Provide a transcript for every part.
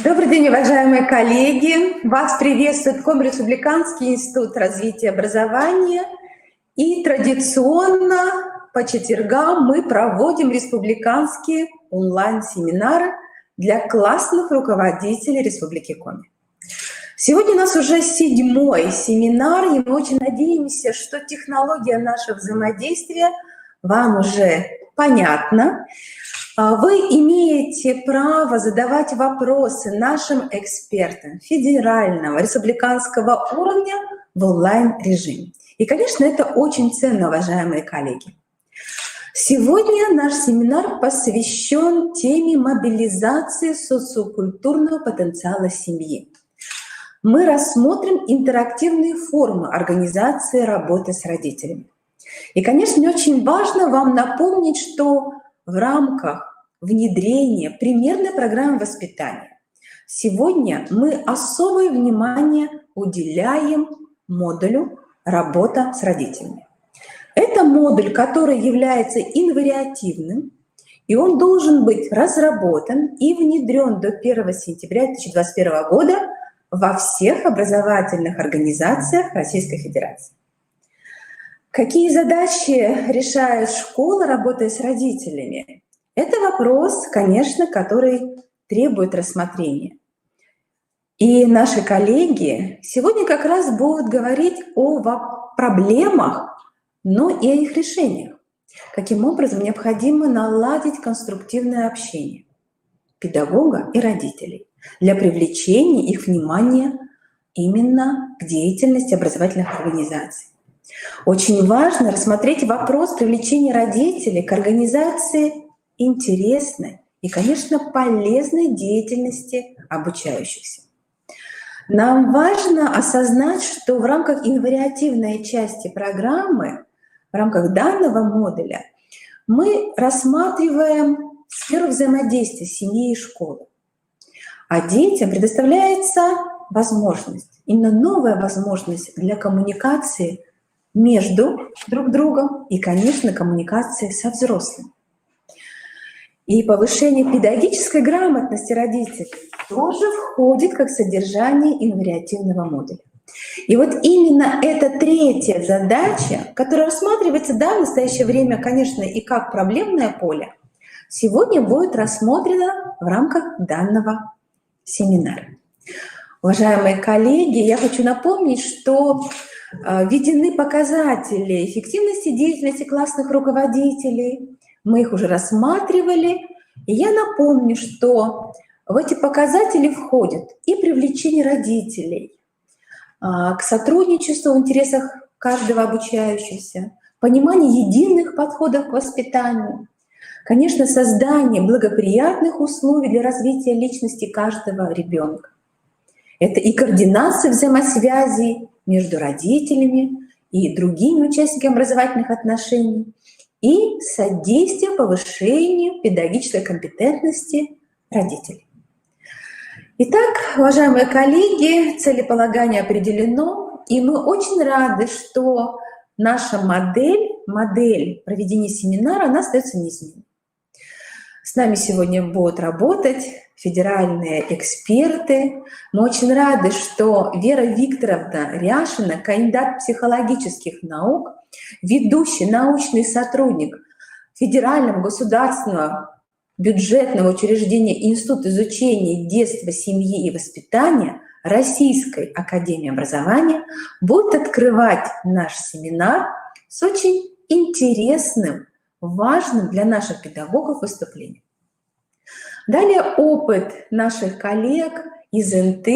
Добрый день, уважаемые коллеги! Вас приветствует Комреспубликанский институт развития образования. И традиционно по четвергам мы проводим республиканские онлайн-семинары для классных руководителей Республики Коми. Сегодня у нас уже 7-й семинар, и мы очень надеемся, что технология нашего взаимодействия вам уже понятна. Вы имеете право задавать вопросы нашим экспертам федерального, республиканского уровня в онлайн-режиме. И, конечно, это очень ценно, уважаемые коллеги. Сегодня наш семинар посвящен теме мобилизации социокультурного потенциала семьи. Мы рассмотрим интерактивные формы организации работы с родителями. И, конечно, мне очень важно вам напомнить, что в рамках внедрения примерной программы воспитания сегодня мы особое внимание уделяем модулю «Работа с родителями». Это модуль, который является инвариативным, и он должен быть разработан и внедрен до 1 сентября 2021 года во всех образовательных организациях Российской Федерации. Какие задачи решает школа, работая с родителями? Это вопрос, конечно, который требует рассмотрения. И наши коллеги сегодня как раз будут говорить о проблемах, но и о их решениях. Каким образом необходимо наладить конструктивное общение педагога и родителей для привлечения их внимания именно к деятельности образовательных организаций. Очень важно рассмотреть вопрос привлечения родителей к организации интересной и, конечно, полезной деятельности обучающихся. Нам важно осознать, что в рамках инвариативной части программы, в рамках данного модуля, мы рассматриваем сферу взаимодействия семьи и школы. А детям предоставляется возможность, именно новая возможность для коммуникации между друг другом и, конечно, коммуникации со взрослыми. И повышение педагогической грамотности родителей тоже входит как содержание инвариативного модуля. И вот именно эта третья задача, которая рассматривается, да, в настоящее время, конечно, и как проблемное поле, сегодня будет рассмотрена в рамках данного семинара. Уважаемые коллеги, я хочу напомнить, что введены показатели эффективности деятельности классных руководителей. Мы их уже рассматривали. И я напомню, что в эти показатели входят и привлечение родителей к сотрудничеству в интересах каждого обучающегося, понимание единых подходов к воспитанию, конечно, создание благоприятных условий для развития личности каждого ребенка. Это и координация взаимосвязей между родителями и другими участниками образовательных отношений, и содействие повышению педагогической компетентности родителей. Итак, уважаемые коллеги, целеполагание определено, и мы очень рады, что наша модель проведения семинара, она остается неизменной. С нами сегодня будут работать федеральные эксперты. Мы очень рады, что Вера Викторовна Ряшина, кандидат психологических наук, ведущий научный сотрудник Федерального государственного бюджетного учреждения Институт изучения детства, семьи и воспитания Российской академии образования, будет открывать наш семинар с очень интересным, важным для наших педагогов выступлением. Далее опыт наших коллег из НТ,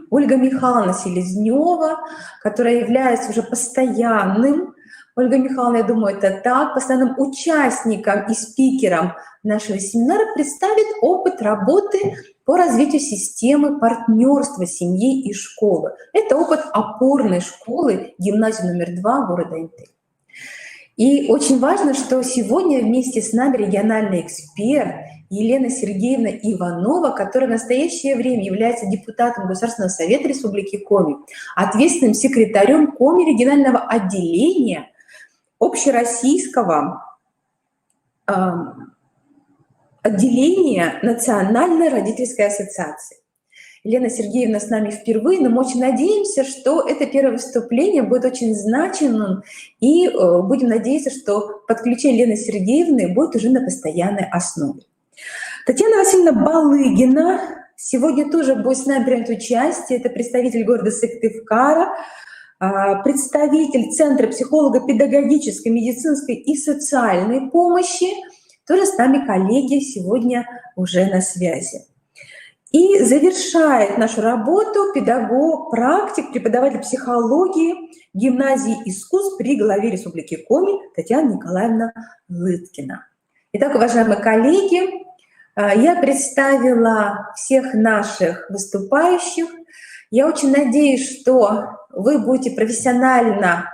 Ольга Михайловна Селезнева, которая является уже постоянным, Ольга Михайловна, я думаю, это так, постоянным участником и спикером нашего семинара, представит опыт работы по развитию системы партнерства семьи и школы. Это опыт опорной школы, гимназии номер 2 города НТ. И очень важно, что сегодня вместе с нами региональный эксперт Елена Сергеевна Иванова, которая в настоящее время является депутатом Государственного совета Республики Коми, ответственным секретарем Коми регионального отделения общероссийского отделения Национальной родительской ассоциации. Елена Сергеевна с нами впервые, но мы очень надеемся, что это первое выступление будет очень значимым, и будем надеяться, что подключение Елены Сергеевны будет уже на постоянной основе. Татьяна Васильевна Балыгина сегодня тоже будет с нами принять участие. Это представитель города Сыктывкара, представитель Центра психолого-педагогической, медицинской и социальной помощи. Тоже с нами коллеги сегодня уже на связи. И завершает нашу работу педагог, практик, преподаватель психологии гимназии искусств при главе Республики Коми Татьяна Николаевна Лыткина. Итак, уважаемые коллеги, я представила всех наших выступающих. Я очень надеюсь, что вы будете профессионально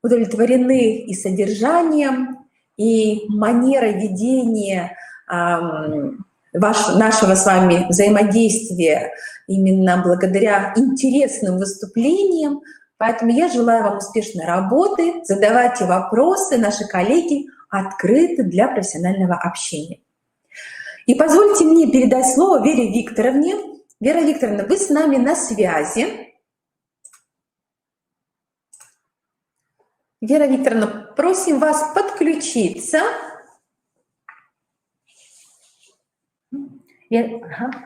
удовлетворены и содержанием, и манерой ведения нашего с вами взаимодействия именно благодаря интересным выступлениям. Поэтому я желаю вам успешной работы, задавайте вопросы, наши коллеги открыты для профессионального общения. И позвольте мне передать слово Вере Викторовне. Вера Викторовна, вы с нами на связи. Вера Викторовна, просим вас подключиться.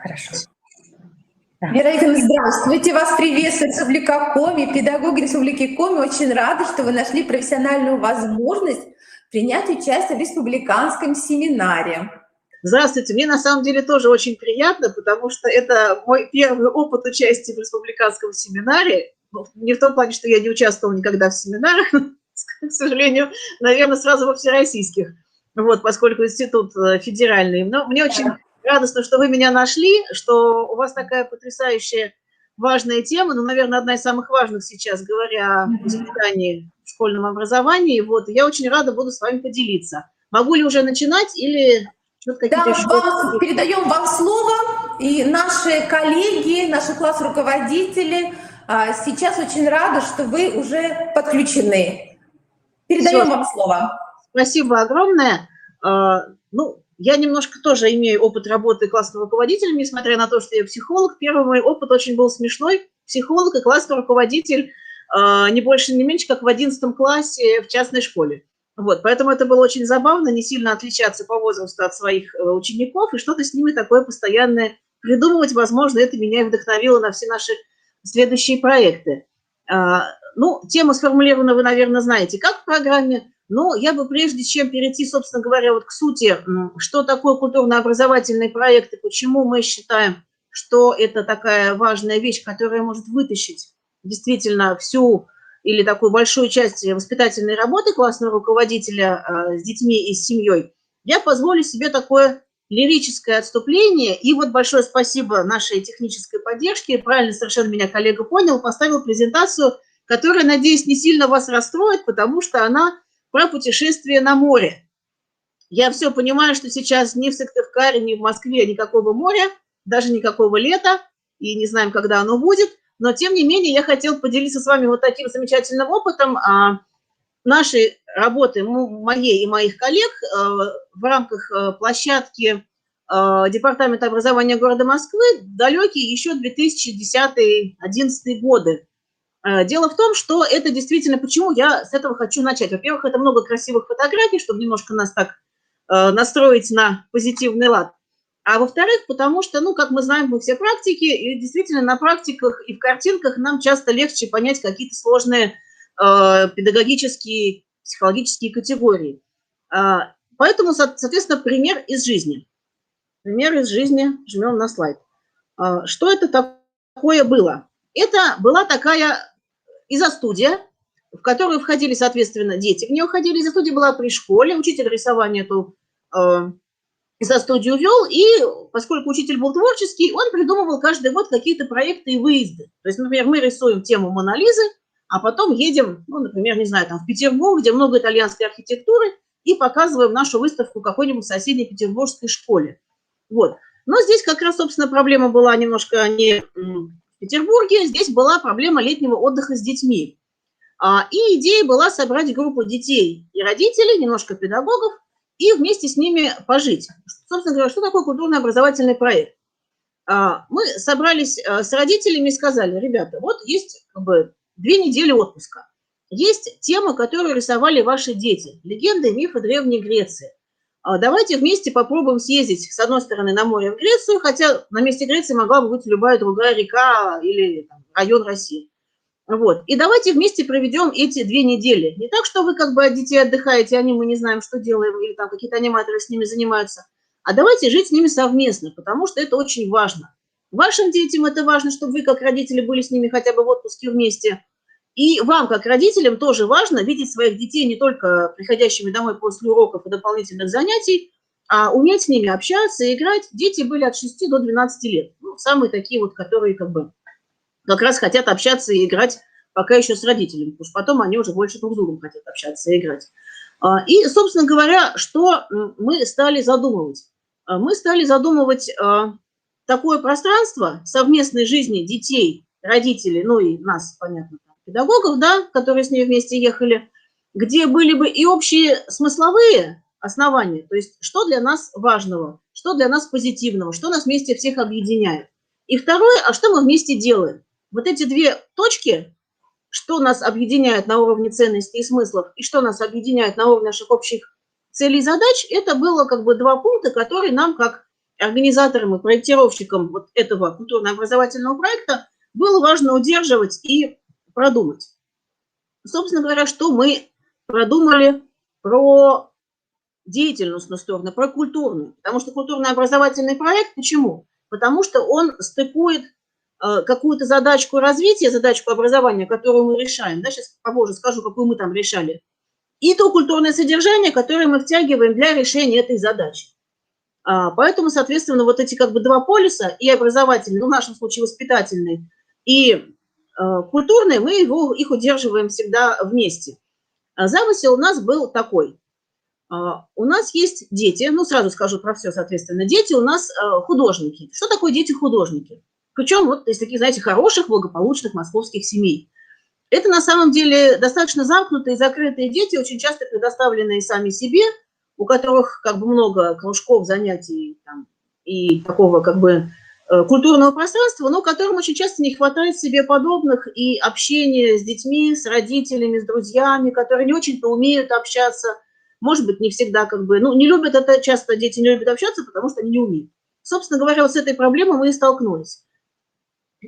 Хорошо. Да. Вера Викторовна, здравствуйте, вас приветствует Республика Коми, педагоги Республики Коми. Очень рада, что вы нашли профессиональную возможность принять участие в республиканском семинаре. Здравствуйте, мне на самом деле тоже очень приятно, потому что это мой первый опыт участия в республиканском семинаре. Не в том плане, что я не участвовала никогда в семинарах, к сожалению, наверное, сразу во всероссийских, вот, поскольку институт федеральный. Но мне очень радостно, что вы меня нашли, что у вас такая потрясающая важная тема, ну, наверное, одна из самых важных сейчас, говоря о воспитании в школьном образовании. Вот, я очень рада буду с вами поделиться. Могу ли уже начинать или... Да, передаем вам слово, и наши коллеги, наши класс-руководители сейчас очень рады, что вы уже подключены. Передаем вам слово. Спасибо огромное. Ну, я немножко тоже имею опыт работы классным руководителем, несмотря на то, что я психолог. Первый мой опыт очень был смешной. Психолог и классный руководитель не больше, не меньше, как в 11 классе в частной школе. Вот, поэтому это было очень забавно, не сильно отличаться по возрасту от своих учеников и что-то с ними такое постоянное придумывать. Возможно, это меня и вдохновило на все наши следующие проекты. Ну, тема сформулирована, вы, наверное, знаете, как в программе, но я бы прежде чем перейти, собственно говоря, вот к сути, что такое культурно-образовательный проект и почему мы считаем, что это такая важная вещь, которая может вытащить действительно всю или такую большую часть воспитательной работы классного руководителя с детьми и с семьей, я позволю себе такое лирическое отступление. И вот большое спасибо нашей технической поддержке. Правильно совершенно меня коллега понял, поставил презентацию, которая, надеюсь, не сильно вас расстроит, потому что она про путешествие на море. Я все понимаю, что сейчас ни в Сыктывкаре, ни в Москве никакого моря, даже никакого лета, и не знаем, когда оно будет. Но, тем не менее, я хотела поделиться с вами вот таким замечательным опытом нашей работы, моей и моих коллег, в рамках площадки Департамента образования города Москвы, далекие еще 2010-2011 годы. Дело в том, что это действительно, почему я с этого хочу начать. Во-первых, это много красивых фотографий, чтобы немножко нас так настроить на позитивный лад. А во-вторых, потому что, ну, как мы знаем, мы все практики, и действительно на практиках и в картинках нам часто легче понять какие-то сложные педагогические, психологические категории. Поэтому, соответственно, пример из жизни. Пример из жизни, жмем на слайд. Что это такое было? Это была такая изо-студия, в которую входили, соответственно, дети. В нее входили, изо-студия была при школе, учитель рисования эту изо-студию вел, и поскольку учитель был творческий, он придумывал каждый год какие-то проекты и выезды. То есть, например, мы рисуем тему Мона Лизы, а потом едем, ну, например, не знаю, там в Петербург, где много итальянской архитектуры, и показываем нашу выставку в какой-нибудь соседней петербургской школе. Вот. Но здесь как раз, собственно, проблема была немножко не в Петербурге, здесь была проблема летнего отдыха с детьми. И идея была собрать группу детей и родителей, немножко педагогов, и вместе с ними пожить. Собственно говоря, что такое культурно-образовательный проект? мы собрались с родителями и сказали: ребята, вот есть как бы 2 недели отпуска. Есть темы, которые рисовали ваши дети. Легенды и мифы Древней Греции. Давайте вместе попробуем съездить, с одной стороны, на море в Грецию, хотя на месте Греции могла бы быть любая другая река или там, район России. Вот. И давайте вместе проведем эти 2 недели. Не так, что вы как бы от детей отдыхаете, они мы не знаем, что делаем, или там какие-то аниматоры с ними занимаются. А давайте жить с ними совместно, потому что это очень важно. Вашим детям это важно, чтобы вы как родители были с ними хотя бы в отпуске вместе. И вам, как родителям, тоже важно видеть своих детей не только приходящими домой после уроков и дополнительных занятий, а уметь с ними общаться и играть. Дети были от 6 до 12 лет. Ну, самые такие вот, которые как раз хотят общаться и играть пока еще с родителями, потому что потом они уже больше друг с другом хотят общаться и играть. И, собственно говоря, что мы стали задумывать? Мы стали задумывать такое пространство совместной жизни детей, родителей, ну и нас, понятно, педагогов, да, которые с ними вместе ехали, где были бы и общие смысловые основания, то есть что для нас важного, что для нас позитивного, что нас вместе всех объединяет. И второе, а что мы вместе делаем? Вот эти 2 точки, что нас объединяет на уровне ценностей и смыслов, и что нас объединяет на уровне наших общих целей и задач, это было как бы 2 пункта, которые нам, как организаторам и проектировщикам вот этого культурно-образовательного проекта, было важно удерживать и продумать. Собственно говоря, что мы продумали про деятельностную сторону, про культурную. Потому что культурно-образовательный проект, почему? Потому что он стыкует какую-то задачку развития, задачку образования, которую мы решаем, да, сейчас попозже скажу, какую мы там решали, и то культурное содержание, которое мы втягиваем для решения этой задачи. Поэтому, соответственно, вот эти как бы 2 полюса, и образовательный, ну, в нашем случае воспитательный, и культурный, мы их удерживаем всегда вместе. Замысел у нас был такой. У нас есть дети, ну, сразу скажу про все, соответственно, дети у нас художники. Что такое дети-художники? Причем вот из таких, знаете, хороших, благополучных московских семей. Это на самом деле достаточно замкнутые, закрытые дети, очень часто предоставленные сами себе, у которых как бы много кружков, занятий там, и такого как бы культурного пространства, но которым очень часто не хватает себе подобных и общения с детьми, с родителями, с друзьями, которые не очень-то умеют общаться, может быть, не всегда как бы, ну, не любят это, часто дети не любят общаться, потому что они не умеют. Собственно говоря, вот с этой проблемой мы и столкнулись.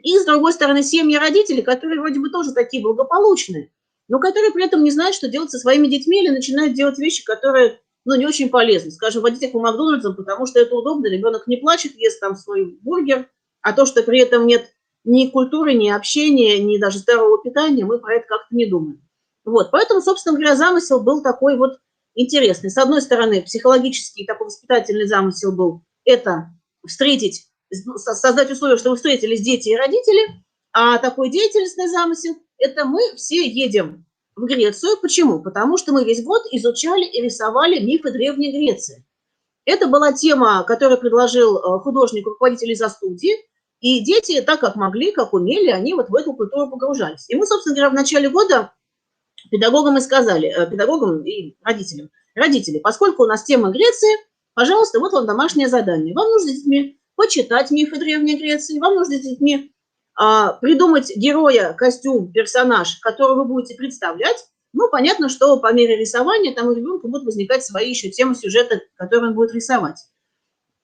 И, с другой стороны, семьи родителей, которые вроде бы тоже такие благополучные, но которые при этом не знают, что делать со своими детьми, или начинают делать вещи, которые, ну, не очень полезны. Скажем, водить их по Макдональдсам, потому что это удобно, ребенок не плачет, ест там свой бургер, а то, что при этом нет ни культуры, ни общения, ни даже здорового питания, мы про это как-то не думаем. Вот, поэтому, собственно говоря, замысел был такой вот интересный. С одной стороны, психологический такой воспитательный замысел был это встретить, создать условия, чтобы встретились дети и родители, а такой деятельностный замысел – это мы все едем в Грецию. Почему? Потому что мы весь год изучали и рисовали мифы Древней Греции. Это была тема, которую предложил художник, руководитель из студии, и дети, так как могли, как умели, они вот в эту культуру погружались. И мы, собственно говоря, в начале года педагогам и сказали, педагогам и родителям: родители, поскольку у нас тема Греции, пожалуйста, вот вам домашнее задание. Вам нужно с детьми почитать мифы Древней Греции, вам нужно с детьми придумать героя, костюм, персонаж, которого вы будете представлять. Ну, понятно, что по мере рисования там у ребенка будут возникать свои еще темы, сюжеты, которые он будет рисовать.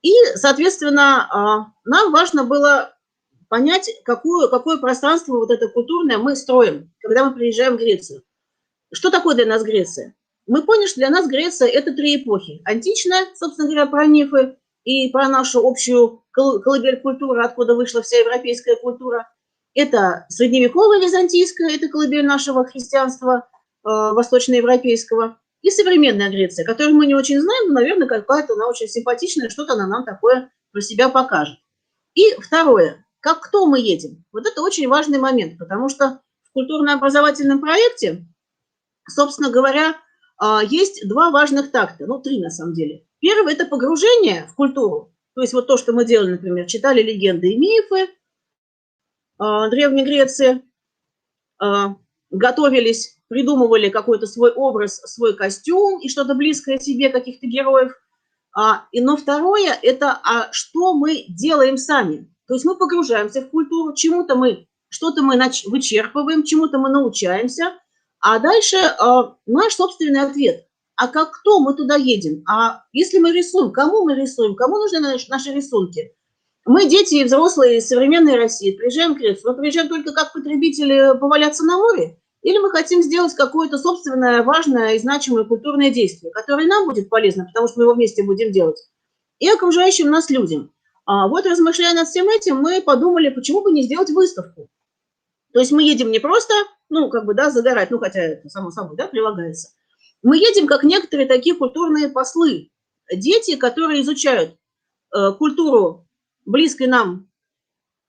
И, соответственно, нам важно было понять, какое пространство вот это культурное мы строим, когда мы приезжаем в Грецию. Что такое для нас Греция? Мы поняли, что для нас Греция – это 3 эпохи. Античная, собственно говоря, про мифы и про нашу общую колыбель культуры, откуда вышла вся европейская культура. Это средневековая византийская, это колыбель нашего христианства восточноевропейского. И современная Греция, которую мы не очень знаем, но, наверное, какая-то она очень симпатичная, что-то она нам такое про себя покажет. И второе, кто мы едем? Вот это очень важный момент, потому что в культурно-образовательном проекте, собственно говоря, есть 2 важных такта, ну, 3 на самом деле. Первый – это погружение в культуру, то есть вот то, что мы делали, например, читали легенды и мифы Древней Греции, готовились, придумывали какой-то свой образ, свой костюм и что-то близкое себе, каких-то героев. Но второе – это что мы делаем сами. То То есть мы погружаемся в культуру, чему-то мы, что-то мы вычерпываем, чему-то мы научаемся, а дальше наш собственный ответ. А кто мы туда едем? А если мы рисуем, кому нужны наши рисунки? Мы, дети и взрослые современной России, приезжаем в Грецию, мы приезжаем только как потребители поваляться на море, или мы хотим сделать какое-то собственное важное и значимое культурное действие, которое нам будет полезно, потому что мы его вместе будем делать, и окружающим нас людям. Вот размышляя над всем этим, мы подумали, почему бы не сделать выставку. То есть мы едем не просто, загорать, хотя это само собой, прилагается. Мы едем как некоторые такие культурные послы. Дети, которые изучают культуру близкой нам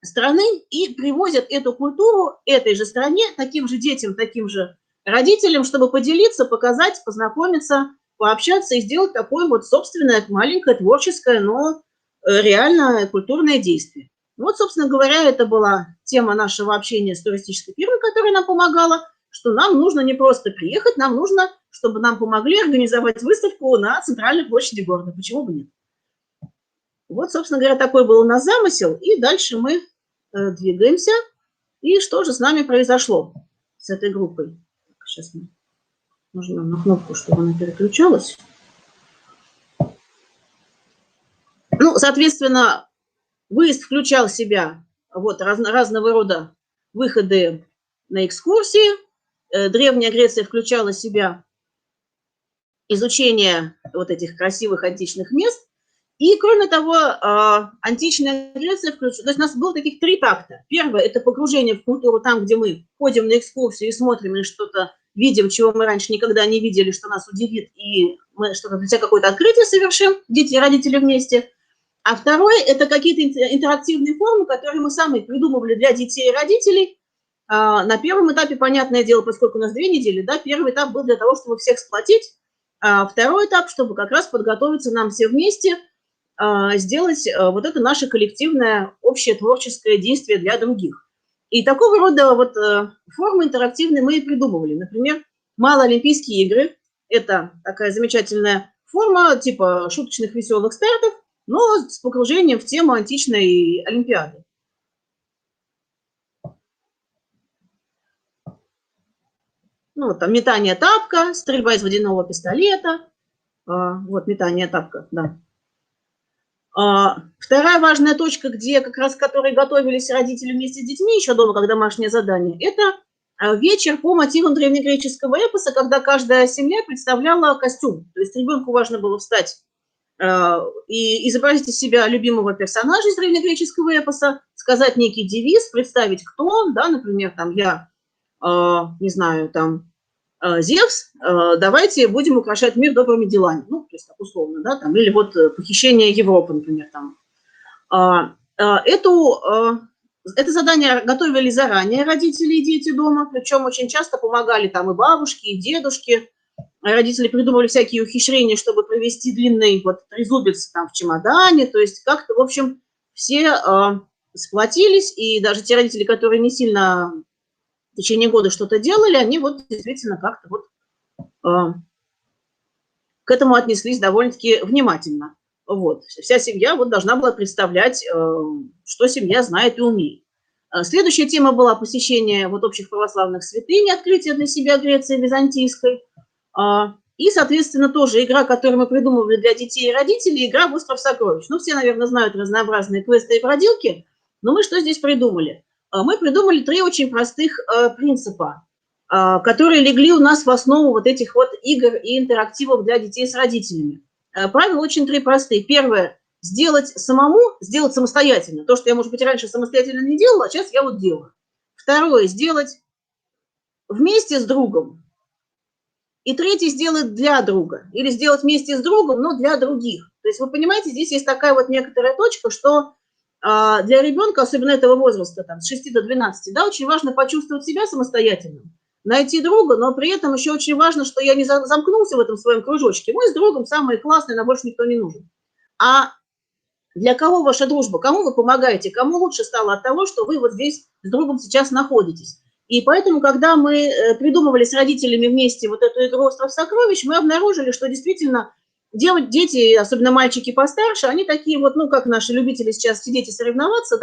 страны и привозят эту культуру этой же стране, таким же детям, таким же родителям, чтобы поделиться, показать, познакомиться, пообщаться и сделать такое вот собственное маленькое творческое, но реально культурное действие. Вот, собственно говоря, это была тема нашего общения с туристической фирмой, которая нам помогала, что нам нужно не просто приехать, нам нужно, чтобы нам помогли организовать выставку на центральной площади города. Почему бы нет? Вот, собственно говоря, такой был у нас замысел, и дальше мы двигаемся. И что же с нами произошло с этой группой? Сейчас нужно на кнопку, чтобы она переключалась. Соответственно, выезд включал в себя разного рода выходы на экскурсии. Древняя Греция включала в себя изучение вот этих красивых античных мест. И, кроме того, античная Греция включила... То есть у нас было таких 3 такта. Первое – это погружение в культуру там, где мы ходим на экскурсию и смотрим, и что-то видим, чего мы раньше никогда не видели, что нас удивит, и мы что-то для себя какое-то открытие совершим, дети и родители вместе. А второе – это какие-то интерактивные формы, которые мы сами придумывали для детей и родителей. На первом этапе, понятное дело, поскольку у нас 2 недели, первый этап был для того, чтобы всех сплотить, а второй этап, чтобы как раз подготовиться нам все вместе, сделать вот это наше коллективное общее творческое действие для других. И такого рода формы интерактивные мы и придумывали. Например, Малоолимпийские игры – это такая замечательная форма типа шуточных веселых стартов, но с погружением в тему античной Олимпиады. Там метание тапка, стрельба из водяного пистолета. Метание тапка, да. Вторая важная точка, где как раз к которой готовились родители вместе с детьми еще дома, как домашнее задание, это вечер по мотивам древнегреческого эпоса, когда каждая семья представляла костюм. То есть ребенку важно было встать и изобразить из себя любимого персонажа из древнегреческого эпоса, сказать некий девиз, представить, кто он, например, я, не знаю, Зевс, давайте будем украшать мир добрыми делами. То есть так условно, или похищение Европы, например, Это задание готовили заранее родители и дети дома, причем очень часто помогали и бабушки, и дедушки. Родители придумывали всякие ухищрения, чтобы провести длинный трезубец в чемодане. То есть как-то, в общем, все сплотились, и даже те родители, которые не сильно в течение года что-то делали, они действительно как-то к этому отнеслись довольно-таки внимательно. Вся семья должна была представлять, что семья знает и умеет. Следующая тема была посещение общих православных святынь, открытие для себя Греции византийской. И, соответственно, тоже игра, которую мы придумывали для детей и родителей, игра в «Остров сокровищ». Все, наверное, знают разнообразные квесты и бродилки, но мы что здесь придумали? Мы придумали 3 очень простых принципа, которые легли у нас в основу этих игр и интерактивов для детей с родителями. Правила очень 3 простые. Первое – сделать самостоятельно. То, что я, может быть, раньше самостоятельно не делала, а сейчас я делаю. Второе – сделать вместе с другом. И третье – сделать для друга. Или сделать вместе с другом, но для других. То есть, вы понимаете, здесь есть такая некоторая точка, что для ребенка, особенно этого возраста, с 6 до 12, очень важно почувствовать себя самостоятельным, найти друга, но при этом еще очень важно, что я не замкнулся в этом своем кружочке. Мы с другом самые классные, нам больше никто не нужен. А для кого ваша дружба? Кому вы помогаете? Кому лучше стало от того, что вы здесь с другом сейчас находитесь? И поэтому, когда мы придумывали с родителями вместе эту игру «Остров сокровищ», мы обнаружили, что действительно дети, особенно мальчики постарше, они такие как наши любители сейчас сидеть и соревноваться,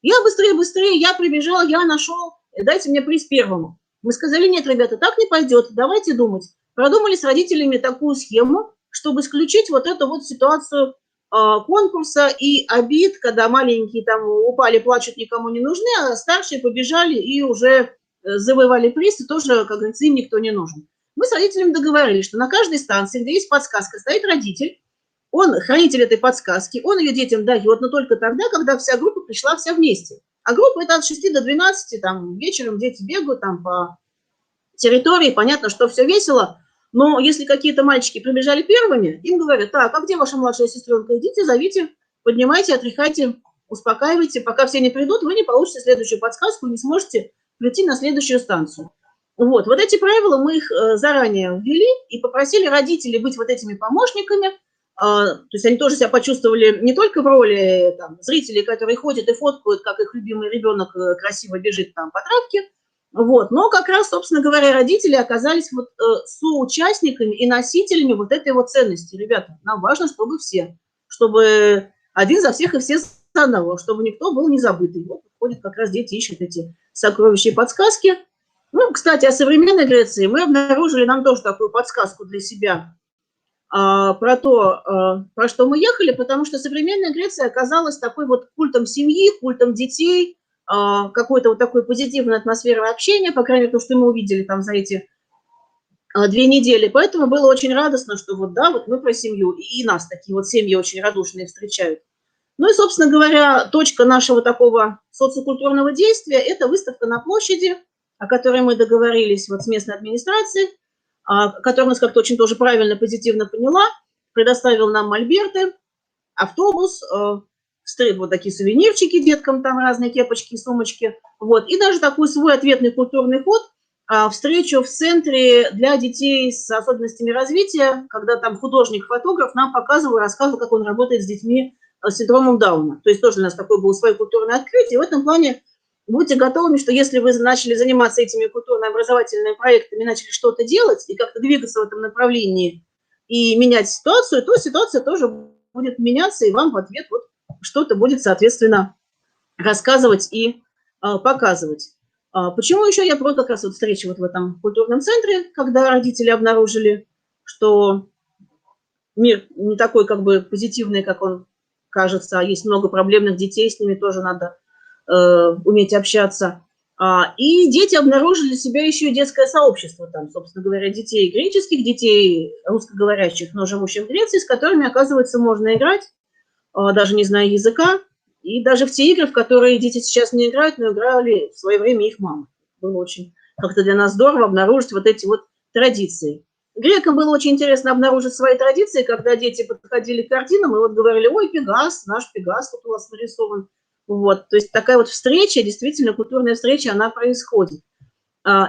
Я быстрее, я прибежал, я нашел, дайте мне приз первому. Мы сказали, нет, ребята, так не пойдет, давайте думать. Продумали с родителями такую схему, чтобы исключить вот эту вот ситуацию конкурса и обид, когда маленькие там упали, плачут, никому не нужны, а старшие побежали и уже завоевали приз, и тоже, как говорится, им никто не нужен. Мы с родителями договорились, что на каждой станции, где есть подсказка, стоит родитель, он хранитель этой подсказки, он ее детям дает, но только тогда, когда вся группа пришла вся вместе. А группа это от 6 до 12, там вечером дети бегают там по территории, понятно, что все весело, но если какие-то мальчики прибежали первыми, им говорят, так, а где ваша младшая сестренка? Идите, зовите, поднимайте, отряхайте, успокаивайте, пока все не придут, вы не получите следующую подсказку, не сможете прийти на следующую станцию. Вот эти правила мы их заранее ввели и попросили родителей быть вот этими помощниками. То есть они тоже себя почувствовали не только в роли там, зрителей, которые ходят и фоткают, как их любимый ребенок красиво бежит там по травке, но как раз, собственно говоря, родители оказались вот соучастниками и носителями вот этой вот ценности. Ребята, нам важно, чтобы все, чтобы один за всех и все за одного, чтобы никто был не забытый. Вот ходят как раз дети, ищут эти сокровища и подсказки. Ну, кстати, о современной Греции мы обнаружили нам тоже такую подсказку для себя про то, про что мы ехали, потому что современная Греция оказалась такой вот культом семьи, культом детей, какой-то вот такой позитивной атмосферой общения, по крайней мере, то, что мы увидели там за эти 2 недели. Поэтому было очень радостно, что вот да, вот мы про семью, и нас такие вот семьи очень радушные встречают. Ну и, собственно говоря, точка нашего такого социокультурного действия – это выставка на площади, о которой мы договорились вот с местной администрацией, которая нас как-то очень тоже правильно, позитивно поняла, предоставил нам мольберты, автобус, вот такие сувенирчики деткам, там разные кепочки, сумочки, и даже такой свой ответный культурный ход, встречу в центре для детей с особенностями развития, когда там художник-фотограф нам показывал, рассказывал, как он работает с детьми с синдромом Дауна. То есть тоже у нас такое было свое культурное открытие. В этом плане будьте готовыми, что если вы начали заниматься этими культурно-образовательными проектами, начали что-то делать и как-то двигаться в этом направлении и менять ситуацию, то ситуация тоже будет меняться, и вам в ответ вот что-то будет, соответственно, рассказывать и показывать. Почему еще я про как раз вот встречу вот в этом культурном центре, когда родители обнаружили, что мир не такой как бы позитивный, как он кажется, есть много проблемных детей, с ними тоже надо уметь общаться. И дети обнаружили себя еще и детское сообщество, там, собственно говоря, детей греческих, детей русскоговорящих, но живущих в Греции, с которыми, оказывается, можно играть, даже не зная языка, и даже в те игры, в которые дети сейчас не играют, но играли в свое время их мамы. Было очень как-то для нас здорово обнаружить вот эти вот традиции. Грекам было очень интересно обнаружить свои традиции, когда дети подходили к картинам и вот говорили, ой, Пегас, наш Пегас тут у вас нарисован. То есть такая вот встреча, действительно культурная встреча, она происходит.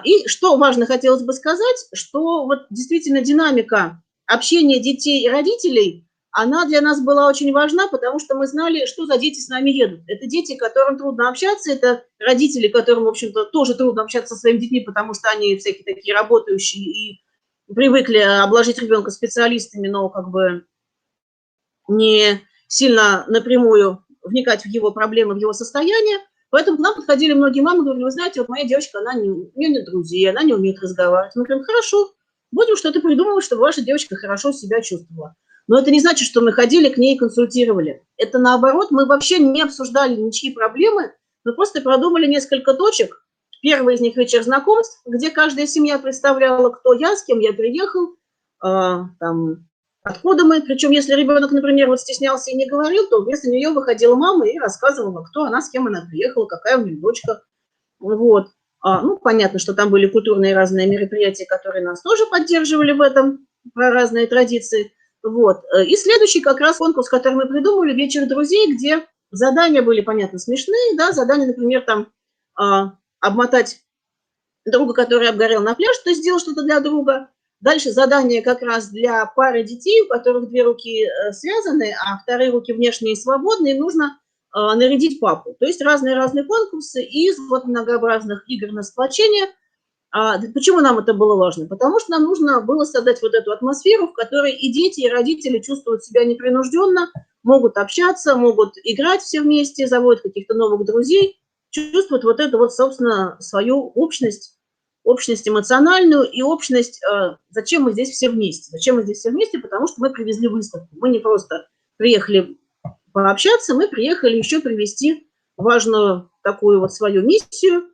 И что важно хотелось бы сказать, что вот действительно динамика общения детей и родителей, она для нас была очень важна, потому что мы знали, что за дети с нами едут. Это дети, которым трудно общаться, это родители, которым, в общем-то, тоже трудно общаться со своими детьми, потому что они всякие такие работающие и привыкли обложить ребенка специалистами, но как бы не сильно напрямую вникать в его проблемы, в его состояние. Поэтому к нам подходили многие мамы, говорили, вы знаете, вот моя девочка, у нее нет друзей, она не умеет разговаривать. Мы говорим, хорошо, будем что-то придумывать, чтобы ваша девочка хорошо себя чувствовала. Но это не значит, что мы ходили к ней и консультировали. Это наоборот, мы вообще не обсуждали ничьи проблемы, мы просто продумали несколько точек. Первый из них вечер знакомств, где каждая семья представляла, кто я, с кем я приехал, там, откуда мы. Причем, если ребенок, например, вот стеснялся и не говорил, то вместо нее выходила мама и рассказывала, кто она, с кем она приехала, какая у нее дочка. Понятно, что там были культурные разные мероприятия, которые нас тоже поддерживали в этом, про разные традиции. И следующий как раз конкурс, который мы придумали, вечер друзей, где задания были, понятно, смешные, да, задания, например, там обмотать друга, который обгорел на пляж, то есть сделать что-то для друга. Дальше задание как раз для пары детей, у которых 2 руки связаны, а 2 руки внешние свободные, нужно нарядить папу. То есть разные-разные конкурсы из многообразных игр на сплочение. Почему нам это было важно? Потому что нам нужно было создать вот эту атмосферу, в которой и дети, и родители чувствуют себя непринужденно, могут общаться, могут играть все вместе, заводят каких-то новых друзей, чувствуют вот эту вот, собственно, свою общность эмоциональную и общность, зачем мы здесь все вместе. Зачем мы здесь все вместе? Потому что мы привезли выставку. Мы не просто приехали пообщаться, мы приехали еще привести важную такую вот свою миссию,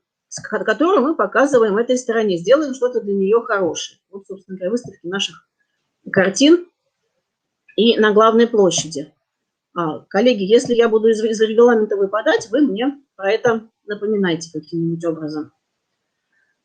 которую мы показываем этой стороне, сделаем что-то для нее хорошее. Вот, собственно говоря, выставки наших картин и на главной площади. Коллеги, если я буду из регламента выпадать, вы мне про это напоминайте каким-нибудь образом.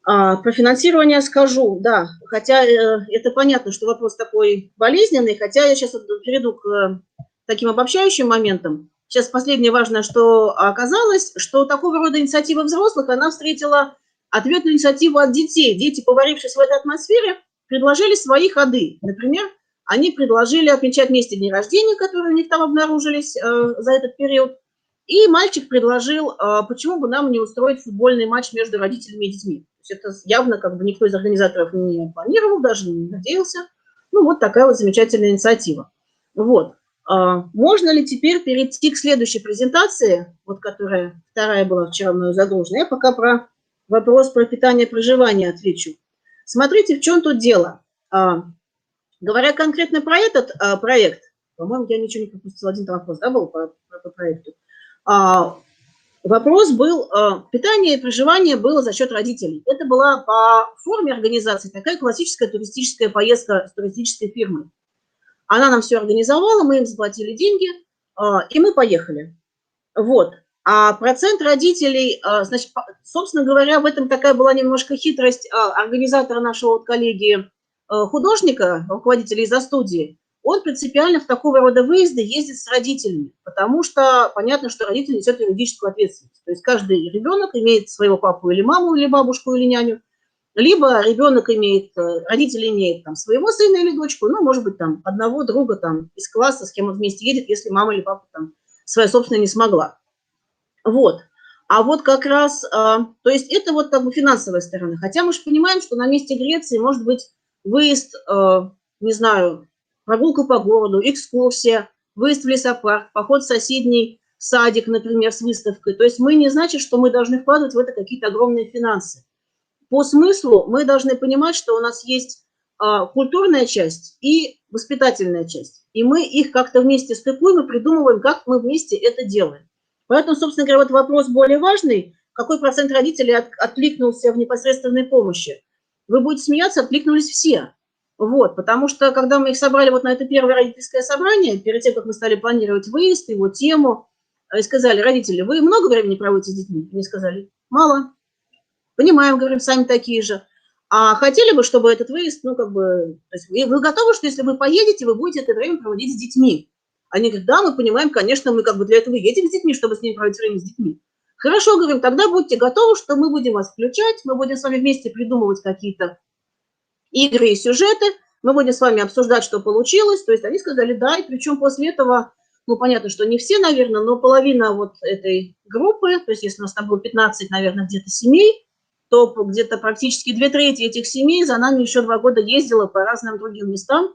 Про финансирование скажу, да, хотя это понятно, что вопрос такой болезненный, хотя я сейчас перейду к таким обобщающим моментам. Сейчас последнее важное, что оказалось, что такого рода инициатива взрослых, она встретила ответную инициативу от детей. Дети, поварившись в этой атмосфере, предложили свои ходы. Например, они предложили отмечать вместе дни рождения, которые у них там обнаружились за этот период. И мальчик предложил, почему бы нам не устроить футбольный матч между родителями и детьми. То есть это явно как бы никто из организаторов не планировал, даже не надеялся. Ну, вот такая вот замечательная инициатива. Вот. Можно ли теперь перейти к следующей презентации, вот которая вторая была вчера мною загружена? Я пока про вопрос про питание и проживание отвечу. Смотрите, в чем тут дело. Говоря конкретно про этот проект, по-моему, я ничего не пропустила, один вопрос, да, был по проекту. Вопрос был, питание и проживание было за счет родителей. Это была по форме организации такая классическая туристическая поездка с туристической фирмой. Она нам все организовала, мы им заплатили деньги, и мы поехали. Вот. А процент родителей, значит, собственно говоря, в этом такая была немножко хитрость организатора нашего вот коллеги художника, руководителя из-за студии. Он принципиально в такого рода выезды ездит с родителями, потому что понятно, что родитель несет юридическую ответственность. То есть каждый ребенок имеет своего папу или маму, или бабушку, или няню, либо ребенок имеет, родитель имеет там своего сына или дочку, ну, может быть, там одного друга там из класса, с кем он вместе едет, если мама или папа там своя собственная не смогла. Вот. А вот как раз, то есть это вот как бы финансовая сторона. Хотя мы же понимаем, что на месте Греции может быть выезд, не знаю, прогулка по городу, экскурсия, выезд в лесопарк, поход в соседний садик, например, с выставкой. То есть мы не значит, что мы должны вкладывать в это какие-то огромные финансы. По смыслу мы должны понимать, что у нас есть культурная часть и воспитательная часть. И мы их как-то вместе стыкуем и придумываем, как мы вместе это делаем. Поэтому, собственно говоря, вот вопрос более важный. Какой процент родителей откликнулся в непосредственной помощи? Вы будете смеяться, откликнулись все. Вот, потому что, когда мы их собрали вот на это первое родительское собрание, перед тем, как мы стали планировать выезд, его тему, и сказали: родители, вы много времени проводите с детьми? Они сказали: мало. Понимаем, говорим, сами такие же. А хотели бы, чтобы этот выезд, ну, как бы, то есть вы готовы, что если вы поедете, вы будете это время проводить с детьми? Они говорят: да, мы понимаем, конечно, мы как бы для этого едем с детьми, чтобы с ними проводить время с детьми. Хорошо, говорим, тогда будьте готовы, что мы будем вас включать, мы будем с вами вместе придумывать какие-то игры и сюжеты, мы будем с вами обсуждать, что получилось. То есть они сказали да, и причем после этого, ну, понятно, что не все, наверное, но половина вот этой группы, то есть если у нас там было 15, наверное, где-то семей, то где-то практически 2/3 этих семей за нами еще 2 года ездила по разным другим местам,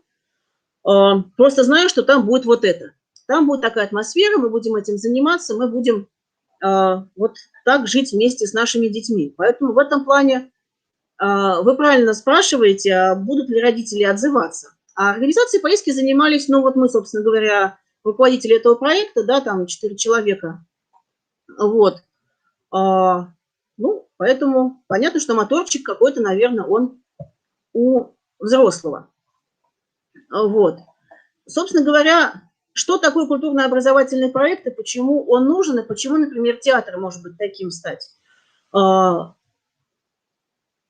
просто знаю, что там будет вот это. Там будет такая атмосфера, мы будем этим заниматься, мы будем вот так жить вместе с нашими детьми. Поэтому в этом плане вы правильно спрашиваете, а будут ли родители отзываться. А организацией поездки занимались, ну вот мы, собственно говоря, руководители этого проекта, да, там 4 человека. Вот. Ну, поэтому понятно, что моторчик какой-то, наверное, он у взрослого. Вот. Собственно говоря, что такое культурно-образовательный проект и почему он нужен, и почему, например, театр может быть таким стать?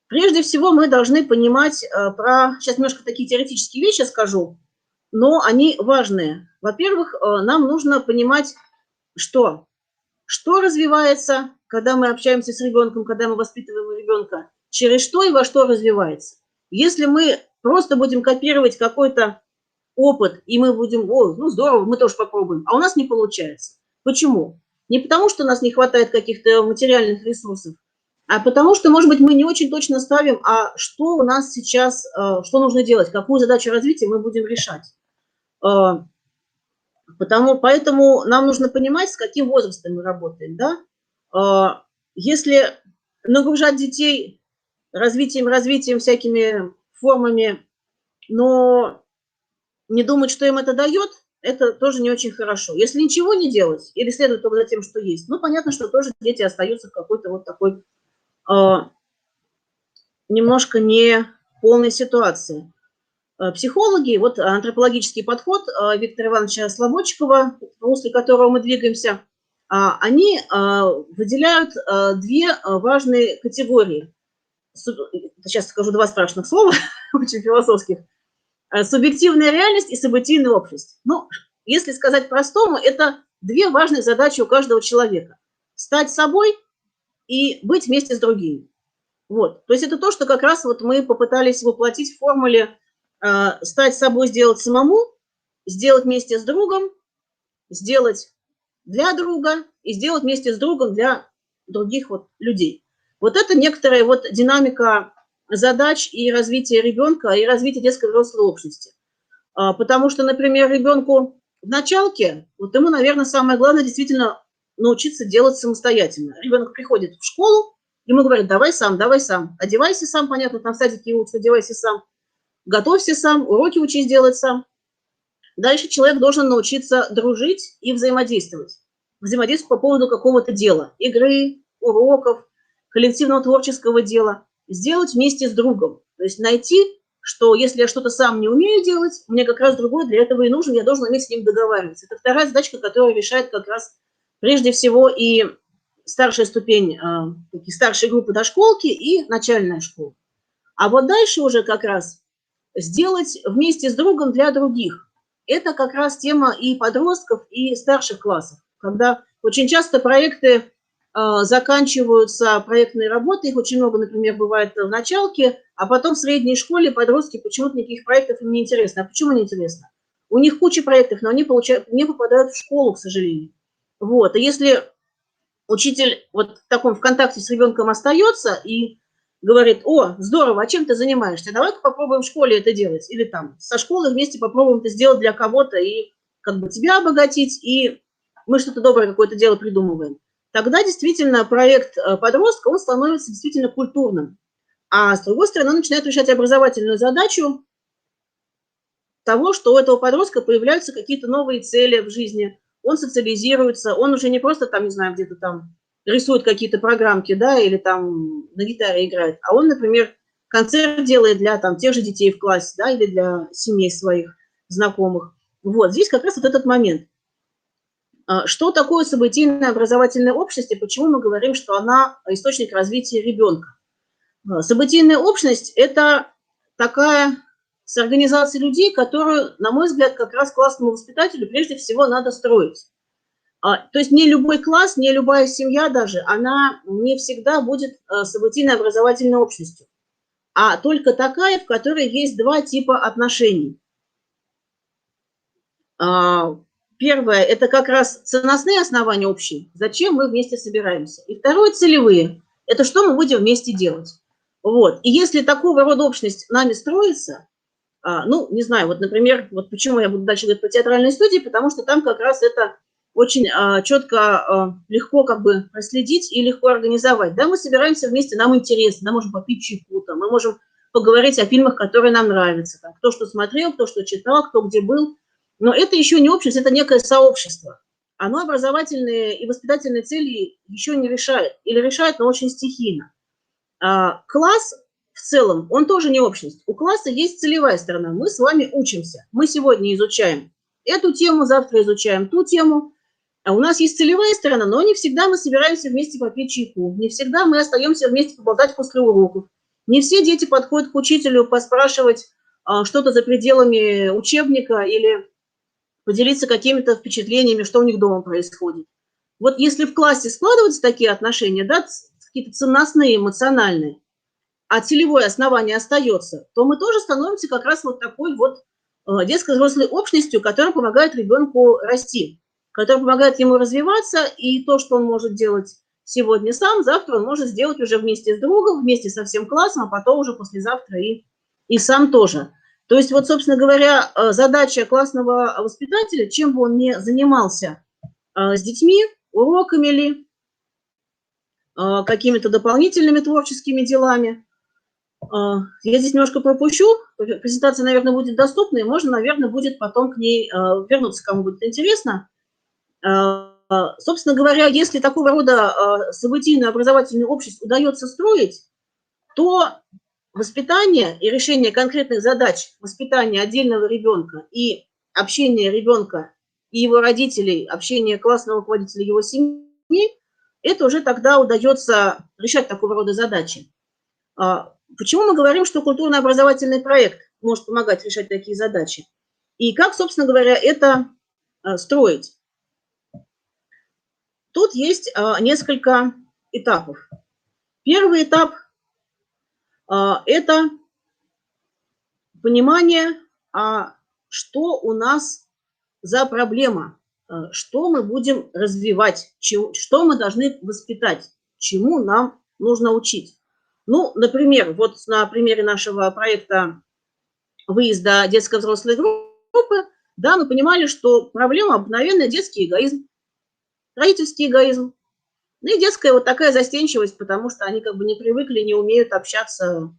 Прежде всего, мы должны понимать сейчас немножко такие теоретические вещи скажу, но они важные. Во-первых, нам нужно понимать, что развивается, когда мы общаемся с ребенком, когда мы воспитываем ребенка, через что и во что развивается. Если мы просто будем копировать какой-то опыт, и мы будем: ну здорово, мы тоже попробуем, а у нас не получается. Почему? Не потому, что у нас не хватает каких-то материальных ресурсов, а потому что, может быть, мы не очень точно ставим, а что у нас сейчас, что нужно делать, какую задачу развития мы будем решать. Поэтому нам нужно понимать, с каким возрастом мы работаем. Да? Если нагружать детей развитием, всякими формами, но не думать, что им это дает, это тоже не очень хорошо. Если ничего не делать или следовать только за тем, что есть, ну, понятно, что тоже дети остаются в какой-то вот такой немножко не полной ситуации. Психологи, вот антропологический подход Виктора Ивановича Слободчикова, в русле которого мы двигаемся, они выделяют две важные категории. Сейчас скажу два страшных слова, очень философских. Субъективная реальность и событийная общность. Ну, если сказать простому, это две важные задачи у каждого человека. Стать собой и быть вместе с другими. Вот. То есть это то, что как раз вот мы попытались воплотить в формуле стать собой, сделать самому, сделать вместе с другом, сделать для друга и сделать вместе с другом для других вот людей. Вот это некоторая вот динамика задач и развития ребенка, и развития детской взрослой общности. Потому что, например, ребенку в началке, вот ему, наверное, самое главное действительно научиться делать самостоятельно. Ребенок приходит в школу, ему говорят, давай сам, одевайся сам, понятно, там в садике учат, одевайся сам, готовься сам, уроки учись делать сам. Дальше человек должен научиться дружить и взаимодействовать. Взаимодействовать по поводу какого-то дела, игры, уроков, коллективного творческого дела. Сделать вместе с другом. То есть найти, что если я что-то сам не умею делать, мне как раз другой для этого и нужен, я должен уметь с ним договариваться. Это вторая задачка, которая решает как раз прежде всего и старшая ступень, старшие группы дошколки и начальная школа. А вот дальше уже как раз сделать вместе с другом для других. Это как раз тема и подростков, и старших классов, когда очень часто проекты заканчиваются, проектные работы, их очень много, например, бывает в началке, а потом в средней школе подростки почему-то никаких проектов им не интересно. А почему не интересно? У них куча проектов, но они не попадают в школу, к сожалению. Вот. И если учитель вот в таком в контакте с ребенком остается и говорит, о, здорово, а чем ты занимаешься? Давай-ка попробуем в школе это делать. Или там со школы вместе попробуем это сделать для кого-то и как бы тебя обогатить, и мы что-то доброе, какое-то дело придумываем. Тогда действительно проект подростка, он становится действительно культурным. А с другой стороны, он начинает решать образовательную задачу того, что у этого подростка появляются какие-то новые цели в жизни, он социализируется, он уже не просто там, не знаю, где-то там рисует какие-то программки, да, или там на гитаре играет, а он, например, концерт делает для там тех же детей в классе, да, или для семей своих знакомых. Вот, здесь как раз вот этот момент. Что такое событийное образовательное общество и почему мы говорим, что она источник развития ребенка? Событийная общность – это такая организация людей, которую, на мой взгляд, как раз классному воспитателю прежде всего надо строить. То есть не любой класс, не любая семья даже, она не всегда будет событийной образовательной общностью, а только такая, в которой есть два типа отношений. Первое – это как раз ценностные основания общие, зачем мы вместе собираемся. И второе – целевые, это что мы будем вместе делать. Вот. И если такого рода общность нами строится, ну, не знаю, вот, например, вот почему я буду дальше говорить по театральной студии, потому что там как раз это очень четко, легко как бы проследить и легко организовать. Да, мы собираемся вместе, нам интересно, мы можем попить чайку, там, мы можем поговорить о фильмах, которые нам нравятся, там, кто что смотрел, кто что читал, кто где был. Но это еще не общество, это некое сообщество. Оно образовательные и воспитательные цели еще не решает. Или решает, но очень стихийно. Класс в целом, он тоже не общность. У класса есть целевая сторона. Мы с вами учимся. Мы сегодня изучаем эту тему, завтра изучаем ту тему. А у нас есть целевая сторона, но не всегда мы собираемся вместе попить чайку. Не всегда мы остаемся вместе поболтать после уроков. Не все дети подходят к учителю поспрашивать что-то за пределами учебника или поделиться какими-то впечатлениями, что у них дома происходит. Вот если в классе складываются такие отношения, да, какие-то ценностные, эмоциональные, а целевое основание остается, то мы тоже становимся как раз вот такой вот детско-взрослой общностью, которая помогает ребенку расти, которая помогает ему развиваться, и то, что он может делать сегодня сам, завтра он может сделать уже вместе с другом, вместе со всем классом, а потом уже послезавтра и сам тоже. То есть, вот, собственно говоря, задача классного воспитателя, чем бы он ни занимался, с детьми, уроками ли, какими-то дополнительными творческими делами. Я здесь немножко пропущу, презентация, наверное, будет доступна, и можно, наверное, будет потом к ней вернуться, кому будет интересно. Собственно говоря, если такого рода событийную образовательную общество удается строить, то воспитание и решение конкретных задач воспитания отдельного ребенка и общение ребенка и его родителей, общение классного руководителя его семьи, это уже тогда удается решать такого рода задачи. Почему мы говорим, что культурно-образовательный проект может помогать решать такие задачи? И как, собственно говоря, это строить? Тут есть несколько этапов. Первый этап – это понимание, что у нас за проблема, что мы будем развивать, что мы должны воспитать, чему нам нужно учить. Ну, например, вот на примере нашего проекта выезда детско-взрослой группы, да, мы понимали, что проблема обыкновенная – детский эгоизм, родительский эгоизм, ну и детская вот такая застенчивость, потому что они как бы не привыкли, не умеют общаться,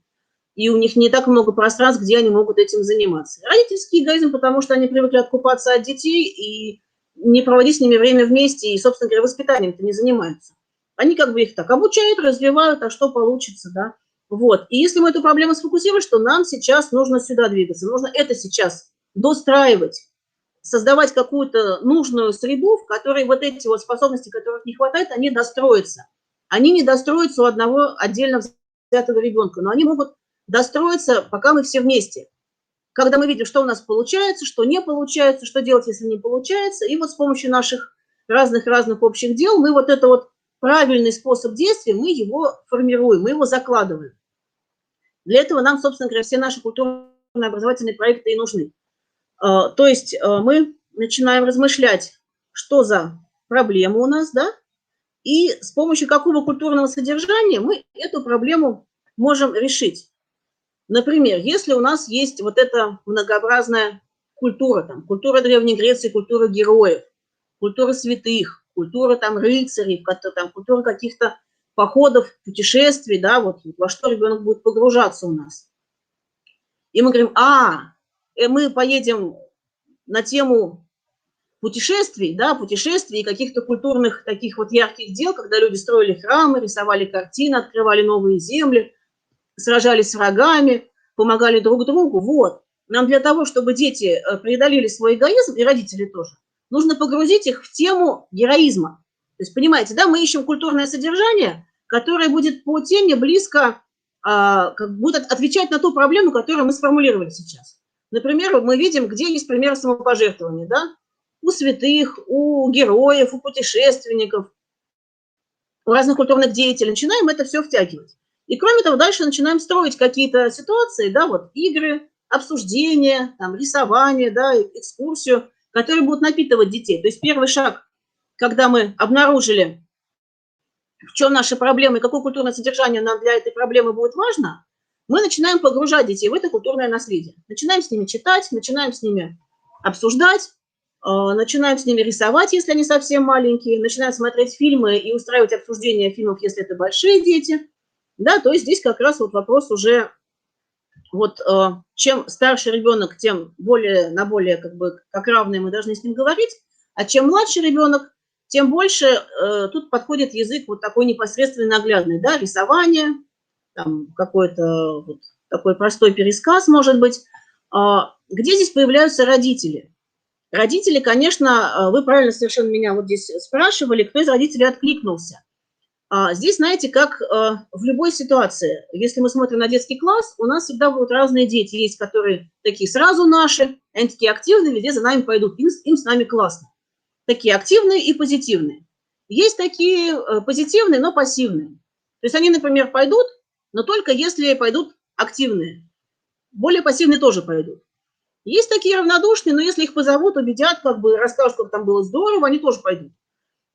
и у них не так много пространств, где они могут этим заниматься. Родительский эгоизм, потому что они привыкли откупаться от детей и не проводить с ними время вместе, и, собственно говоря, воспитанием-то не занимаются. Они как бы их так обучают, развивают, а что получится, да. Вот. И если мы эту проблему сфокусируем, что нам сейчас нужно сюда двигаться, нужно это сейчас достраивать, создавать какую-то нужную среду, в которой вот эти вот способности, которых не хватает, они достроятся. Они не достроятся у одного отдельно взятого ребенка, но они могут достроиться, пока мы все вместе. Когда мы видим, что у нас получается, что не получается, что делать, если не получается, и вот с помощью наших разных общих дел мы вот это вот правильный способ действия, мы его формируем, мы его закладываем. Для этого нам, собственно говоря, все наши культурно-образовательные проекты и нужны. То есть мы начинаем размышлять, что за проблема у нас, да, и с помощью какого культурного содержания мы эту проблему можем решить. Например, если у нас есть вот эта многообразная культура, там, культура Древней Греции, культура героев, культура святых, культура там рыцарей, там, культура каких-то походов, путешествий, да, вот во что ребенок будет погружаться у нас. И мы говорим, мы поедем на тему путешествий, да, путешествий и каких-то культурных таких вот ярких дел, когда люди строили храмы, рисовали картины, открывали новые земли, сражались с врагами, помогали друг другу. Вот. Нам для того, чтобы дети преодолели свой эгоизм, и родители тоже, нужно погрузить их в тему героизма. То есть, понимаете, да, мы ищем культурное содержание, которое будет по теме близко, будет отвечать на ту проблему, которую мы сформулировали сейчас. Например, мы видим, где есть примеры самопожертвования, да, у святых, у героев, у путешественников, у разных культурных деятелей. Начинаем это все втягивать. И кроме того, дальше начинаем строить какие-то ситуации, да, вот игры, обсуждения, там, рисование, да, экскурсию, которые будут напитывать детей. То есть первый шаг, когда мы обнаружили, в чем наши проблемы, какое культурное содержание нам для этой проблемы будет важно, мы начинаем погружать детей в это культурное наследие. Начинаем с ними читать, начинаем с ними обсуждать, начинаем с ними рисовать, если они совсем маленькие, начинаем смотреть фильмы и устраивать обсуждения фильмов, если это большие дети. Да, то есть здесь как раз вот вопрос уже, вот чем старше ребенок, тем более как равные мы должны с ним говорить, а чем младше ребенок, тем больше тут подходит язык вот такой непосредственно наглядный, да, рисование, там какой-то вот такой простой пересказ, может быть. Где здесь появляются родители? Родители, конечно, вы правильно совершенно меня вот здесь спрашивали, кто из родителей откликнулся. Здесь, знаете, как в любой ситуации, если мы смотрим на детский класс, у нас всегда будут разные дети. Есть, которые такие сразу наши, они такие активные, везде за нами пойдут, им с нами классно. Такие активные и позитивные. Есть такие позитивные, но пассивные. То есть они, например, пойдут, но только если пойдут активные. Более пассивные тоже пойдут. Есть такие равнодушные, но если их позовут, убедят, как бы расскажут, как там было здорово, они тоже пойдут.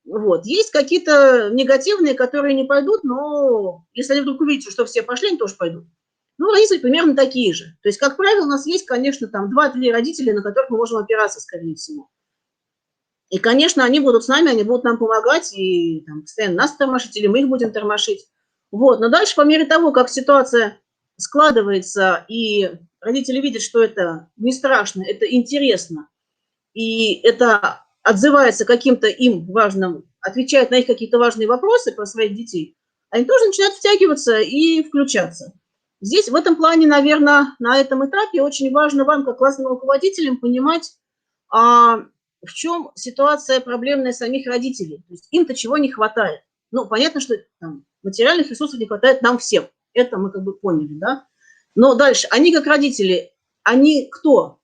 Вот. Есть какие-то негативные, которые не пойдут, но если они вдруг увидят, что все пошли, они тоже пойдут. Ну, родители примерно такие же. То есть, как правило, у нас есть, конечно, там 2-3 родителя, на которых мы можем опираться, скорее всего. И, конечно, они будут с нами, они будут нам помогать и там, постоянно нас тормошить, или мы их будем тормошить. Вот. Но дальше, по мере того, как ситуация складывается, и родители видят, что это не страшно, это интересно, и это отзывается каким-то им важным, отвечает на их какие-то важные вопросы про своих детей, они тоже начинают втягиваться и включаться. Здесь в этом плане, наверное, на этом этапе очень важно вам, как классным руководителям, понимать, в чем ситуация проблемная самих родителей. То есть им-то чего не хватает. Ну, понятно, что там, материальных ресурсов не хватает нам всем. Это мы как бы поняли, да? Но дальше, они как родители, они кто?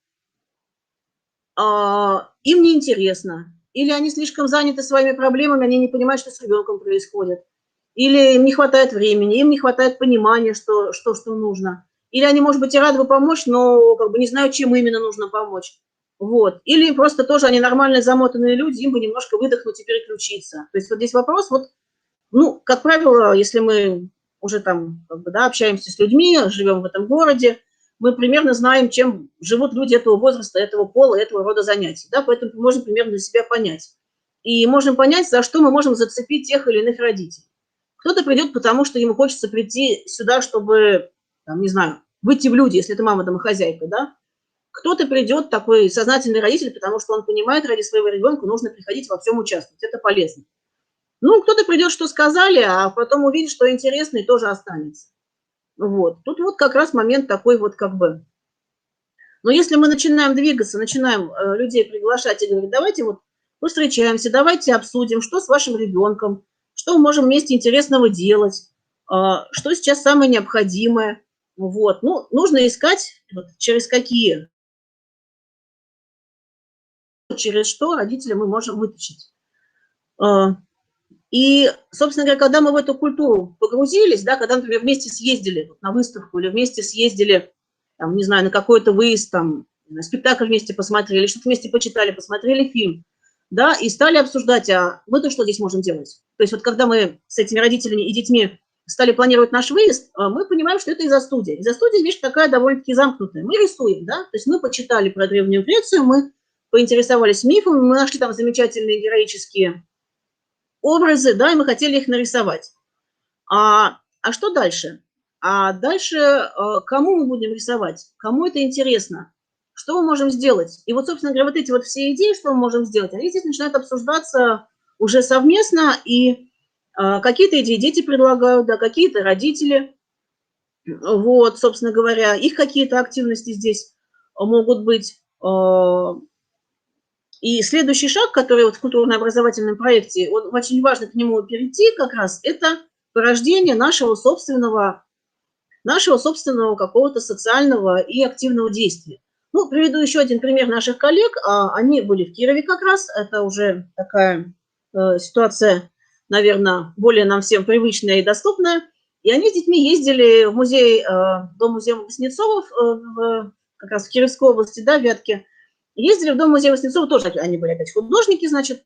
Им не интересно. Или они слишком заняты своими проблемами, они не понимают, что с ребенком происходит. Или им не хватает времени, им не хватает понимания, что нужно. Или они, может быть, и рады бы помочь, но как бы не знают, чем именно нужно помочь. Вот. Или просто тоже они нормальные замотанные люди, им бы немножко выдохнуть и переключиться. То есть вот здесь вопрос, вот, ну, как правило, если мы уже там как бы, да, общаемся с людьми, живем в этом городе, мы примерно знаем, чем живут люди этого возраста, этого пола, этого рода занятий. Да? Поэтому мы можем примерно для себя понять. И можем понять, за что мы можем зацепить тех или иных родителей. Кто-то придет, потому что ему хочется прийти сюда, чтобы, там, не знаю, выйти в люди, если это мама домохозяйка, да? Кто-то придет, такой сознательный родитель, потому что он понимает, ради своего ребенка нужно приходить во всем участвовать, это полезно. Ну, кто-то придет, что сказали, а потом увидит, что интересно, и тоже останется. Вот. Тут вот как раз момент такой вот как бы. Но если мы начинаем двигаться, начинаем людей приглашать и говорить, давайте вот встречаемся, давайте обсудим, что с вашим ребенком, что мы можем вместе интересного делать, что сейчас самое необходимое. Вот. Ну, нужно искать, вот, через какие, через что родителя мы можем вытащить. И, собственно говоря, когда мы в эту культуру погрузились, да, когда, например, вместе съездили на выставку или вместе съездили, там, не знаю, на какой-то выезд, там, на спектакль вместе посмотрели, что-то вместе почитали, посмотрели фильм, да, и стали обсуждать, а мы-то что здесь можем делать? То есть вот когда мы с этими родителями и детьми стали планировать наш выезд, мы понимаем, что это из-за студии. Из-за студии вещь такая довольно-таки замкнутая. Мы рисуем, да, то есть мы почитали про Древнюю Грецию, мы поинтересовались мифами, мы нашли там замечательные героические образы, да, и мы хотели их нарисовать. А что дальше? А дальше кому мы будем рисовать? Кому это интересно? Что мы можем сделать? И вот, собственно говоря, вот эти вот все идеи, что мы можем сделать, они здесь начинают обсуждаться уже совместно, и какие-то идеи дети предлагают, да, какие-то родители. Вот, собственно говоря, их какие-то активности здесь могут быть. И следующий шаг, который вот в культурно-образовательном проекте, он очень важно к нему перейти как раз, это порождение нашего собственного какого-то социального и активного действия. Ну, приведу еще один пример наших коллег. Они были в Кирове как раз. Это уже такая ситуация, наверное, более нам всем привычная и доступная. И они с детьми ездили в музей, дом музея Васнецова, как раз в Кировской области, да, в Вятке. Ездили в дом музея Васнецова, тоже они были опять художники, значит,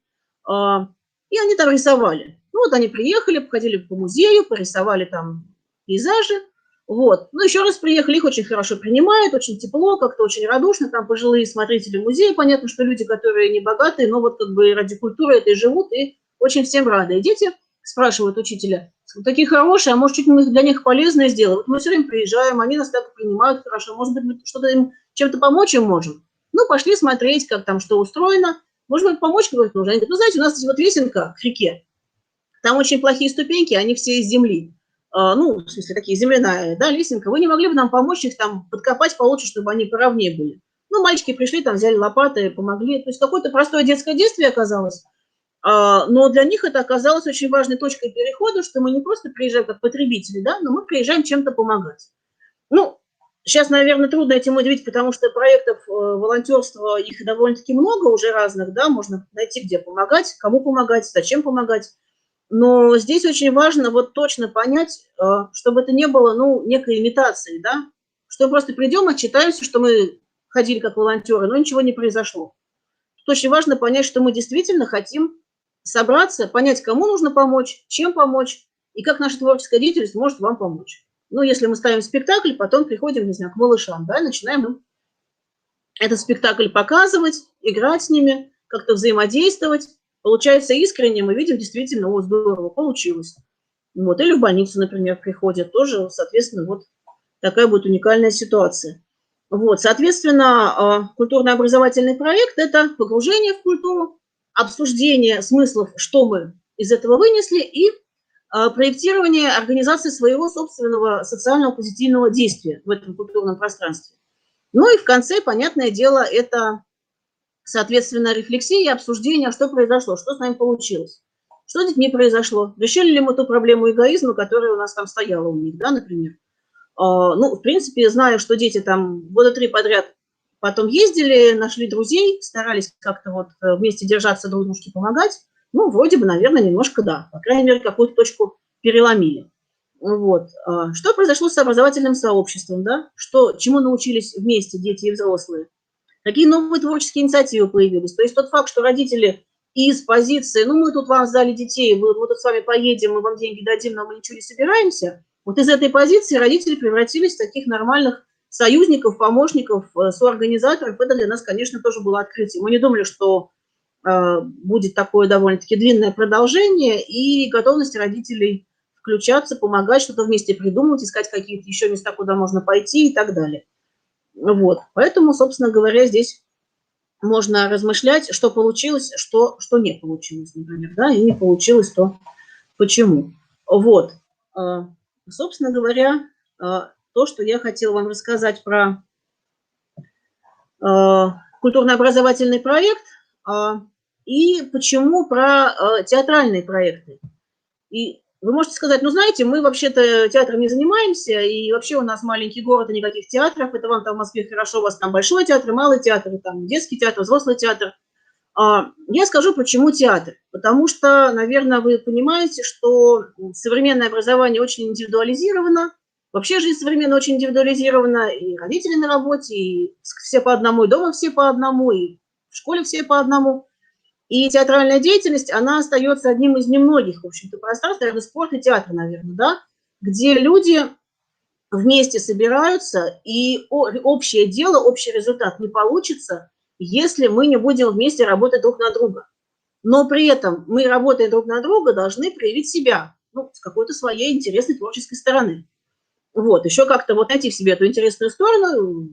и они там рисовали. Ну, вот они приехали, походили по музею, порисовали там пейзажи. Вот. Ну, еще раз приехали, их очень хорошо принимают, очень тепло, как-то очень радушно, там пожилые смотрители музея, понятно, что люди, которые не богатые, но вот как бы ради культуры это и живут, и очень всем рады. И дети спрашивают учителя, такие хорошие, а может, чуть мы для них полезное сделаем? Вот мы все время приезжаем, они нас так принимают хорошо, может быть, мы что-то им, чем-то помочь им можем? Ну, пошли смотреть, как там что устроено. Может быть, помочь кому-то нужно? Они говорят, ну, знаете, у нас здесь вот лесенка к реке, там очень плохие ступеньки, они все из земли. Ну, в смысле, такие земляная, да, лесенка. Вы не могли бы нам помочь их там подкопать получше, чтобы они поровнее были? Ну, мальчики пришли, там взяли лопаты, помогли. То есть какое-то простое детское действие оказалось. Но для них это оказалось очень важной точкой перехода, что мы не просто приезжаем как потребители, да, но мы приезжаем чем-то помогать. Ну, сейчас, наверное, трудно этим удивить, потому что проектов волонтерства, их довольно-таки много уже разных, да, можно найти, где помогать, кому помогать, зачем помогать. Но здесь очень важно вот точно понять, чтобы это не было, ну, некой имитацией, да, что мы просто придем, отчитаемся, что мы ходили как волонтеры, но ничего не произошло. Тут очень важно понять, что мы действительно хотим собраться, понять, кому нужно помочь, чем помочь, и как наша творческая деятельность может вам помочь. Ну, если мы ставим спектакль, потом приходим, не знаю, к малышам, да, начинаем им этот спектакль показывать, играть с ними, как-то взаимодействовать. Получается искренне, мы видим действительно, о, здорово, получилось. Вот. Или в больницу, например, приходят, тоже, соответственно, вот такая будет уникальная ситуация. Вот, соответственно, культурно-образовательный проект – это погружение в культуру, обсуждение смыслов, что мы из этого вынесли, и проектирование организации своего собственного социального позитивного действия в этом культурном пространстве. Ну и в конце, понятное дело, это, соответственно, рефлексия и обсуждение, что произошло, что с нами получилось. Что с детьми произошло? Решили ли мы ту проблему эгоизма, которая у нас там стояла у них, да, например? Ну, в принципе, знаю, что дети там года 3 подряд потом ездили, нашли друзей, старались как-то вот вместе держаться, друг дружке помогать. Ну, вроде бы, наверное, немножко да. По крайней мере, какую-то точку переломили. Вот. Что произошло с образовательным сообществом, да? Чему научились вместе дети и взрослые? Какие новые творческие инициативы появились? То есть тот факт, что родители из позиции, ну, мы тут вам сдали детей, мы тут с вами поедем, мы вам деньги дадим, но мы ничего не собираемся. Вот из этой позиции родители превратились в таких нормальных союзников, помощников, соорганизаторов. Это для нас, конечно, тоже было открытие. Мы не думали, что будет такое довольно-таки длинное продолжение, и готовность родителей включаться, помогать, что-то вместе придумывать, искать какие-то еще места, куда можно пойти и так далее. Вот. Поэтому, собственно говоря, здесь можно размышлять, что получилось, что не получилось, например, да, и не получилось, то почему. Вот. Собственно говоря, то, что я хотела вам рассказать про культурно-образовательный проект и почему про театральные проекты. И вы можете сказать, ну, знаете, мы вообще-то театром не занимаемся, и вообще у нас маленький город, и никаких театров, это вам там в Москве хорошо, у вас там большой театр, малый театр, там детский театр, взрослый театр. Я скажу, почему театр. Потому что, наверное, вы понимаете, что современное образование очень индивидуализировано, вообще жизнь современная очень индивидуализирована, и родители на работе, и все по одному, и дома все по одному, и в школе все по одному. И театральная деятельность, она остается одним из немногих, в общем-то, пространств, наверное, спорт и театр, наверное, да, где люди вместе собираются, и общее дело, общий результат не получится, если мы не будем вместе работать друг на друга. Но при этом мы, работая друг на друга, должны проявить себя, ну, с какой-то своей интересной творческой стороны. Вот, еще как-то вот найти в себе эту интересную сторону,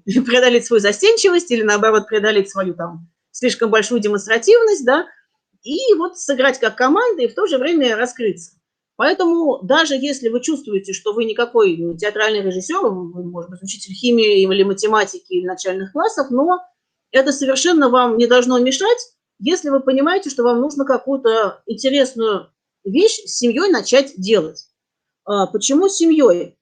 преодолеть свою застенчивость или, наоборот, преодолеть свою там слишком большую демонстративность, да, и вот сыграть как команда и в то же время раскрыться. Поэтому даже если вы чувствуете, что вы никакой театральный режиссер, вы, может быть, учитель химии или математики или начальных классов, но это совершенно вам не должно мешать, если вы понимаете, что вам нужно какую-то интересную вещь с семьей начать делать. Почему с семьей?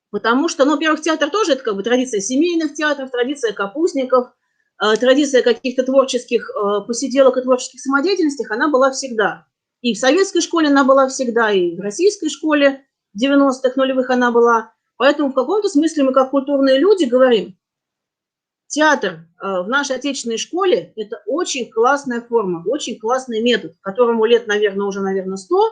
Потому что, ну, во-первых, театр тоже это как бы традиция семейных театров, традиция капустников, традиция каких-то творческих посиделок и творческих самодеятельностей, она была всегда. И в советской школе она была всегда, и в российской школе 90-х, нулевых она была. Поэтому в каком-то смысле мы, как культурные люди, говорим, театр в нашей отечественной школе – это очень классная форма, очень классный метод, которому лет, наверное, уже, 100.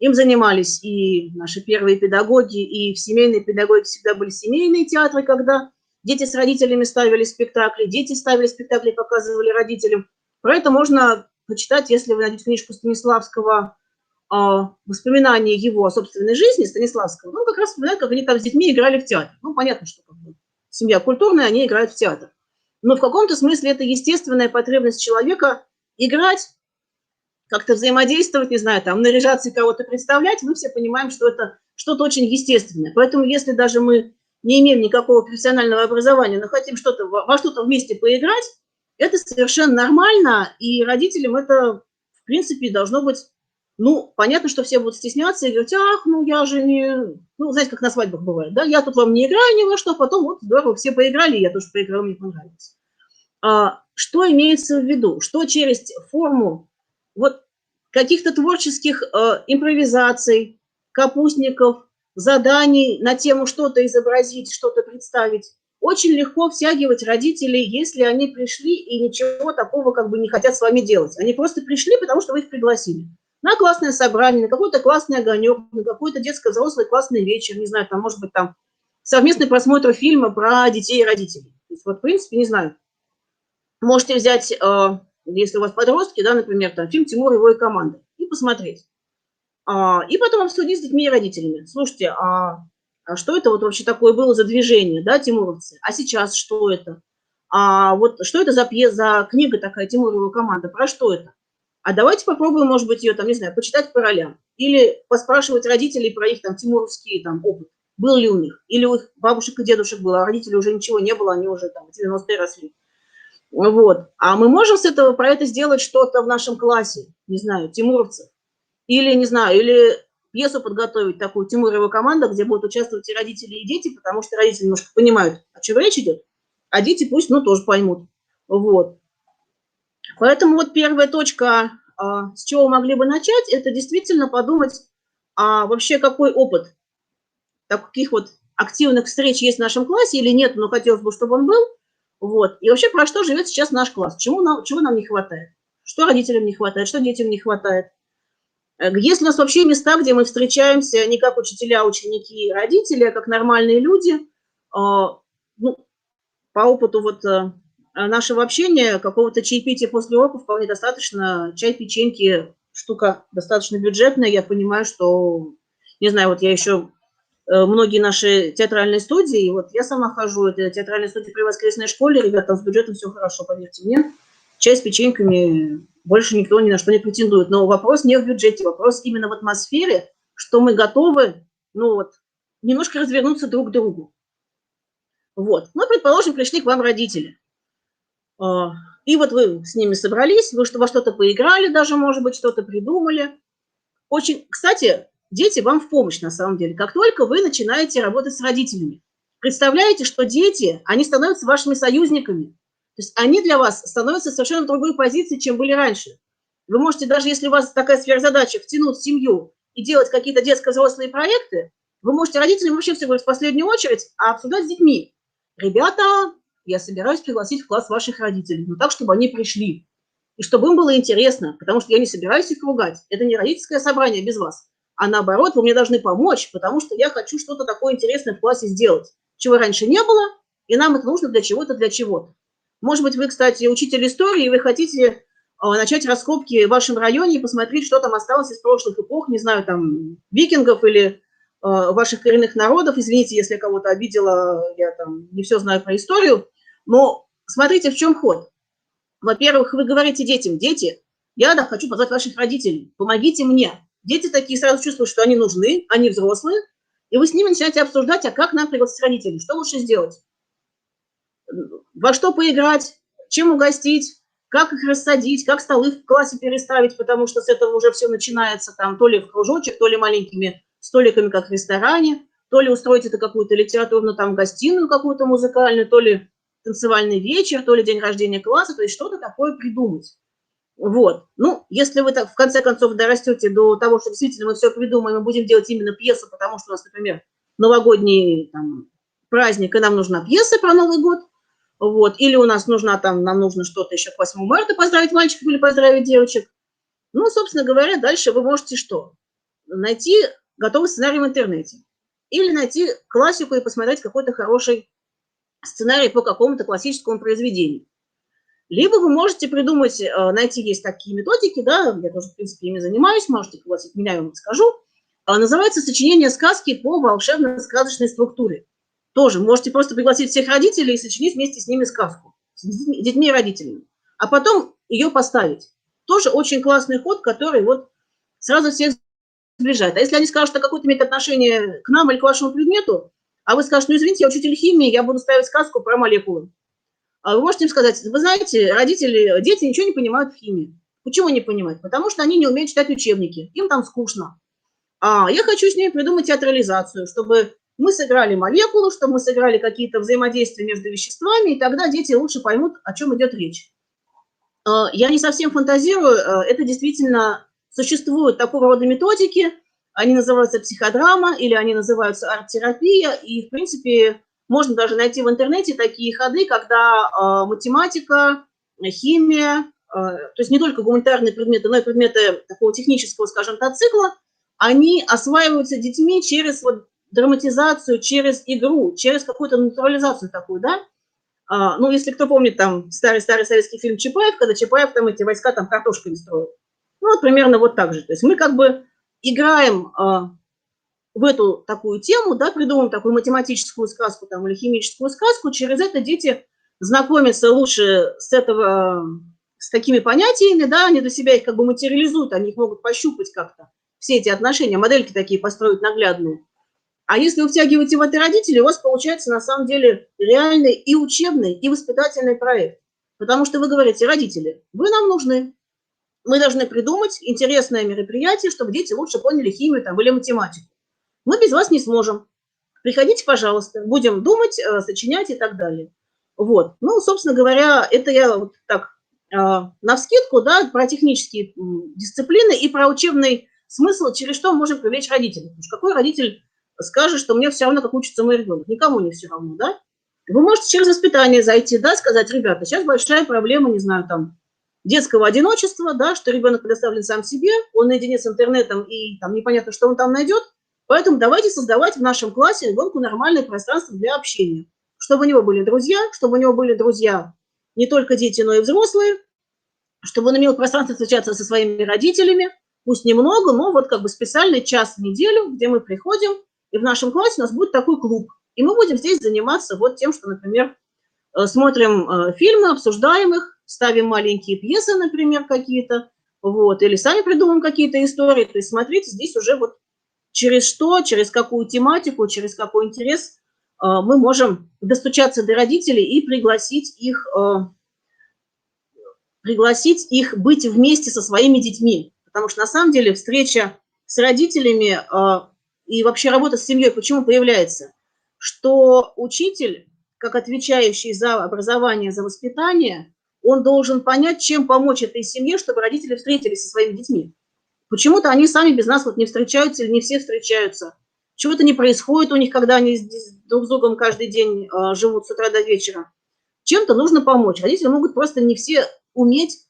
Им занимались и наши первые педагоги, и в семейной педагогике всегда были семейные театры, когда дети с родителями ставили спектакли, дети ставили спектакли, показывали родителям. Про это можно почитать, если вы найдете книжку Станиславского «Воспоминания его о собственной жизни», Станиславского. Он как раз вспоминает, как они там с детьми играли в театр. Ну, понятно, что как бы семья культурная, они играют в театр. Но в каком-то смысле это естественная потребность человека играть, как-то взаимодействовать, не знаю, там, наряжаться и кого-то представлять, мы все понимаем, что это что-то очень естественное. Поэтому если даже мы не имеем никакого профессионального образования, но хотим во что-то вместе поиграть, это совершенно нормально, и родителям это, в принципе, должно быть, ну, понятно, что все будут стесняться и говорить, ах, ну, я же не... Ну, знаете, как на свадьбах бывает, да, я тут вам не играю ни во что, потом вот здорово, все поиграли, я тоже поиграла, мне понравилось. Что имеется в виду? Что через форму вот каких-то творческих импровизаций, капустников, заданий на тему что-то изобразить, что-то представить, очень легко втягивать родителей, если они пришли и ничего такого как бы не хотят с вами делать. Они просто пришли, потому что вы их пригласили. на классное собрание, на какой-то классный огонек, на какой-то детско-взрослый классный вечер, не знаю, там, может быть, там совместный просмотр фильма про детей и родителей. То есть, вот, в принципе, не знаю. Можете взять, если у вас подростки, да, например, там, фильм «Тимур и его команда» и посмотреть. И потом обсудить с детьми и родителями. Слушайте, а что это вот вообще такое было за движение, да, тимуровцы? А сейчас что это? Вот что это за книга такая «Тимур и его команда»? Про что это? А давайте попробуем, может быть, ее, там, не знаю, почитать по ролям. Или поспрашивать родителей про их там тимуровский там опыт. Был ли у них? Или у их бабушек и дедушек было, а родителей уже ничего не было, они уже там в 90-е росли. Вот. А мы можем с этого про это сделать что-то в нашем классе, не знаю, тимуровцев. Или, не знаю, или пьесу подготовить такую «Тимур и его команда», где будут участвовать и родители, и дети, потому что родители немножко понимают, о чем речь идет, а дети пусть, ну, тоже поймут. Вот. Поэтому вот первая точка, с чего могли бы начать, это действительно подумать, вообще какой опыт таких вот активных встреч есть в нашем классе или нет, но хотелось бы, чтобы он был. Вот. И вообще, про что живет сейчас наш класс, чего нам не хватает, что родителям не хватает, что детям не хватает. Есть у нас вообще места, где мы встречаемся не как учителя, ученики и родители, а как нормальные люди. Ну, по опыту вот нашего общения, какого-то чаепития после урока вполне достаточно. Чай, печеньки, штука достаточно бюджетная. Я понимаю, что, не знаю, вот я еще многие наши театральные студии, вот я сама хожу, это театральная студия при воскресной школе, ребята, там с бюджетом все хорошо, поверьте мне. Чай с печеньками, больше никто ни на что не претендует. Но вопрос не в бюджете, вопрос именно в атмосфере, что мы готовы, ну вот, немножко развернуться друг к другу. Вот. Ну, предположим, пришли к вам родители. И вот вы с ними собрались, вы во что-то поиграли даже, может быть, что-то придумали. Очень, кстати, дети вам в помощь, на самом деле. Как только вы начинаете работать с родителями, представляете, что дети, они становятся вашими союзниками. То есть они для вас становятся в совершенно другой позиции, чем были раньше. Вы можете, даже если у вас такая сверхзадача, втянуть семью и делать какие-то детско-взрослые проекты, вы можете родителям вообще всего в последнюю очередь обсуждать с детьми. Ребята, я собираюсь пригласить в класс ваших родителей, но так, чтобы они пришли. И чтобы им было интересно, потому что я не собираюсь их ругать. Это не родительское собрание без вас. А наоборот, вы мне должны помочь, потому что я хочу что-то такое интересное в классе сделать, чего раньше не было, и нам это нужно для чего-то, для чего-то. Может быть, вы, кстати, учитель истории, и вы хотите начать раскопки в вашем районе и посмотреть, что там осталось из прошлых эпох, не знаю, там, викингов или ваших коренных народов. Извините, если я кого-то обидела, я там не все знаю про историю. Но смотрите, в чем ход. Во-первых, вы говорите детям: дети, я хочу позвать ваших родителей, помогите мне. Дети такие сразу чувствуют, что они нужны, они взрослые, и вы с ними начинаете обсуждать, а как нам пригласить родителей, что лучше сделать, во что поиграть, чем угостить, как их рассадить, как столы в классе переставить, потому что с этого уже все начинается, там, то ли в кружочек, то ли маленькими столиками, как в ресторане, то ли устроить это какую-то литературную там гостиную какую-то музыкальную, то ли танцевальный вечер, то ли день рождения класса, то есть что-то такое придумать. Вот. Ну, если вы так, в конце концов, дорастете до того, что действительно мы все придумаем и будем делать именно пьесу, потому что у нас, например, новогодний там праздник, и нам нужна пьеса про Новый год, вот, или у нас нужна там, нам нужно что-то еще к 8 марта поздравить мальчиков или поздравить девочек. Ну, собственно говоря, дальше вы можете что? Найти готовый сценарий в интернете. Или найти классику и посмотреть какой-то хороший сценарий по какому-то классическому произведению. Либо вы можете придумать, найти, есть такие методики, да, я тоже, в принципе, ими занимаюсь, можете пригласить меня, я вам скажу. Называется «Сочинение сказки по волшебно-сказочной структуре». Тоже можете просто пригласить всех родителей и сочинить вместе с ними сказку, с детьми и родителями, а потом ее поставить. Тоже очень классный ход, который вот сразу всех сближает. А если они скажут, что какое-то имеет отношение к нам или к вашему предмету, а вы скажете: ну, извините, я учитель химии, я буду ставить сказку про молекулы. А вы можете им сказать: вы знаете, родители, дети ничего не понимают в химии. Почему не понимают? Потому что они не умеют читать учебники, им там скучно. Я хочу с ними придумать театрализацию, чтобы мы сыграли молекулу, чтобы мы сыграли какие-то взаимодействия между веществами, и тогда дети лучше поймут, о чем идет речь. Я не совсем фантазирую, это действительно существуют такого рода методики, они называются психодрама или они называются арт-терапия, и, в принципе, можно даже найти в интернете такие ходы, когда математика, химия, то есть не только гуманитарные предметы, но и предметы такого технического, скажем так, цикла, они осваиваются детьми через вот драматизацию, через игру, через какую-то натурализацию такую, да. Ну, если кто помнит, там, старый-старый советский фильм «Чапаев», когда Чапаев там эти войска там картошками строил. Ну, вот примерно вот так же. То есть мы как бы играем в эту такую тему, да, придумываем такую математическую сказку там, или химическую сказку, через это дети знакомятся лучше с такими понятиями, да, они для себя их как бы материализуют, они их могут пощупать как-то, все эти отношения, модельки такие построить наглядные. А если вы втягиваете в это родителей, у вас получается на самом деле реальный и учебный, и воспитательный проект. Потому что вы говорите: родители, вы нам нужны. Мы должны придумать интересное мероприятие, чтобы дети лучше поняли химию там, или математику. Мы без вас не сможем. Приходите, пожалуйста, будем думать, сочинять и так далее. Вот. Ну, собственно говоря, это я вот так навскидку, да, про технические дисциплины и про учебный смысл, через что мы можем привлечь родителей. Потому что какой родитель скажет, что мне все равно, как учится мой ребенок? Никому не все равно, да? Вы можете через воспитание зайти, да, сказать: ребята, сейчас большая проблема, не знаю, там, детского одиночества, да, что ребенок предоставлен сам себе, он наедине с интернетом, и там непонятно, что он там найдет. Поэтому давайте создавать в нашем классе ребенку нормальное пространство для общения, чтобы у него были друзья не только дети, но и взрослые, чтобы он имел пространство встречаться со своими родителями, пусть немного, но вот как бы специальный час в неделю, где мы приходим, и в нашем классе у нас будет такой клуб, и мы будем здесь заниматься вот тем, что, например, смотрим фильмы, обсуждаем их, ставим маленькие пьесы, например, какие-то, вот, или сами придумываем какие-то истории. То есть, смотрите, здесь уже вот через что, через какую тематику, через какой интерес мы можем достучаться до родителей и пригласить их быть вместе со своими детьми. Потому что на самом деле встреча с родителями и вообще работа с семьей почему появляется? Что учитель, как отвечающий за образование, за воспитание, он должен понять, чем помочь этой семье, чтобы родители встретились со своими детьми. Почему-то они сами без нас вот не встречаются или не все встречаются. Чего-то не происходит у них, когда они друг с другом каждый день живут с утра до вечера. Чем-то нужно помочь. Родители могут просто не все уметь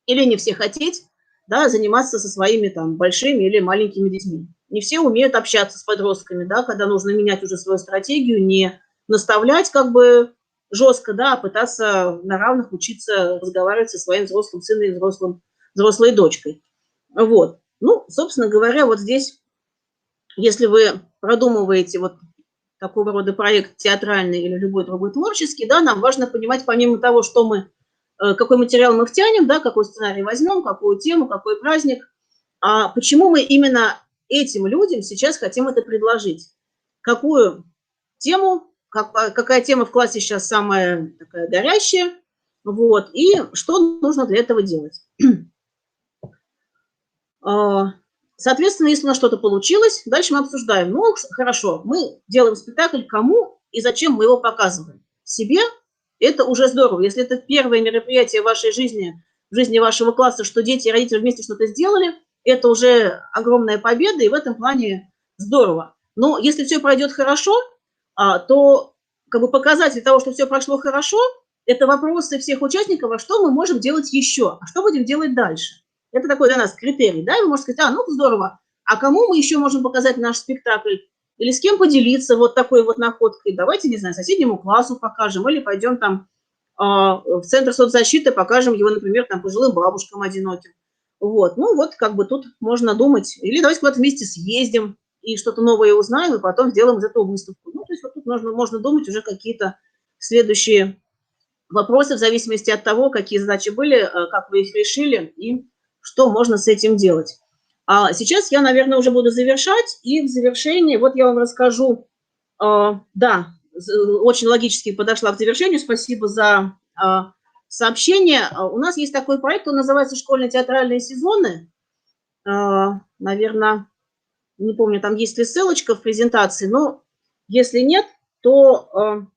или не все хотеть, да, заниматься со своими там большими или маленькими детьми. Не все умеют общаться с подростками, да, когда нужно менять уже свою стратегию, не наставлять как бы жестко, да, а пытаться на равных учиться разговаривать со своим взрослым сыном и взрослой дочкой. Вот. Ну, собственно говоря, вот здесь, если вы продумываете вот такого рода проект театральный или любой другой творческий, да, нам важно понимать, помимо того, что мы, какой материал мы втянем, да, какой сценарий возьмем, какую тему, какой праздник, а почему мы именно этим людям сейчас хотим это предложить. Какую тему, какая тема в классе сейчас самая такая горящая, вот, и что нужно для этого делать. Соответственно, если у нас что-то получилось, дальше мы обсуждаем. Ну, хорошо, мы делаем спектакль, кому и зачем мы его показываем. Себе это уже здорово. Если это первое мероприятие в вашей жизни, в жизни вашего класса, что дети и родители вместе что-то сделали, это уже огромная победа, и в этом плане здорово. Но если все пройдет хорошо, то как бы показатель того, что все прошло хорошо, это вопросы всех участников, а что мы можем делать еще, а что будем делать дальше. Это такой для нас критерий, да, и вы можете сказать: ну, здорово, а кому мы еще можем показать наш спектакль? Или с кем поделиться вот такой вот находкой? Давайте, не знаю, соседнему классу покажем, или пойдем там в Центр соцзащиты, покажем его, например, там пожилым бабушкам одиноким. Вот, ну вот как бы тут можно думать, или давайте куда-то вместе съездим и что-то новое узнаем, и потом сделаем из этого выставку. Ну, то есть вот тут можно думать уже какие-то следующие вопросы в зависимости от того, какие задачи были, как вы их решили и что можно с этим делать. А сейчас я, наверное, уже буду завершать, и в завершении вот я вам расскажу, да, очень логически подошла к завершению, спасибо за сообщение. У нас есть такой проект, он называется «Школьные театральные сезоны». Наверное, не помню, там есть ли ссылочка в презентации, но если нет, то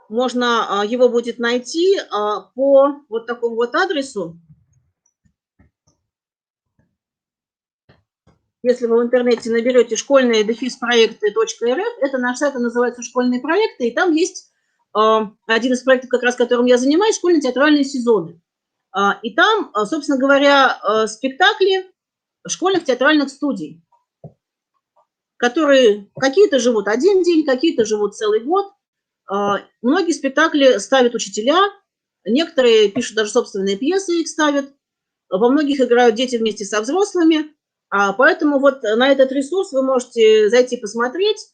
можно его будет найти по вот такому вот адресу. Если вы в интернете наберете школьные-проекты.рф, это наш сайт, он называется «Школьные проекты», и там есть один из проектов, как раз которым я занимаюсь, школьные театральные сезоны. И там, собственно говоря, спектакли школьных театральных студий, которые какие-то живут один день, какие-то живут целый год. Многие спектакли ставят учителя, некоторые пишут даже собственные пьесы, их ставят. Во многих играют дети вместе со взрослыми. Поэтому вот на этот ресурс вы можете зайти посмотреть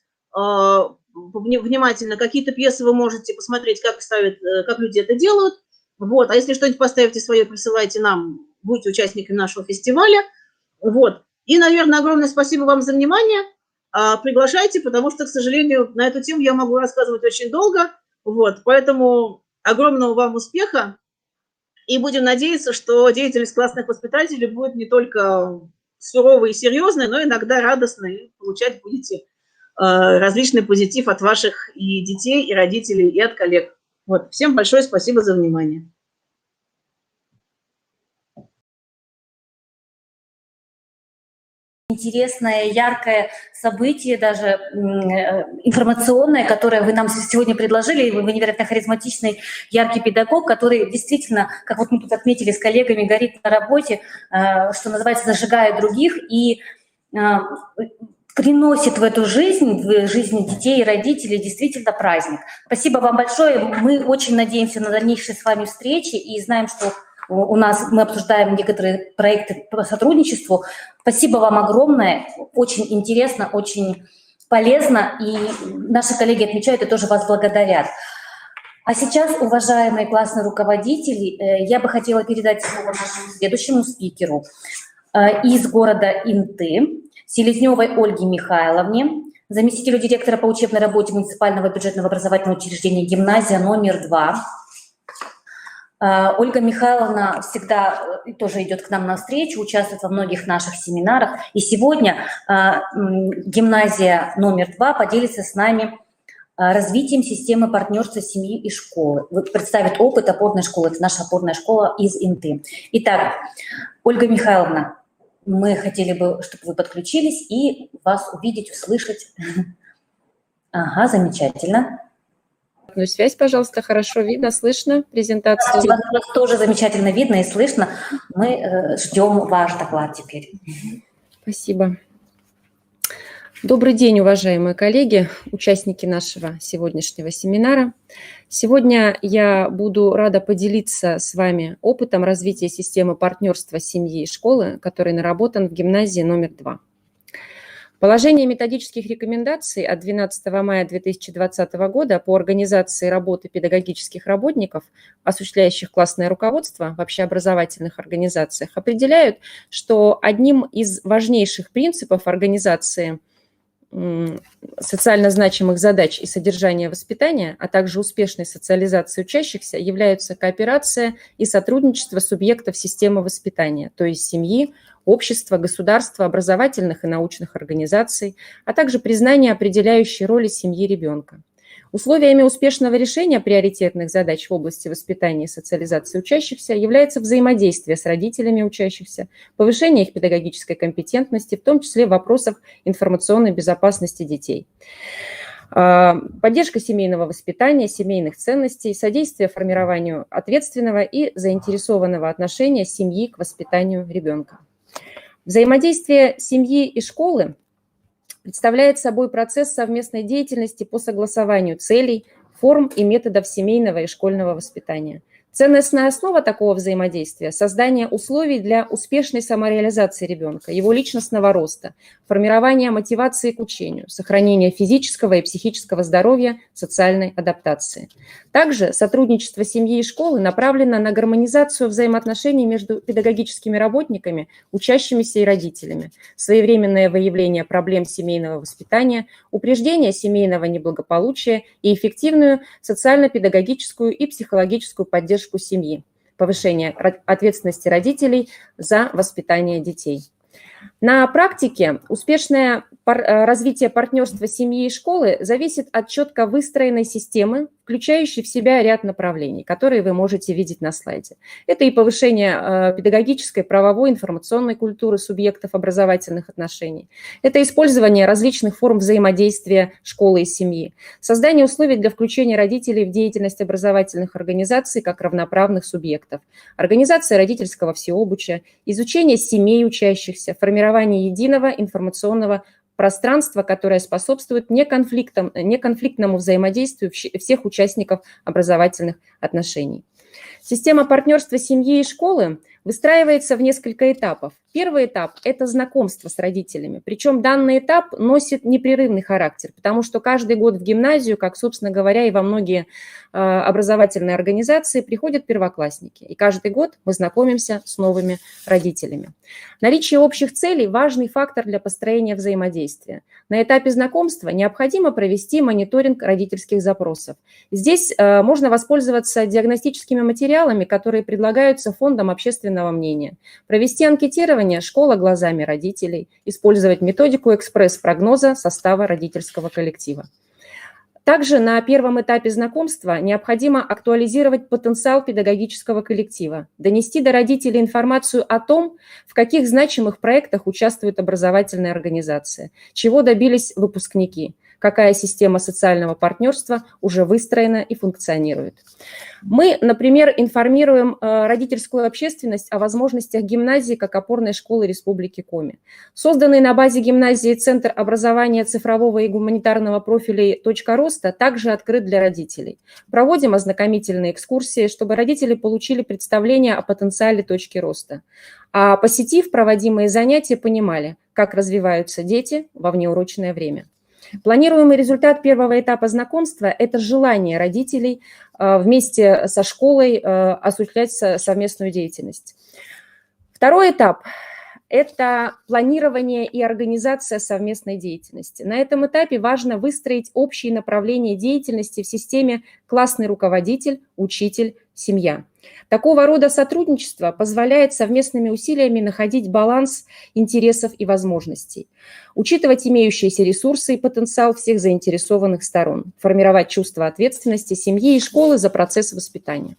внимательно. Какие-то пьесы вы можете посмотреть, как ставят, как люди это делают. Вот. А если что-нибудь поставите свое, присылайте нам, будете участниками нашего фестиваля. Вот. И, наверное, огромное спасибо вам за внимание. Приглашайте, потому что, к сожалению, на эту тему я могу рассказывать очень долго. Вот. Поэтому огромного вам успеха. И будем надеяться, что деятельность классных воспитателей будет не только суровой и серьезной, но иногда радостной. И получать будете различный позитив от ваших и детей, и родителей, и от коллег. Вот. Всем большое спасибо за внимание. Интересное, яркое событие, даже информационное, которое вы нам сегодня предложили. Вы невероятно харизматичный, яркий педагог, который действительно, как вот мы тут отметили с коллегами, горит на работе, что называется, зажигает других и приносит в эту жизнь, в жизни детей и родителей действительно праздник. Спасибо вам большое. Мы очень надеемся на дальнейшие с вами встречи и знаем, что у нас мы обсуждаем некоторые проекты по сотрудничеству. Спасибо вам огромное. Очень интересно, очень полезно. И наши коллеги отмечают и тоже вас благодарят. А сейчас, уважаемые классные руководители, я бы хотела передать слово нашему следующему спикеру из города Инты, Селезневой Ольге Михайловне, заместителю директора по учебной работе муниципального бюджетного образовательного учреждения «Гимназия номер 2». Ольга Михайловна всегда тоже идет к нам навстречу, участвует во многих наших семинарах. И сегодня гимназия номер 2 поделится с нами развитием системы партнерства семьи и школы. Представит опыт опорной школы. Это наша опорная школа из Инты. Итак, Ольга Михайловна, мы хотели бы, чтобы вы подключились и вас увидеть, услышать. Ага, замечательно. Связь, пожалуйста, хорошо видно, слышно презентацию. Вас тоже замечательно видно и слышно. Мы ждем ваш доклад теперь. Спасибо. Добрый день, уважаемые коллеги, участники нашего сегодняшнего семинара. Сегодня я буду рада поделиться с вами опытом развития системы партнерства семьи и школы, который наработан в гимназии номер 2. Положение методических рекомендаций от 12 мая 2020 года по организации работы педагогических работников, осуществляющих классное руководство в общеобразовательных организациях, определяют, что одним из важнейших принципов организации социально значимых задач и содержания воспитания, а также успешной социализации учащихся являются кооперация и сотрудничество субъектов системы воспитания, то есть семьи, общества, государства, образовательных и научных организаций, а также признание определяющей роли семьи ребенка. Условиями успешного решения приоритетных задач в области воспитания и социализации учащихся является взаимодействие с родителями учащихся, повышение их педагогической компетентности, в том числе в вопросах информационной безопасности детей, поддержка семейного воспитания, семейных ценностей, содействие формированию ответственного и заинтересованного отношения семьи к воспитанию ребенка. Взаимодействие семьи и школы представляет собой процесс совместной деятельности по согласованию целей, форм и методов семейного и школьного воспитания. Ценностная основа такого взаимодействия – создание условий для успешной самореализации ребенка, его личностного роста, формирования мотивации к учению, сохранения физического и психического здоровья, социальной адаптации. Также сотрудничество семьи и школы направлено на гармонизацию взаимоотношений между педагогическими работниками, учащимися и родителями, своевременное выявление проблем семейного воспитания, упреждение семейного неблагополучия и эффективную социально-педагогическую и психологическую поддержку семьи, повышение ответственности родителей за воспитание детей. На практике успешное развитие партнерства семьи и школы зависит от четко выстроенной системы, включающий в себя ряд направлений, которые вы можете видеть на слайде. Это и повышение педагогической, правовой, информационной культуры субъектов образовательных отношений. Это использование различных форм взаимодействия школы и семьи. Создание условий для включения родителей в деятельность образовательных организаций как равноправных субъектов. Организация родительского всеобуча, изучение семей учащихся, формирование единого информационного пространство, которое способствует неконфликтному взаимодействию всех участников образовательных отношений. Система партнерства семьи и школы выстраивается в несколько этапов. Первый этап – это знакомство с родителями. Причем данный этап носит непрерывный характер, потому что каждый год в гимназию, как, собственно говоря, и во многие образовательные организации, приходят первоклассники. И каждый год мы знакомимся с новыми родителями. Наличие общих целей – важный фактор для построения взаимодействия. На этапе знакомства необходимо провести мониторинг родительских запросов. Здесь можно воспользоваться диагностическими материалами, которые предлагаются Фондом общественного мнения, провести анкетирование «Школа глазами родителей», использовать методику экспресс-прогноза состава родительского коллектива. Также на первом этапе знакомства необходимо актуализировать потенциал педагогического коллектива, донести до родителей информацию о том, в каких значимых проектах участвует образовательная организация, чего добились выпускники, какая система социального партнерства уже выстроена и функционирует. Мы, например, информируем родительскую общественность о возможностях гимназии как опорной школы Республики Коми. Созданный на базе гимназии Центр образования цифрового и гуманитарного профилей «Точка роста» также открыт для родителей. Проводим ознакомительные экскурсии, чтобы родители получили представление о потенциале точки роста. А посетив проводимые занятия, понимали, как развиваются дети во внеурочное время. Планируемый результат первого этапа знакомства – это желание родителей вместе со школой осуществлять совместную деятельность. Второй этап – это планирование и организация совместной деятельности. На этом этапе важно выстроить общие направления деятельности в системе классный руководитель, учитель, семья. Такого рода сотрудничество позволяет совместными усилиями находить баланс интересов и возможностей, учитывать имеющиеся ресурсы и потенциал всех заинтересованных сторон, формировать чувство ответственности семьи и школы за процесс воспитания.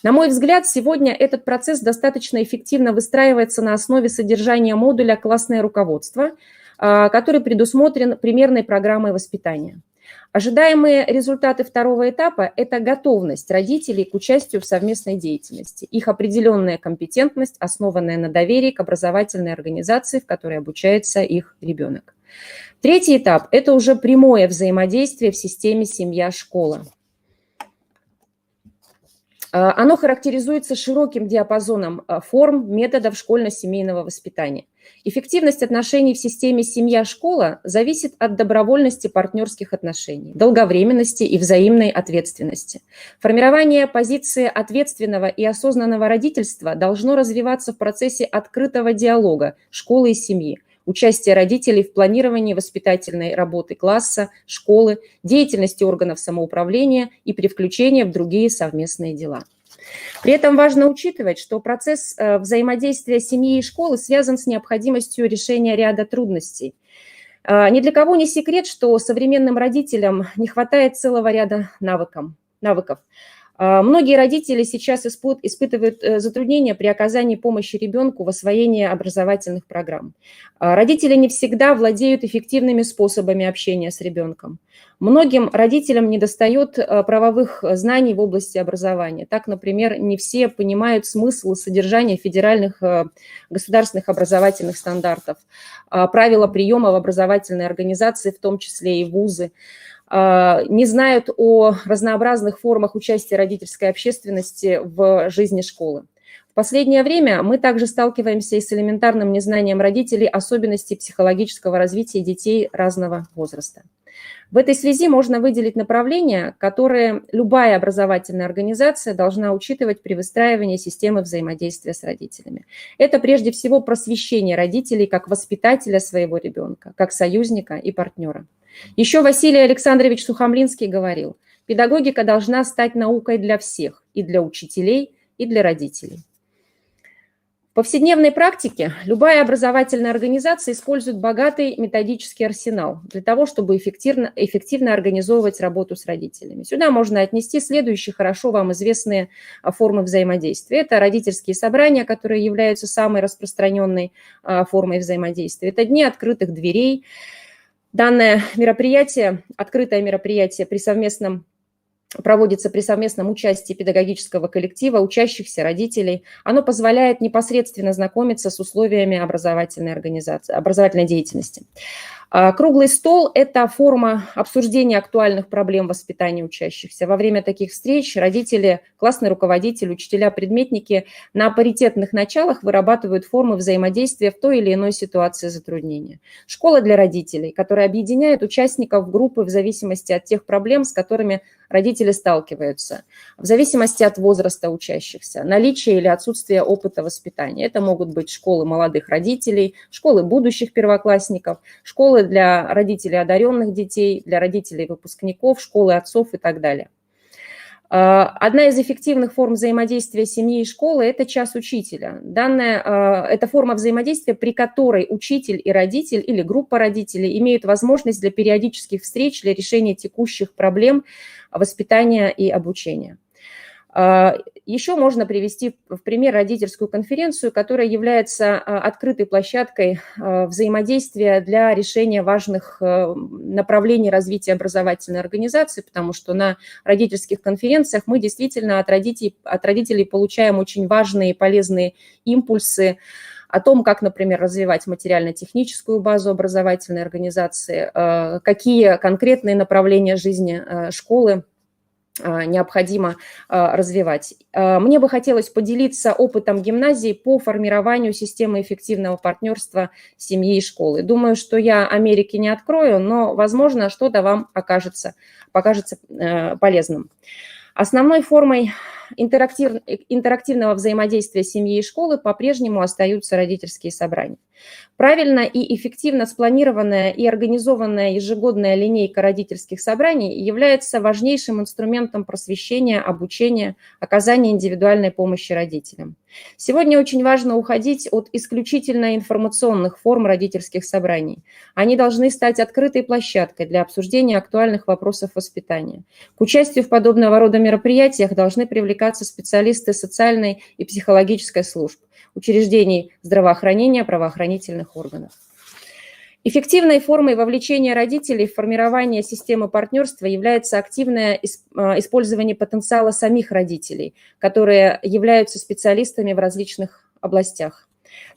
На мой взгляд, сегодня этот процесс достаточно эффективно выстраивается на основе содержания модуля «Классное руководство», который предусмотрен примерной программой воспитания. Ожидаемые результаты второго этапа – это готовность родителей к участию в совместной деятельности, их определенная компетентность, основанная на доверии к образовательной организации, в которой обучается их ребенок. Третий этап – это уже прямое взаимодействие в системе семья-школа. Оно характеризуется широким диапазоном форм, методов школьно-семейного воспитания. Эффективность отношений в системе семья-школа зависит от добровольности партнерских отношений, долговременности и взаимной ответственности. Формирование позиции ответственного и осознанного родительства должно развиваться в процессе открытого диалога школы и семьи, участие родителей в планировании воспитательной работы класса, школы, деятельности органов самоуправления и при включении в другие совместные дела. При этом важно учитывать, что процесс взаимодействия семьи и школы связан с необходимостью решения ряда трудностей. Ни для кого не секрет, что современным родителям не хватает целого ряда навыков. Многие родители сейчас испытывают затруднения при оказании помощи ребенку в освоении образовательных программ. Родители не всегда владеют эффективными способами общения с ребенком. Многим родителям недостает правовых знаний в области образования. Так, например, не все понимают смысл и содержание федеральных государственных образовательных стандартов, правила приема в образовательные организации, в том числе и вузы, не знают о разнообразных формах участия родительской общественности в жизни школы. В последнее время мы также сталкиваемся и с элементарным незнанием родителей особенностей психологического развития детей разного возраста. В этой связи можно выделить направления, которые любая образовательная организация должна учитывать при выстраивании системы взаимодействия с родителями. Это прежде всего просвещение родителей как воспитателя своего ребенка, как союзника и партнера. Еще Василий Александрович Сухомлинский говорил: педагогика должна стать наукой для всех, и для учителей, и для родителей. В повседневной практике любая образовательная организация использует богатый методический арсенал для того, чтобы эффективно организовывать работу с родителями. Сюда можно отнести следующие хорошо вам известные формы взаимодействия. Это родительские собрания, которые являются самой распространенной формой взаимодействия. Это дни открытых дверей. Данное мероприятие, открытое мероприятие проводится при совместном участии педагогического коллектива, учащихся, родителей. Оно позволяет непосредственно знакомиться с условиями образовательной деятельности. Круглый стол – это форма обсуждения актуальных проблем воспитания учащихся. Во время таких встреч родители, классный руководитель, учителя, предметники на паритетных началах вырабатывают формы взаимодействия в той или иной ситуации затруднения. Школа для родителей, которая объединяет участников группы в зависимости от тех проблем, с которыми родители сталкиваются, в зависимости от возраста учащихся, наличия или отсутствия опыта воспитания. Это могут быть школы молодых родителей, школы будущих первоклассников, школы для родителей одаренных детей, для родителей выпускников, школы отцов и так далее. Одна из эффективных форм взаимодействия семьи и школы – это час учителя. Это форма взаимодействия, при которой учитель и родитель или группа родителей имеют возможность для периодических встреч, для решения текущих проблем воспитания и обучения. Еще можно привести в пример родительскую конференцию, которая является открытой площадкой взаимодействия для решения важных направлений развития образовательной организации, потому что на родительских конференциях мы действительно от родителей получаем очень важные и полезные импульсы о том, как, например, развивать материально-техническую базу образовательной организации, какие конкретные направления жизни школы необходимо развивать. Мне бы хотелось поделиться опытом гимназии по формированию системы эффективного партнерства семьи и школы. Думаю, что я Америки не открою, но, возможно, что-то вам покажется полезным. Основной формой интерактивного взаимодействия семьи и школы по-прежнему остаются родительские собрания. Правильно и эффективно спланированная и организованная ежегодная линейка родительских собраний является важнейшим инструментом просвещения, обучения, оказания индивидуальной помощи родителям. Сегодня очень важно уходить от исключительно информационных форм родительских собраний. Они должны стать открытой площадкой для обсуждения актуальных вопросов воспитания. К участию в подобного рода мероприятиях должны привлекаться специалисты социальной и психологической служб, учреждений здравоохранения, правоохранительных органов. Эффективной формой вовлечения родителей в формирование системы партнерства является активное использование потенциала самих родителей, которые являются специалистами в различных областях.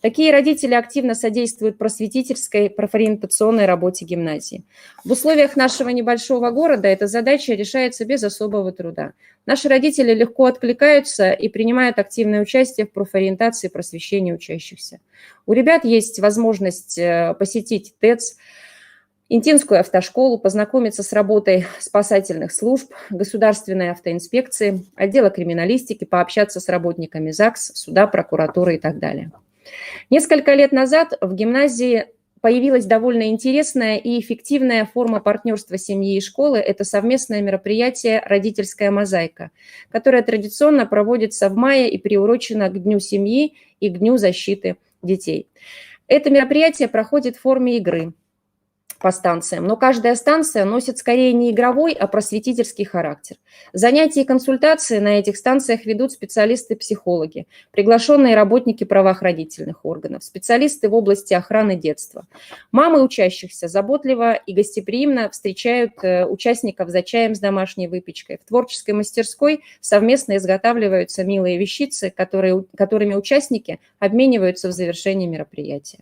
Такие родители активно содействуют просветительской, профориентационной работе гимназии. В условиях нашего небольшого города эта задача решается без особого труда. Наши родители легко откликаются и принимают активное участие в профориентации и просвещении учащихся. У ребят есть возможность посетить ТЭЦ, Интинскую автошколу, познакомиться с работой спасательных служб, государственной автоинспекции, отдела криминалистики, пообщаться с работниками ЗАГС, суда, прокуратуры и так далее. Несколько лет назад в гимназии появилась довольно интересная и эффективная форма партнерства семьи и школы. Это совместное мероприятие «Родительская мозаика», которое традиционно проводится в мае и приурочено к Дню семьи и к Дню защиты детей. Это мероприятие проходит в форме игры по станциям, но каждая станция носит скорее не игровой, а просветительский характер. Занятия и консультации на этих станциях ведут специалисты-психологи, приглашенные работники правоохранительных органов, специалисты в области охраны детства. Мамы учащихся заботливо и гостеприимно встречают участников за чаем с домашней выпечкой. В творческой мастерской совместно изготавливаются милые вещицы, которыми участники обмениваются в завершении мероприятия.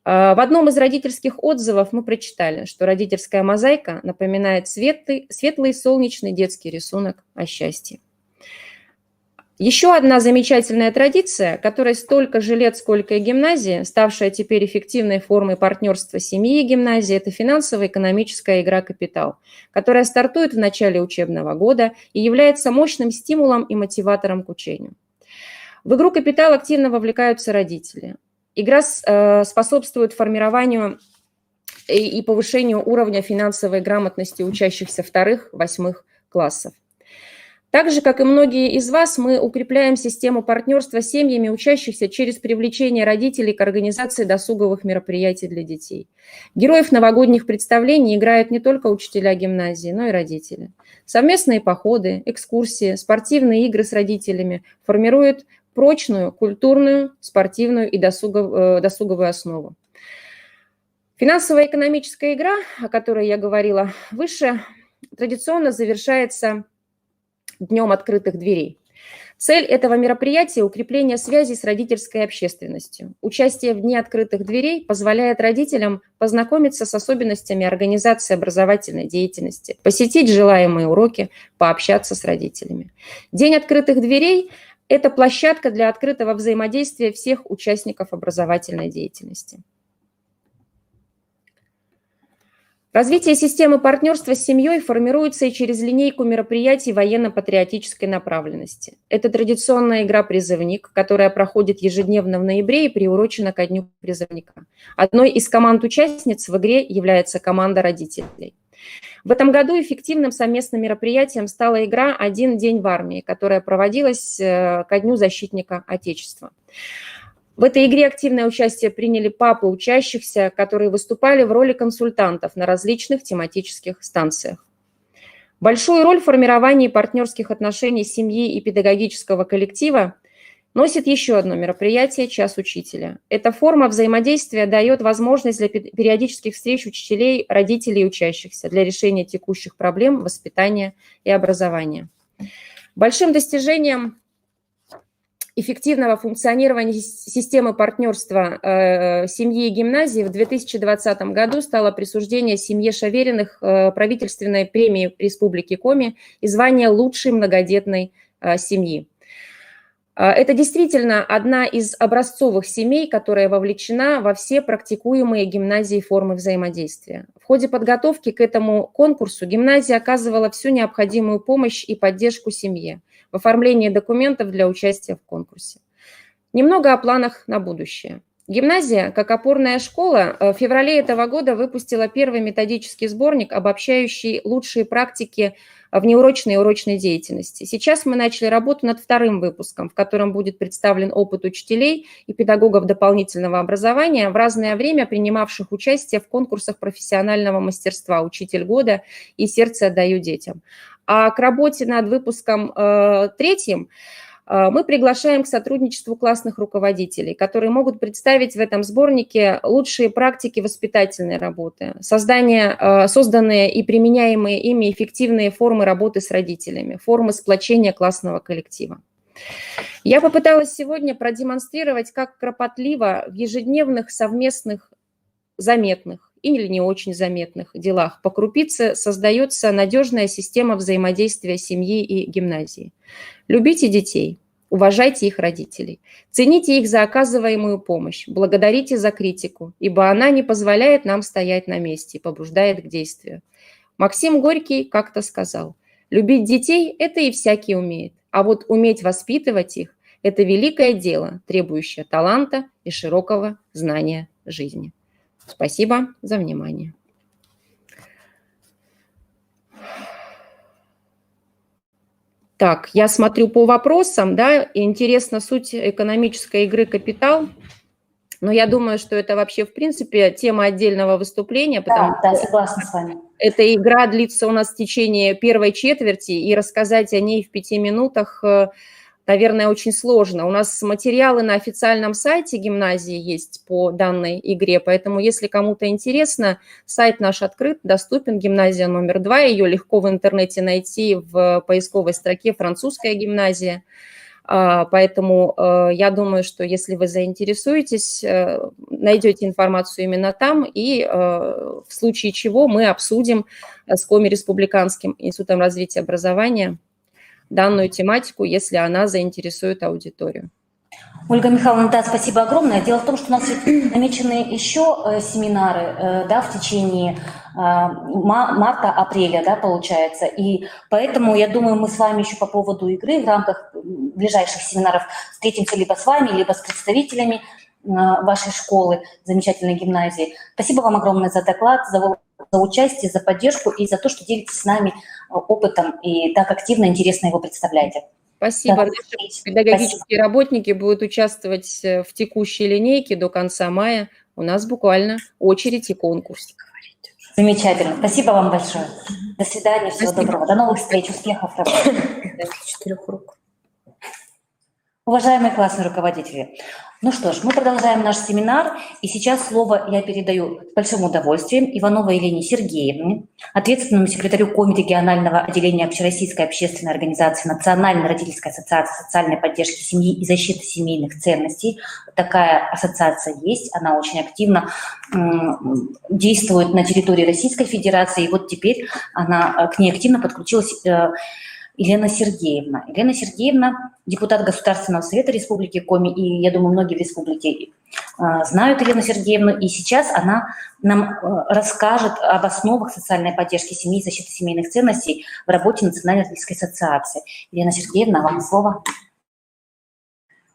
В одном из родительских отзывов мы прочитали, что родительская мозаика напоминает светлый солнечный детский рисунок о счастье. Еще одна замечательная традиция, которой столько же лет, сколько и гимназия, ставшая теперь эффективной формой партнерства семьи и гимназии, это финансово-экономическая игра «Капитал», которая стартует в начале учебного года и является мощным стимулом и мотиватором к учению. В игру «Капитал» активно вовлекаются родители. Игра способствует формированию и повышению уровня финансовой грамотности учащихся 2-8 классов. Так же, как и многие из вас, мы укрепляем систему партнерства с семьями учащихся через привлечение родителей к организации досуговых мероприятий для детей. Героев новогодних представлений играют не только учителя гимназии, но и родители. Совместные походы, экскурсии, спортивные игры с родителями формируют прочную культурную, спортивную и досуговую основу. Финансовая экономическая игра, о которой я говорила выше, традиционно завершается Днем открытых дверей. Цель этого мероприятия – укрепление связи с родительской общественностью. Участие в Дне открытых дверей позволяет родителям познакомиться с особенностями организации образовательной деятельности, посетить желаемые уроки, пообщаться с родителями. День открытых дверей – это площадка для открытого взаимодействия всех участников образовательной деятельности. Развитие системы партнерства с семьей формируется и через линейку мероприятий военно-патриотической направленности. Это традиционная игра «Призывник», которая проходит ежедневно в ноябре и приурочена ко Дню призывника. Одной из команд-участниц в игре является команда родителей. В этом году эффективным совместным мероприятием стала игра «Один день в армии», которая проводилась ко Дню защитника Отечества. В этой игре активное участие приняли папы учащихся, которые выступали в роли консультантов на различных тематических станциях. Большую роль в формировании партнерских отношений семьи и педагогического коллектива носит еще одно мероприятие «Час учителя». Эта форма взаимодействия дает возможность для периодических встреч учителей, родителей и учащихся для решения текущих проблем воспитания и образования. Большим достижением эффективного функционирования системы партнерства семьи и гимназии в 2020 году стало присуждение семье Шавериных правительственной премии Республики Коми и звания лучшей многодетной семьи. Это действительно одна из образцовых семей, которая вовлечена во все практикуемые гимназии формы взаимодействия. В ходе подготовки к этому конкурсу гимназия оказывала всю необходимую помощь и поддержку семье в оформлении документов для участия в конкурсе. Немного о планах на будущее. Гимназия, как опорная школа, в феврале этого года выпустила первый методический сборник, обобщающий лучшие практики в неурочной и урочной деятельности. Сейчас мы начали работу над вторым выпуском, в котором будет представлен опыт учителей и педагогов дополнительного образования, в разное время принимавших участие в конкурсах профессионального мастерства «Учитель года» и «Сердце отдаю детям». А к работе над выпуском третьим мы приглашаем к сотрудничеству классных руководителей, которые могут представить в этом сборнике лучшие практики воспитательной работы, созданные и применяемые ими эффективные формы работы с родителями, формы сплочения классного коллектива. Я попыталась сегодня продемонстрировать, как кропотливо в ежедневных совместных заметных или не очень заметных делах по крупице создается надежная система взаимодействия семьи и гимназии. Любите детей, уважайте их родителей, цените их за оказываемую помощь, благодарите за критику, ибо она не позволяет нам стоять на месте и побуждает к действию. Максим Горький как-то сказал: любить детей – это и всякий умеет, а вот уметь воспитывать их – это великое дело, требующее таланта и широкого знания жизни. Спасибо за внимание. Так, я смотрю по вопросам, да, интересна суть экономической игры «Капитал», но я думаю, что это вообще, в принципе, тема отдельного выступления, потому Да, согласна с вами. Эта игра длится у нас в течение первой четверти, и рассказать о ней в 5 минутах, наверное, очень сложно. У нас материалы на официальном сайте гимназии есть по данной игре, поэтому, если кому-то интересно, сайт наш открыт, доступен, гимназия номер 2, ее легко в интернете найти в поисковой строке «Французская гимназия». Поэтому я думаю, что если вы заинтересуетесь, найдете информацию именно там, и в случае чего мы обсудим с Коми Республиканским институтом развития образования данную тематику, если она заинтересует аудиторию. Ольга Михайловна, да, спасибо огромное. Дело в том, что у нас намечены еще семинары, да, в течение марта-апреля, да, получается. И поэтому, я думаю, мы с вами еще по поводу игры в рамках ближайших семинаров встретимся либо с вами, либо с представителями вашей школы, замечательной гимназии. Спасибо вам огромное за доклад, за участие, за поддержку и за то, что делитесь с нами опытом и так активно, интересно его представляете. Спасибо. Наши педагогические работники будут участвовать в текущей линейке до конца мая. У нас буквально очередь и конкурс. Замечательно. Спасибо вам большое. До свидания. Всего доброго. До новых встреч. Успехов в работе. Уважаемые классные руководители, ну что ж, мы продолжаем наш семинар, и сейчас слово я передаю с большим удовольствием Ивановой Елене Сергеевне, ответственному секретарю Комрегионального отделения Общероссийской общественной организации Национальной родительской ассоциации социальной поддержки семьи и защиты семейных ценностей. Такая ассоциация есть, она очень активно действует на территории Российской Федерации, и вот теперь к ней активно подключилась Елена Сергеевна. Елена Сергеевна – депутат Государственного совета Республики Коми, и, я думаю, многие в республике знают Елену Сергеевну, и сейчас она нам расскажет об основах социальной поддержки семьи и защиты семейных ценностей в работе Национальной родительской ассоциации. Елена Сергеевна, вам слово.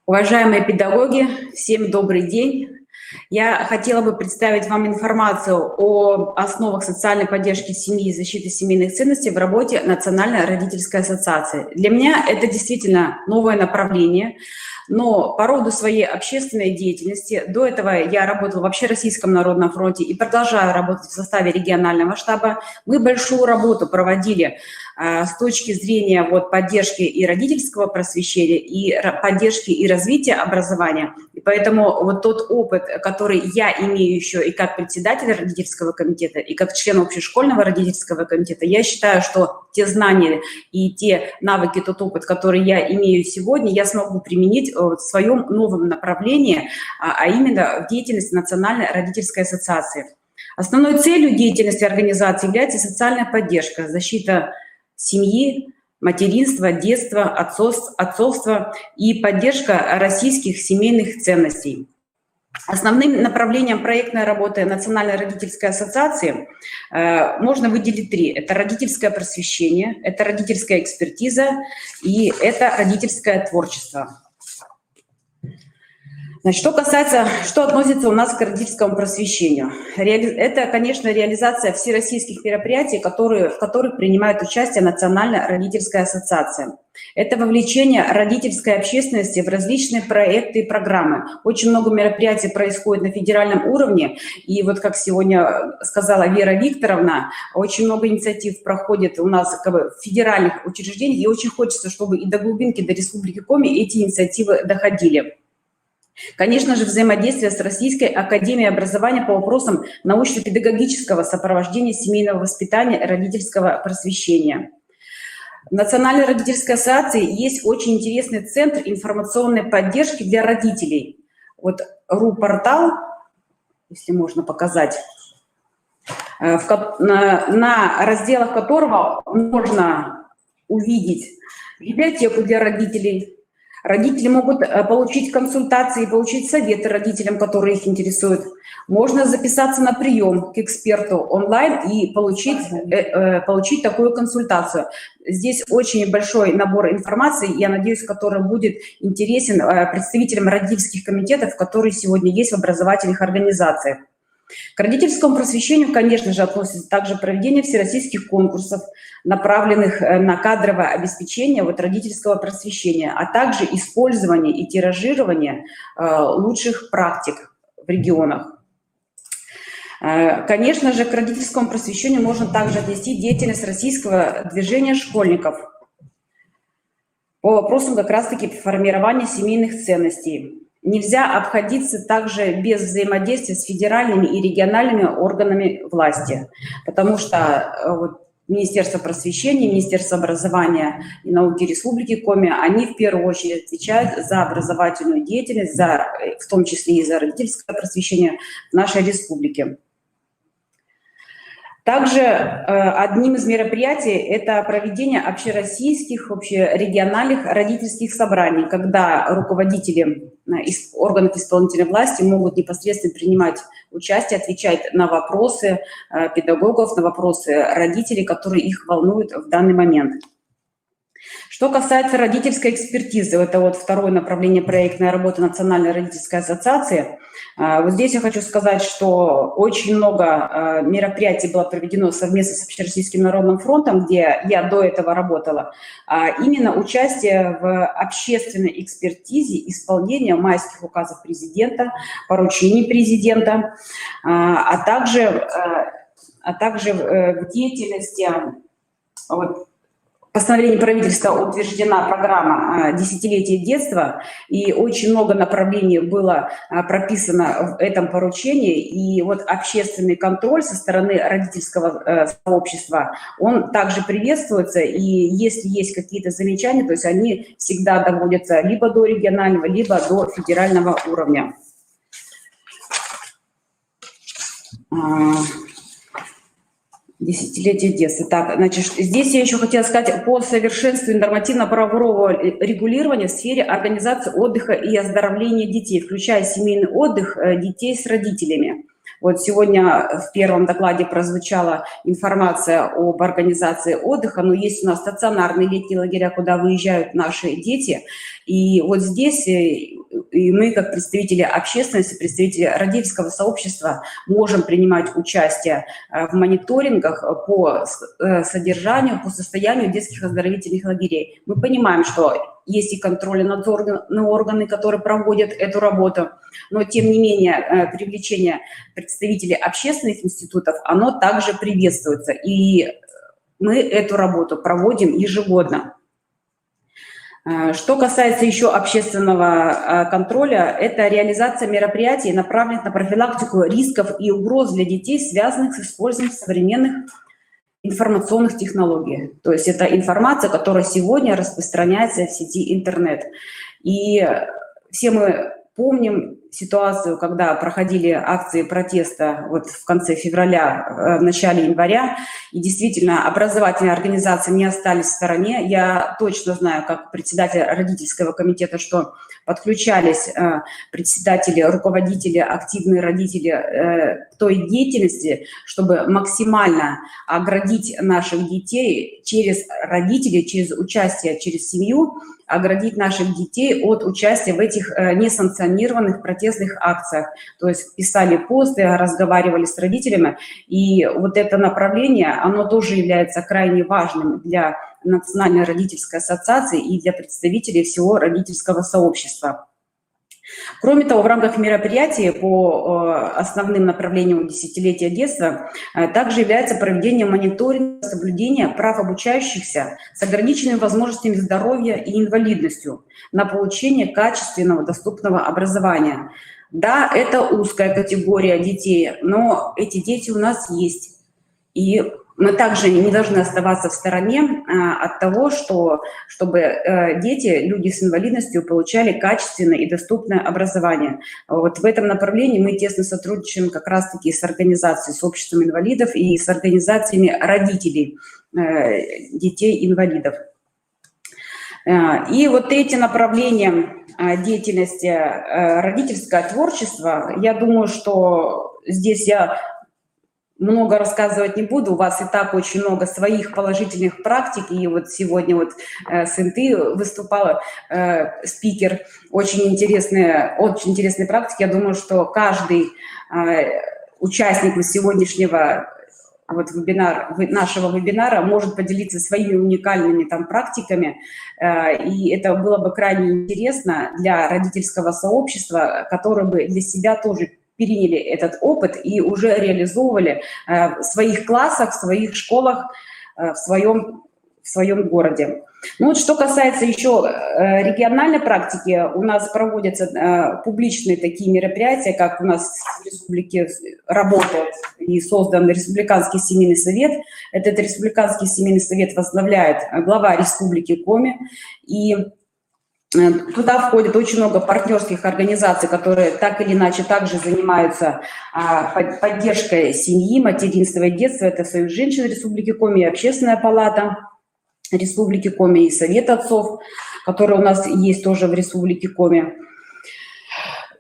Уважаемые педагоги, всем добрый день. Я хотела бы представить вам информацию о основах социальной поддержки семьи и защиты семейных ценностей в работе Национальной родительской ассоциации. Для меня это действительно новое направление, но по роду своей общественной деятельности, до этого я работала в Общероссийском народном фронте и продолжаю работать в составе регионального штаба. Мы большую работу проводили с точки зрения поддержки и родительского просвещения, и поддержки и развития образования. И поэтому тот опыт, который я имею еще и как председатель родительского комитета, и как член общешкольного родительского комитета, я считаю, что те знания и те навыки, тот опыт, который я имею сегодня, я смогу применить в своем новом направлении, а именно в деятельности Национальной родительской ассоциации. Основной целью деятельности организации является социальная поддержка, защита семьи, материнства, детства, отцовства и поддержка российских семейных ценностей. Основным направлением проектной работы Национальной родительской ассоциации можно выделить три. Это родительское просвещение, это родительская экспертиза и это родительское творчество. Значит, что относится у нас к родительскому просвещению? Это, конечно, реализация всероссийских мероприятий, в которых принимает участие Национальная родительская ассоциация. Это вовлечение родительской общественности в различные проекты и программы. Очень много мероприятий происходит на федеральном уровне, и как сегодня сказала Вера Викторовна, очень много инициатив проходит у нас в федеральных учреждениях, и очень хочется, чтобы и до глубинки, до Республики Коми эти инициативы доходили. Конечно же, взаимодействие с Российской академией образования по вопросам научно-педагогического сопровождения семейного воспитания и родительского просвещения. В Национальной родительской ассоциации есть очень интересный центр информационной поддержки для родителей. РУ-портал, если можно показать, на разделах которого можно увидеть библиотеку для родителей. Родители могут получить консультации, получить советы родителям, которые их интересуют. Можно записаться на прием к эксперту онлайн и получить такую консультацию. Здесь очень большой набор информации, я надеюсь, который будет интересен представителям родительских комитетов, которые сегодня есть в образовательных организациях. К родительскому просвещению, конечно же, относится также проведение всероссийских конкурсов, направленных на кадровое обеспечение родительского просвещения, а также использование и тиражирование лучших практик в регионах. Конечно же, к родительскому просвещению можно также отнести деятельность российского движения школьников по вопросам как раз-таки формирования семейных ценностей. Нельзя обходиться также без взаимодействия с федеральными и региональными органами власти, потому что Министерство просвещения, Министерство образования и науки Республики Коми, они в первую очередь отвечают за образовательную деятельность, в том числе и за родительское просвещение в нашей республике. Также одним из мероприятий это проведение общероссийских, общерегиональных родительских собраний, когда руководители органов исполнительной власти могут непосредственно принимать участие, отвечать на вопросы педагогов, на вопросы родителей, которые их волнуют в данный момент. Что касается родительской экспертизы, это вот второе направление проектной работы Национальной родительской ассоциации. Вот здесь я хочу сказать, что очень много мероприятий было проведено совместно с Общероссийским народным фронтом, где я до этого работала. Именно участие в общественной экспертизе исполнения майских указов президента, поручений президента, а также в деятельности... Вот, постановлением правительства утверждена программа «Десятилетие детства», и очень много направлений было прописано в этом поручении. И вот общественный контроль со стороны родительского сообщества, он также приветствуется, и если есть какие-то замечания, то есть они всегда доводятся либо до регионального, либо до федерального уровня. Десятилетие детства. Так, значит, здесь я еще хотела сказать по совершенствованию нормативно-правового регулирования в сфере организации отдыха и оздоровления детей, включая семейный отдых детей с родителями. Вот сегодня в первом докладе прозвучала информация об организации отдыха, но есть у нас стационарные летние лагеря, куда выезжают наши дети. И вот здесь и мы, как представители общественности, представители родительского сообщества, можем принимать участие в мониторингах по содержанию, по состоянию детских оздоровительных лагерей. Мы понимаем, что есть и контрольно-надзорные органы, которые проводят эту работу, но, тем не менее, привлечение представителей общественных институтов, оно также приветствуется, и мы эту работу проводим ежегодно. Что касается еще общественного контроля, это реализация мероприятий, направленных на профилактику рисков и угроз для детей, связанных с использованием современных информационных технологий. То есть это информация, которая сегодня распространяется в сети интернет. И все мы помним ситуацию, когда проходили акции протеста вот в конце февраля, в начале января, и действительно образовательные организации не остались в стороне. Я точно знаю, как председатель родительского комитета, что подключались председатели, руководители, активные родители к той деятельности, чтобы максимально оградить наших детей через родителей, через участие, через семью, оградить наших детей от участия в этих несанкционированных протестных акциях. То есть писали посты, разговаривали с родителями. И вот это направление, оно тоже является крайне важным для Национальной родительской ассоциации и для представителей всего родительского сообщества. Кроме того, в рамках мероприятий по основным направлениям десятилетия детства также является проведение мониторинга соблюдения прав обучающихся с ограниченными возможностями здоровья и инвалидностью на получение качественного, доступного образования. Да, это узкая категория детей, но эти дети у нас есть. И мы также не должны оставаться в стороне от того, чтобы дети, люди с инвалидностью получали качественное и доступное образование. Вот в этом направлении мы тесно сотрудничаем как раз-таки с организацией, с обществом инвалидов и с организациями родителей детей-инвалидов. И вот эти направления деятельности родительского творчества, я думаю, что здесь я много рассказывать не буду, у вас и так очень много своих положительных практик, и вот сегодня вот с ИНТы выступала спикер, очень интересные практики. Я думаю, что каждый участник сегодняшнего нашего вебинара может поделиться своими уникальными там практиками, и это было бы крайне интересно для родительского сообщества, которое бы для себя тоже переняли этот опыт и уже реализовывали в своих классах, в своих школах, в своем городе. Ну вот что касается еще региональной практики, у нас проводятся публичные такие мероприятия, как у нас в республике работает и создан Республиканский семейный совет. Этот Республиканский семейный совет возглавляет глава Республики Коми, и туда входит очень много партнерских организаций, которые так или иначе также занимаются поддержкой семьи, материнства и детства. Это Союз женщин Республики Коми, Общественная палата Республики Коми и Совет отцов, который у нас есть тоже в Республике Коми.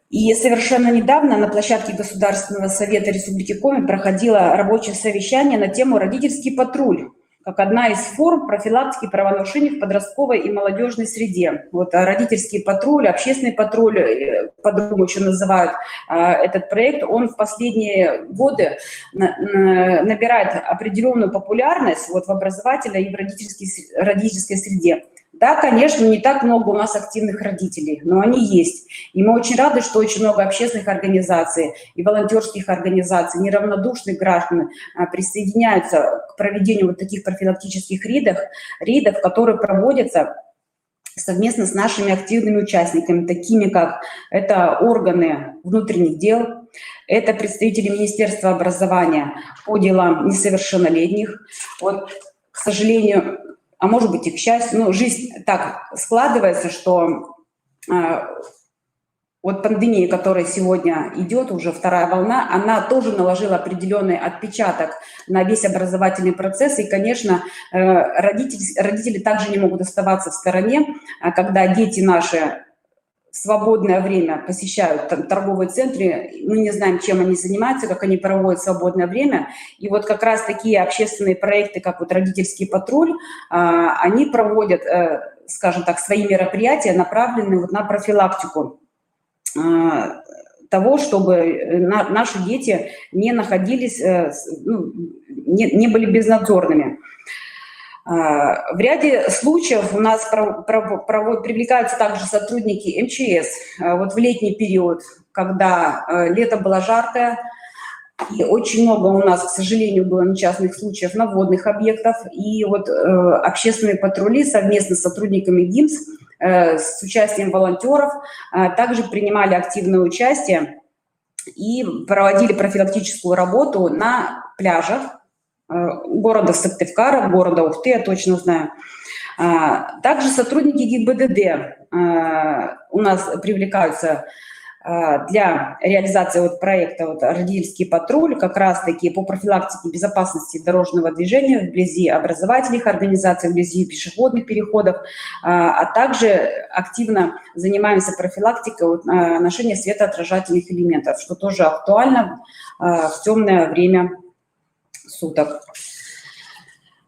И совершенно недавно на площадке Государственного совета Республики Коми проходило рабочее совещание на тему «Родительский патруль. как одна из форм профилактики правонарушений в подростковой и молодежной среде. Вот родительский патруль, общественный патруль, по-другому еще называют этот проект, он в последние годы набирает определенную популярность вот в образовательной и в родительской среде. Да, конечно, не так много у нас активных родителей, но они есть. И мы очень рады, что очень много общественных организаций и волонтерских организаций, неравнодушных граждан присоединяются к проведению вот таких профилактических рейдов, которые проводятся совместно с нашими активными участниками, такими как это органы внутренних дел, это представители Министерства образования по делам несовершеннолетних. Вот, к сожалению, а может быть и к счастью, но жизнь так складывается, что вот пандемия, которая сегодня идет, уже вторая волна, она тоже наложила определенный отпечаток на весь образовательный процесс. И, конечно, родители также не могут оставаться в стороне, когда дети наши в свободное время посещают торговые центры, мы не знаем, чем они занимаются, как они проводят свободное время. И вот как раз такие общественные проекты, как вот «Родительский патруль», они проводят, скажем так, свои мероприятия, направленные вот на профилактику того, чтобы наши дети не находились, не были безнадзорными. В ряде случаев у нас привлекаются также сотрудники МЧС. Вот в летний период, когда лето было жаркое, и очень много у нас, к сожалению, было несчастных случаев на водных объектах, и вот общественные патрули совместно с сотрудниками ГИМС, с участием волонтеров, также принимали активное участие и проводили профилактическую работу на пляжах города Сыктывкара, города Ухты, я точно знаю. Также сотрудники ГИБДД у нас привлекаются для реализации вот проекта вот «Родительский патруль», как раз-таки по профилактике безопасности дорожного движения вблизи образовательных организаций, вблизи пешеходных переходов, а также активно занимаемся профилактикой вот, ношения светоотражательных элементов, что тоже актуально в темное время суток.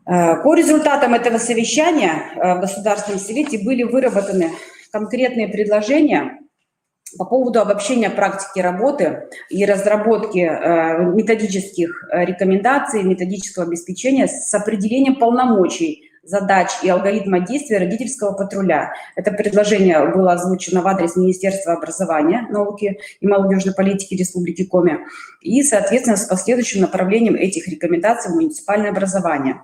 По результатам этого совещания в Государственном совете были выработаны конкретные предложения по поводу обобщения практики работы и разработки методических рекомендаций, методического обеспечения с определением полномочий, задач и алгоритма действия родительского патруля. Это предложение было озвучено в адрес Министерства образования, науки и молодежной политики Республики Коми и, соответственно, с последующим направлением этих рекомендаций в муниципальное образование.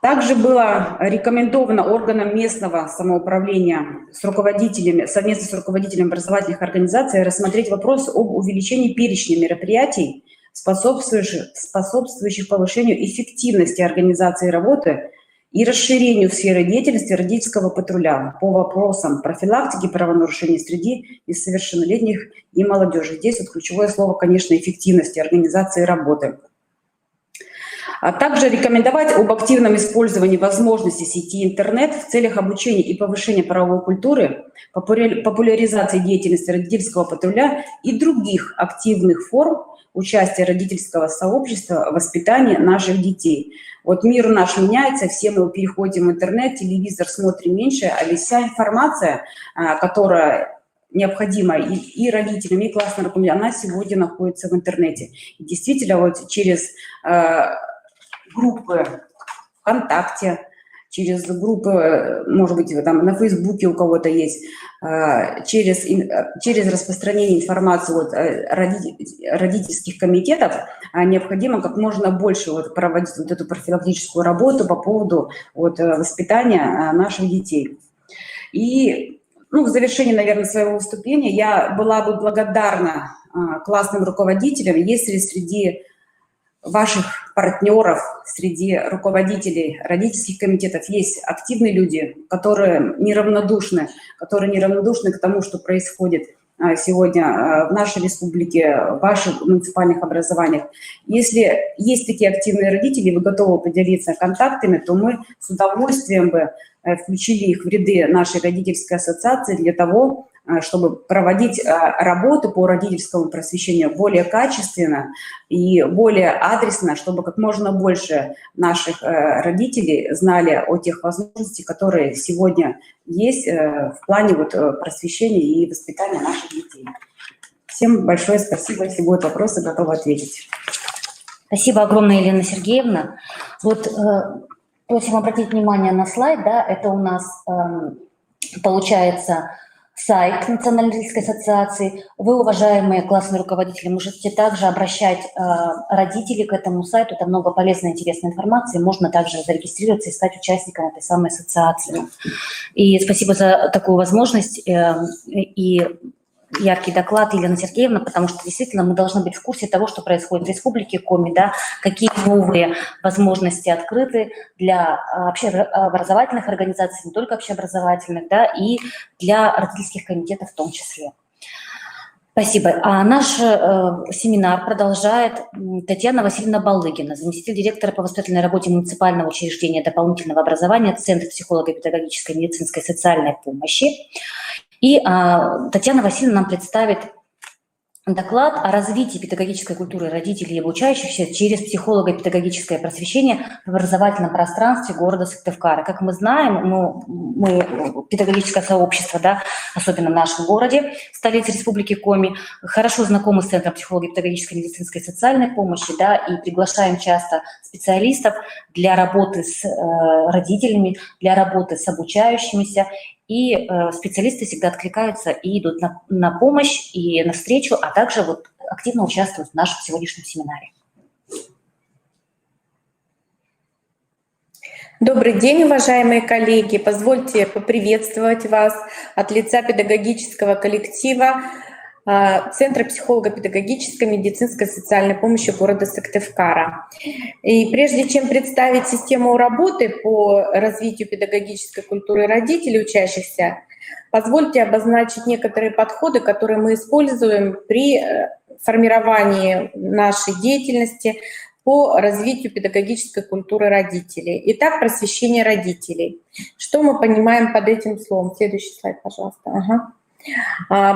Также было рекомендовано органам местного самоуправления совместно с руководителем образовательных организаций рассмотреть вопрос об увеличении перечня мероприятий, способствующих повышению эффективности организации работы и расширению сферы деятельности родительского патруля по вопросам профилактики правонарушений среди несовершеннолетних и молодежи. Здесь вот ключевое слово, конечно, эффективности организации работы. А также рекомендовать об активном использовании возможностей сети интернет в целях обучения и повышения правовой культуры, популяризации деятельности родительского патруля и других активных форм участия родительского сообщества в воспитании наших детей. Вот мир наш меняется, все мы переходим в интернет, телевизор смотрим меньше, а вся информация, которая необходима и родителям, и классным руководителям, она сегодня находится в интернете. И действительно, вот через группы ВКонтакте, через группы, может быть, там на Фейсбуке у кого-то есть, через распространение информации вот, родительских комитетов необходимо как можно больше вот проводить вот эту профилактическую работу по поводу вот, воспитания наших детей. И в завершении, наверное, своего выступления я была бы благодарна классным руководителям, если среди ваших партнеров, среди руководителей родительских комитетов есть активные люди, которые неравнодушны к тому, что происходит сегодня в нашей республике, в ваших муниципальных образованиях. Если есть такие активные родители, вы готовы поделиться контактами, то мы с удовольствием бы включили их в ряды нашей родительской ассоциации для того, чтобы проводить работу по родительскому просвещению более качественно и более адресно, чтобы как можно больше наших родителей знали о тех возможностях, которые сегодня есть в плане вот просвещения и воспитания наших детей. Всем большое спасибо. Если будут вопросы, готова ответить. Спасибо огромное, Елена Сергеевна. Вот просим обратить внимание на слайд, да, это у нас получается сайт Национальной родительской ассоциации. Вы, уважаемые классные руководители, можете также обращать родителей к этому сайту. Там много полезной, интересной информации. Можно также зарегистрироваться и стать участником этой самой ассоциации. И спасибо за такую возможность и яркий доклад, Елена Сергеевна, потому что действительно мы должны быть в курсе того, что происходит в Республике Коми, да, какие новые возможности открыты для общеобразовательных организаций, не только общеобразовательных, да, и для родительских комитетов в том числе. Спасибо. А наш семинар продолжает Татьяна Васильевна Балыгина, заместитель директора по воспитательной работе муниципального учреждения дополнительного образования, Центр психолого-педагогической, медицинской и социальной помощи. И Татьяна Васильевна нам представит доклад о развитии педагогической культуры родителей и обучающихся через психолого-педагогическое просвещение в образовательном пространстве города Сыктывкара. Как мы знаем, мы педагогическое сообщество, да, особенно в нашем городе, столице Республики Коми, хорошо знакомы с Центром психолого-педагогической, медицинской и социальной помощи, да, и приглашаем часто специалистов для работы с родителями, для работы с обучающимися. И специалисты всегда откликаются и идут на помощь и навстречу, а также вот активно участвуют в нашем сегодняшнем семинаре. Добрый день, уважаемые коллеги. Позвольте поприветствовать вас от лица педагогического коллектива Центра психолого-педагогической, медицинской и социальной помощи города Сыктывкара. И прежде чем представить систему работы по развитию педагогической культуры родителей, учащихся, позвольте обозначить некоторые подходы, которые мы используем при формировании нашей деятельности по развитию педагогической культуры родителей. Итак, просвещение родителей. Что мы понимаем под этим словом? Следующий слайд, пожалуйста. Ага.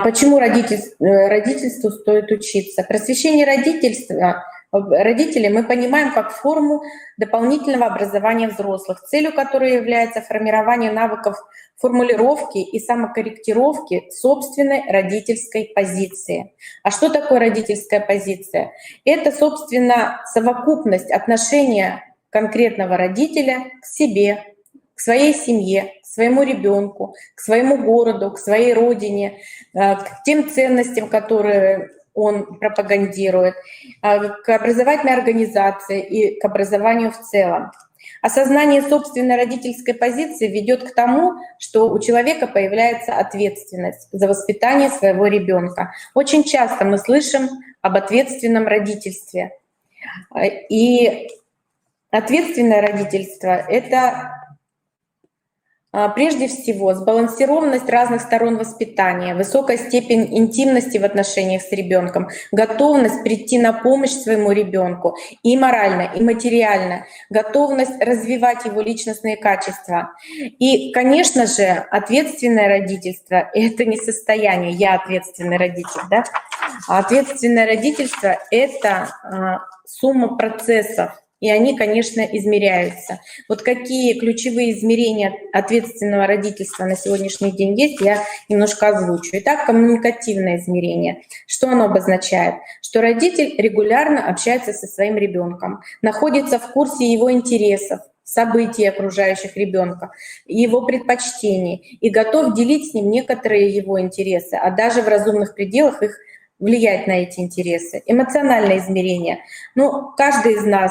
Почему родительству стоит учиться? Просвещение родителей мы понимаем как форму дополнительного образования взрослых, целью которой является формирование навыков формулировки и самокорректировки собственной родительской позиции. А что такое родительская позиция? Это, собственно, совокупность отношения конкретного родителя к себе, к своей семье, к своему ребенку, к своему городу, к своей родине, к тем ценностям, которые он пропагандирует, к образовательной организации и к образованию в целом. Осознание собственной родительской позиции ведет к тому, что у человека появляется ответственность за воспитание своего ребенка. Очень часто мы слышим об ответственном родительстве. И ответственное родительство — это прежде всего сбалансированность разных сторон воспитания, высокая степень интимности в отношениях с ребенком, готовность прийти на помощь своему ребенку и морально, и материально, готовность развивать его личностные качества. И, конечно же, ответственное родительство — это не состояние «я ответственный родитель», да? А ответственное родительство — это сумма процессов, и они, конечно, измеряются. Вот какие ключевые измерения ответственного родительства на сегодняшний день есть, я немножко озвучу. Итак, коммуникативное измерение. Что оно обозначает? Что родитель регулярно общается со своим ребенком, находится в курсе его интересов, событий окружающих ребенка, его предпочтений и готов делить с ним некоторые его интересы, а даже в разумных пределах их влиять на эти интересы. Эмоциональное измерение. Ну, каждый из нас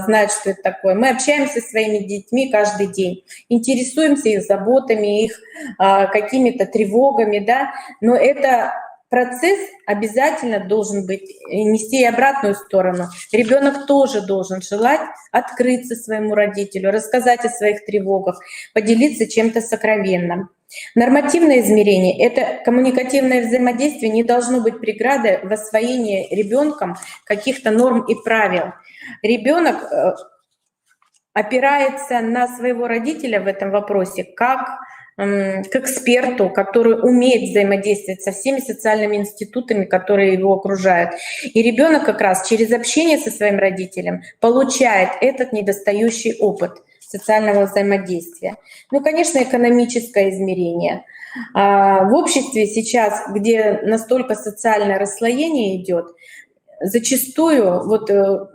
знает, что это такое. Мы общаемся со своими детьми каждый день, интересуемся их заботами, их какими-то тревогами, да, но это процесс обязательно должен быть, нести и обратную сторону. Ребенок тоже должен желать открыться своему родителю, рассказать о своих тревогах, поделиться чем-то сокровенным. Нормативное измерение — это коммуникативное взаимодействие, не должно быть преградой в освоении ребенком каких-то норм и правил. Ребенок опирается на своего родителя в этом вопросе как к эксперту, который умеет взаимодействовать со всеми социальными институтами, которые его окружают. И ребенок как раз через общение со своим родителем получает этот недостающий опыт социального взаимодействия. Ну, конечно, экономическое измерение. В обществе сейчас, где настолько социальное расслоение идет, зачастую вот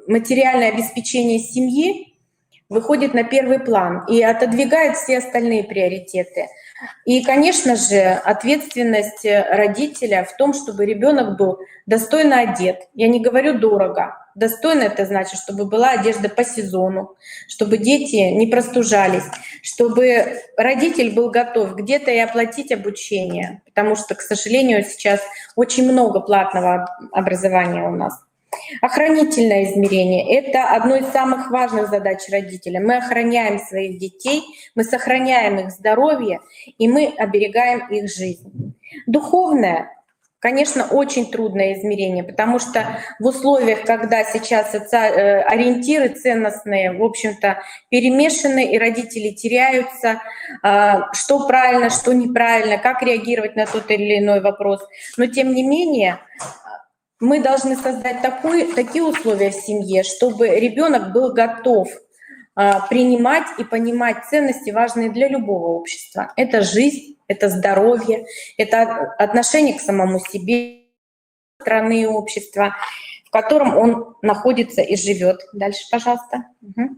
материальное обеспечение семьи выходит на первый план и отодвигает все остальные приоритеты. И, конечно же, ответственность родителя в том, чтобы ребенок был достойно одет. Я не говорю дорого. Достойно — это значит, чтобы была одежда по сезону, чтобы дети не простужались, чтобы родитель был готов где-то и оплатить обучение, потому что, к сожалению, сейчас очень много платного образования у нас. Охранительное измерение — это одно из самых важных задач родителя. Мы охраняем своих детей, мы сохраняем их здоровье, и мы оберегаем их жизнь. Духовное, конечно, очень трудное измерение, потому что в условиях, когда сейчас ориентиры ценностные, в общем-то, перемешаны, и родители теряются, что правильно, что неправильно, как реагировать на тот или иной вопрос. Но, тем не менее, мы должны создать такие условия в семье, чтобы ребенок был готов принимать и понимать ценности, важные для любого общества. Это жизнь, это здоровье, это отношение к самому себе, страны и общества, в котором он находится и живет. Дальше, пожалуйста. Угу.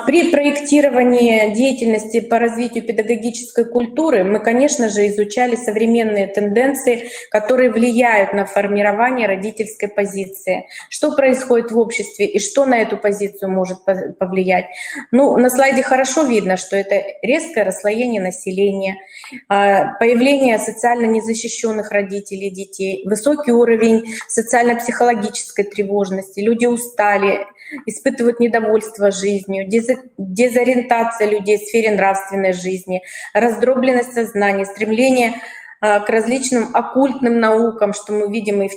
При проектировании деятельности по развитию педагогической культуры мы, конечно же, изучали современные тенденции, которые влияют на формирование родительской позиции. Что происходит в обществе и что на эту позицию может повлиять? Ну, на слайде хорошо видно, что это резкое расслоение населения, появление социально незащищенных родителей и детей, высокий уровень социально-психологической тревожности, люди устали, испытывают недовольство жизнью, дезориентация людей в сфере нравственной жизни, раздробленность сознания, стремление к различным оккультным наукам, что мы видим и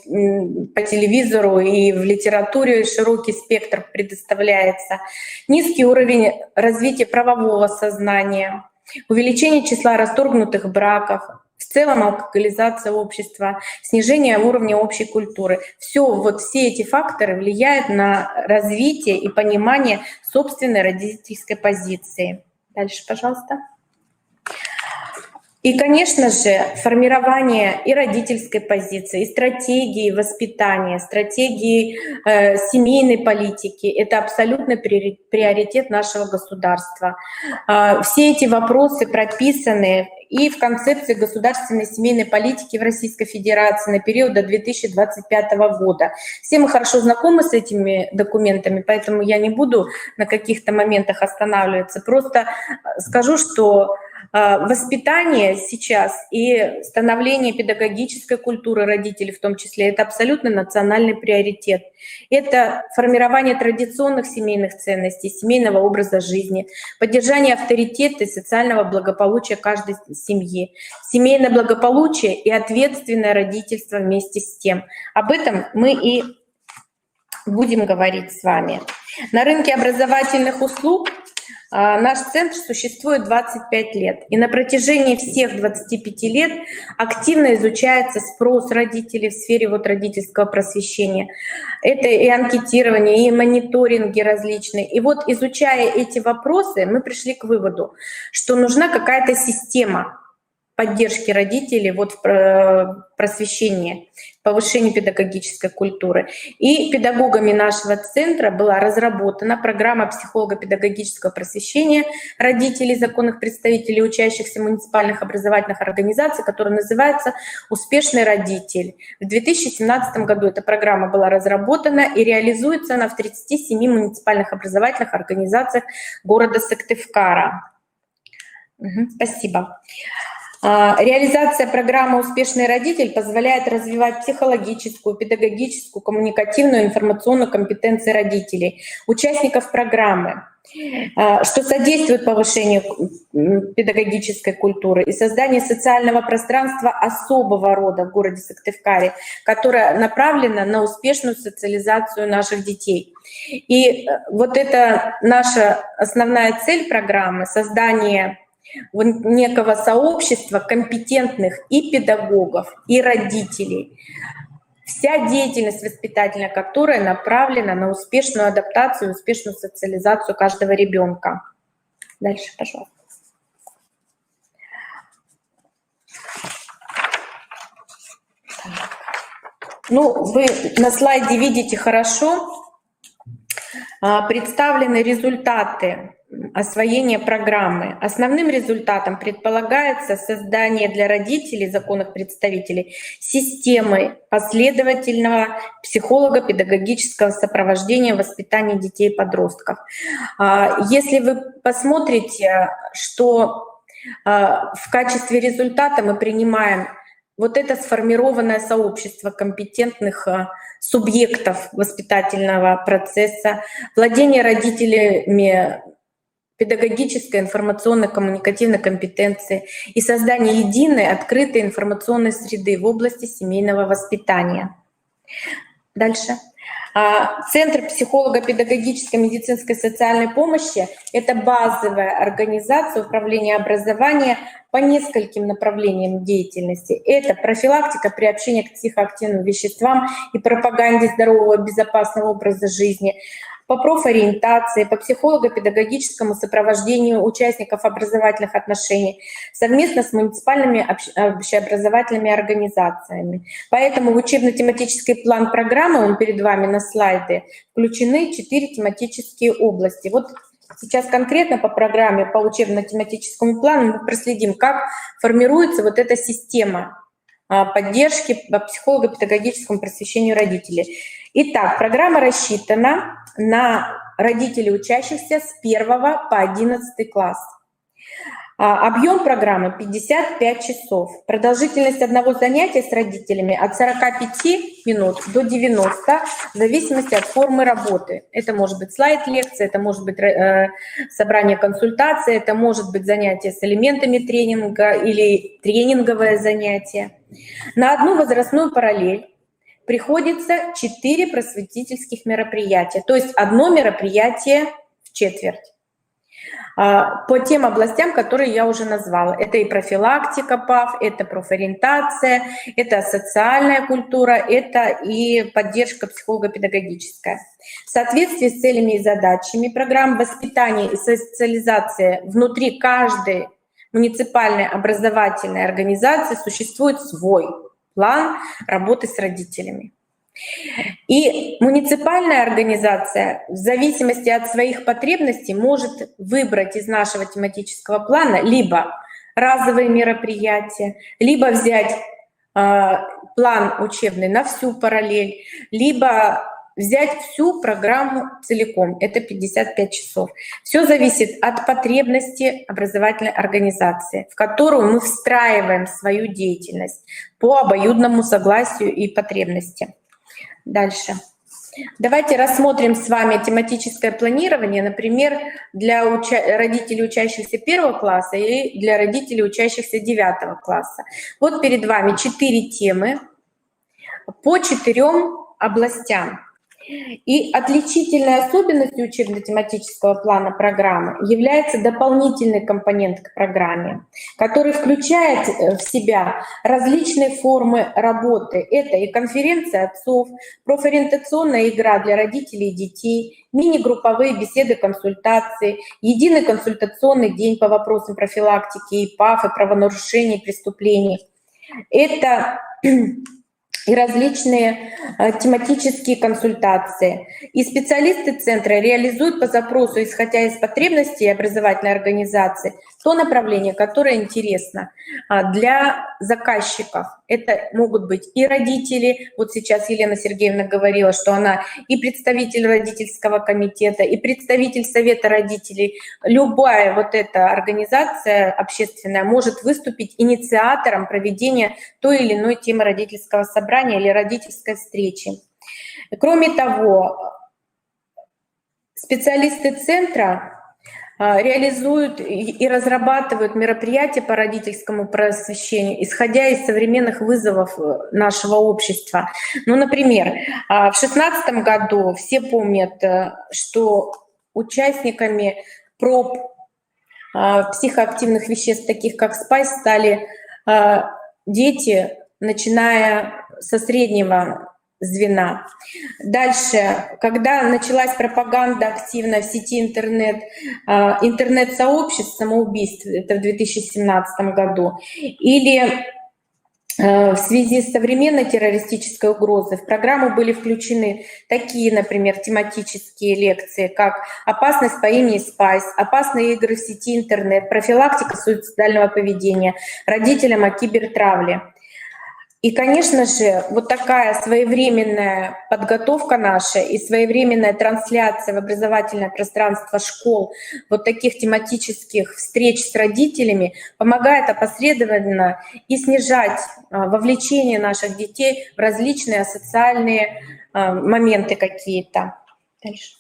по телевизору, и в литературе широкий спектр предоставляется, низкий уровень развития правового сознания, увеличение числа расторгнутых браков, в целом алкоголизация общества, снижение уровня общей культуры. Все эти факторы влияют на развитие и понимание собственной родительской позиции. Дальше, пожалуйста. И, конечно же, формирование и родительской позиции, и стратегии воспитания, стратегии семейной политики — это абсолютно приоритет нашего государства. Все эти вопросы прописаны и в концепции государственной семейной политики в Российской Федерации на период до 2025 года. Все мы хорошо знакомы с этими документами, поэтому я не буду на каких-то моментах останавливаться. Просто скажу, что воспитание сейчас и становление педагогической культуры родителей в том числе — это абсолютно национальный приоритет. Это формирование традиционных семейных ценностей, семейного образа жизни, поддержание авторитета и социального благополучия каждой семьи, семейное благополучие и ответственное родительство вместе с тем. Об этом мы и будем говорить с вами. На рынке образовательных услуг наш центр существует 25 лет, и на протяжении всех 25 лет активно изучается спрос родителей в сфере родительского просвещения. Это и анкетирование, и мониторинги различные. И изучая эти вопросы, мы пришли к выводу, что нужна какая-то система поддержки родителей в просвещении, повышении педагогической культуры. И педагогами нашего центра была разработана программа психолого-педагогического просвещения родителей, законных представителей, учащихся муниципальных образовательных организаций, которая называется «Успешный родитель». В 2017 году эта программа была разработана и реализуется она в 37 муниципальных образовательных организациях города Сыктывкара. Спасибо. Реализация программы «Успешный родитель» позволяет развивать психологическую, педагогическую, коммуникативную, информационную компетенции родителей, участников программы, что содействует повышению педагогической культуры и созданию социального пространства особого рода в городе Сыктывкаре, которое направлено на успешную социализацию наших детей. И это наша основная цель программы — создание некого сообщества компетентных и педагогов, и родителей. Вся деятельность воспитательная, которая направлена на успешную адаптацию, успешную социализацию каждого ребенка. Дальше, пожалуйста. Ну, вы на слайде видите хорошо, представлены результаты освоения программы. Основным результатом предполагается создание для родителей, законных представителей, системы последовательного психолого-педагогического сопровождения воспитания детей и подростков. Если вы посмотрите, что в качестве результата мы принимаем вот это сформированное сообщество компетентных субъектов воспитательного процесса, владение родителями педагогической, информационной, коммуникативной компетенции и создание единой, открытой информационной среды в области семейного воспитания. Дальше. Центр психолого-педагогической, медицинской, социальной помощи — это базовая организация управления образования по нескольким направлениям деятельности. Это профилактика приобщения к психоактивным веществам и пропаганде здорового, безопасного образа жизни, по профориентации, по психолого-педагогическому сопровождению участников образовательных отношений совместно с муниципальными общеобразовательными организациями. Поэтому в учебно-тематический план программы, он перед вами на слайде, включены 4 тематические области. Вот сейчас конкретно по программе, по учебно-тематическому плану мы проследим, как формируется вот эта система поддержки по психолого-педагогическому просвещению родителей. Итак, программа рассчитана на родителей учащихся с 1 по 11 класс. Объем программы 55 часов. Продолжительность одного занятия с родителями от 45 минут до 90, в зависимости от формы работы. Это может быть слайд-лекция, это может быть собрание консультации, это может быть занятие с элементами тренинга или тренинговое занятие. На одну возрастную параллель приходится 4 просветительских мероприятия, то есть одно мероприятие в четверть по тем областям, которые я уже назвала. Это и профилактика ПАВ, это профориентация, это социальная культура, это и поддержка психолого-педагогическая. В соответствии с целями и задачами программ воспитания и социализации внутри каждой муниципальной образовательной организации существует свой план работы с родителями. И муниципальная организация в зависимости от своих потребностей может выбрать из нашего тематического плана либо разовые мероприятия, либо взять план учебный на всю параллель, либо взять всю программу целиком, это 55 часов. Все зависит от потребности образовательной организации, в которую мы встраиваем свою деятельность по обоюдному согласию и потребности. Дальше. Давайте рассмотрим с вами тематическое планирование, например, для родителей, учащихся 1 класса, и для родителей, учащихся 9 класса. Вот перед вами 4 темы по 4 областям. И отличительной особенностью учебно-тематического плана программы является дополнительный компонент к программе, который включает в себя различные формы работы. Это и конференция отцов, профориентационная игра для родителей и детей, мини-групповые беседы, консультации, единый консультационный день по вопросам профилактики и ПАВ, и правонарушений, и преступлений. Это и различные тематические консультации. И специалисты центра реализуют по запросу, исходя из потребностей образовательной организации, то направление, которое интересно для заказчиков. Это могут быть и родители, вот сейчас Елена Сергеевна говорила, что она и представитель родительского комитета, и представитель совета родителей. Любая вот эта организация общественная может выступить инициатором проведения той или иной темы родительского собрания или родительской встречи. Кроме того, специалисты центра реализуют и разрабатывают мероприятия по родительскому просвещению, исходя из современных вызовов нашего общества. Ну, например, в 2016 году все помнят, что участниками проб психоактивных веществ, таких как спайс, стали дети, начиная со среднего звена. Дальше, когда началась пропаганда активно в сети интернет, интернет-сообществ самоубийств, это в 2017 году, или в связи с современной террористической угрозой в программу были включены такие, например, тематические лекции, как «Опасность по имени Спайс», «Опасные игры в сети интернет», «Профилактика суицидального поведения», «Родителям о кибертравле». И, конечно же, вот такая своевременная подготовка наша и своевременная трансляция в образовательное пространство школ вот таких тематических встреч с родителями помогает опосредованно и снижать вовлечение наших детей в различные социальные моменты какие-то. Дальше.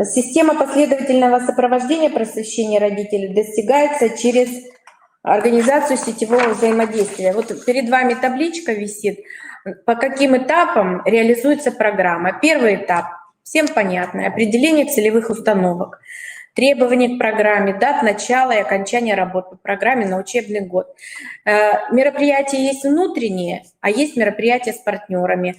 Система последовательного сопровождения просвещения родителей достигается через организацию сетевого взаимодействия. Вот перед вами табличка висит, по каким этапам реализуется программа. Первый этап, всем понятно, определение целевых установок, требования к программе, дат начала и окончания работы по программе на учебный год. Мероприятия есть внутренние, а есть мероприятия с партнерами.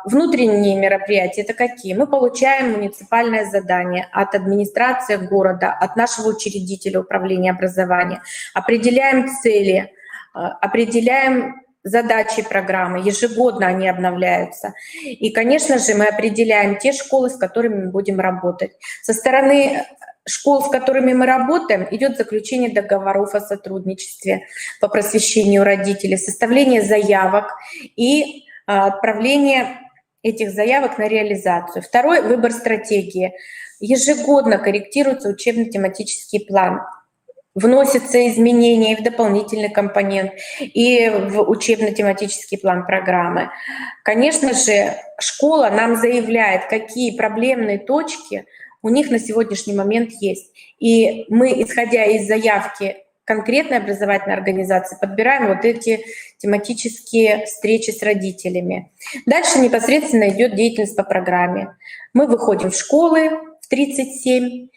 Внутренние мероприятия — это какие? Мы получаем муниципальное задание от администрации города, от нашего учредителя управления образования, определяем цели, определяем задачи программы, ежегодно они обновляются. И, конечно же, мы определяем те школы, с которыми мы будем работать. Со стороны школ, с которыми мы работаем, идет заключение договоров о сотрудничестве по просвещению родителей, составление заявок и отправление этих заявок на реализацию. Второй — выбор стратегии. Ежегодно корректируется учебно-тематический план. Вносятся изменения и в дополнительный компонент, и в учебно-тематический план программы. Конечно же, школа нам заявляет, какие проблемные точки у них на сегодняшний момент есть. И мы, исходя из заявки конкретной образовательной организации, подбираем вот эти тематические встречи с родителями. Дальше непосредственно идет деятельность по программе. Мы выходим в школы в 37.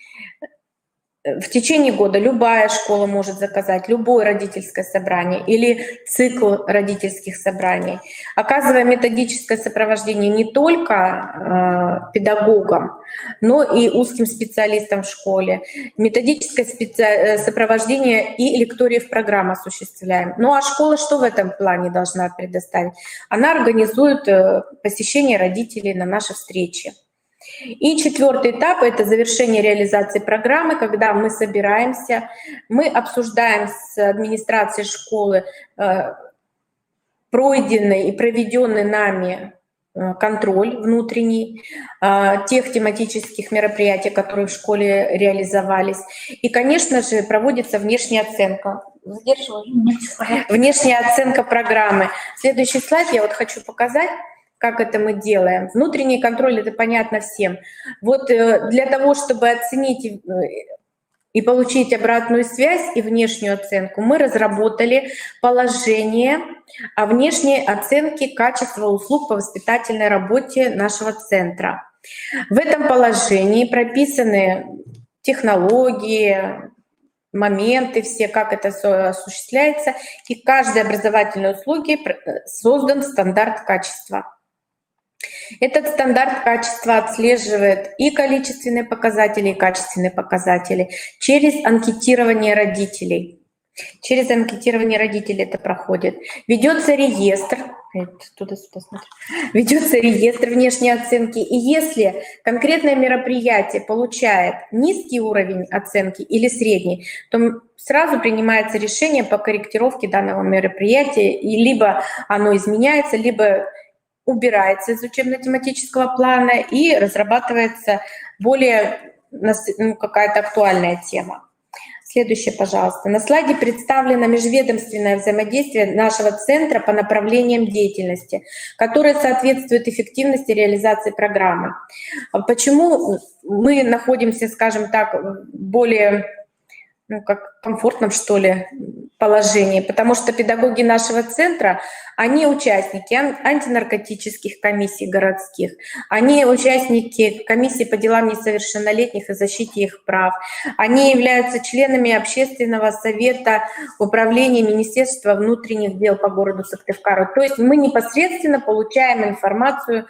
В течение года любая школа может заказать любое родительское собрание или цикл родительских собраний, оказывая методическое сопровождение не только педагогам, но и узким специалистам в школе. Методическое сопровождение и лектории в программу осуществляем. Ну а школа что в этом плане должна предоставить? Она организует посещение родителей на наши встречи. И четвертый этап — это завершение реализации программы, когда мы собираемся, мы обсуждаем с администрацией школы пройденный и проведенный нами контроль внутренний тех тематических мероприятий, которые в школе реализовались. И, конечно же, проводится внешняя оценка. Внешняя оценка программы. Следующий слайд я вот хочу показать, как это мы делаем. Внутренний контроль — это понятно всем. Вот для того, чтобы оценить и получить обратную связь и внешнюю оценку, мы разработали положение о внешней оценке качества услуг по воспитательной работе нашего центра. В этом положении прописаны технологии, моменты все, как это все осуществляется, и к каждой образовательной услуге создан стандарт качества. Этот стандарт качества отслеживает и количественные показатели, и качественные показатели через анкетирование родителей. Через анкетирование родителей это проходит. Ведется реестр, ведется реестр внешней оценки, и если конкретное мероприятие получает низкий уровень оценки или средний, то сразу принимается решение по корректировке данного мероприятия, и либо оно изменяется, либо убирается из учебно-тематического плана и разрабатывается более какая-то актуальная тема. Следующее, пожалуйста. На слайде представлено межведомственное взаимодействие нашего центра по направлениям деятельности, которое соответствует эффективности реализации программы. Почему мы находимся, скажем так, более как комфортном, что ли, положении, потому что педагоги нашего центра, они участники антинаркотических комиссий городских, они участники комиссии по делам несовершеннолетних и защите их прав, они являются членами общественного совета управления Министерства внутренних дел по городу Сыктывкару. То есть мы непосредственно получаем информацию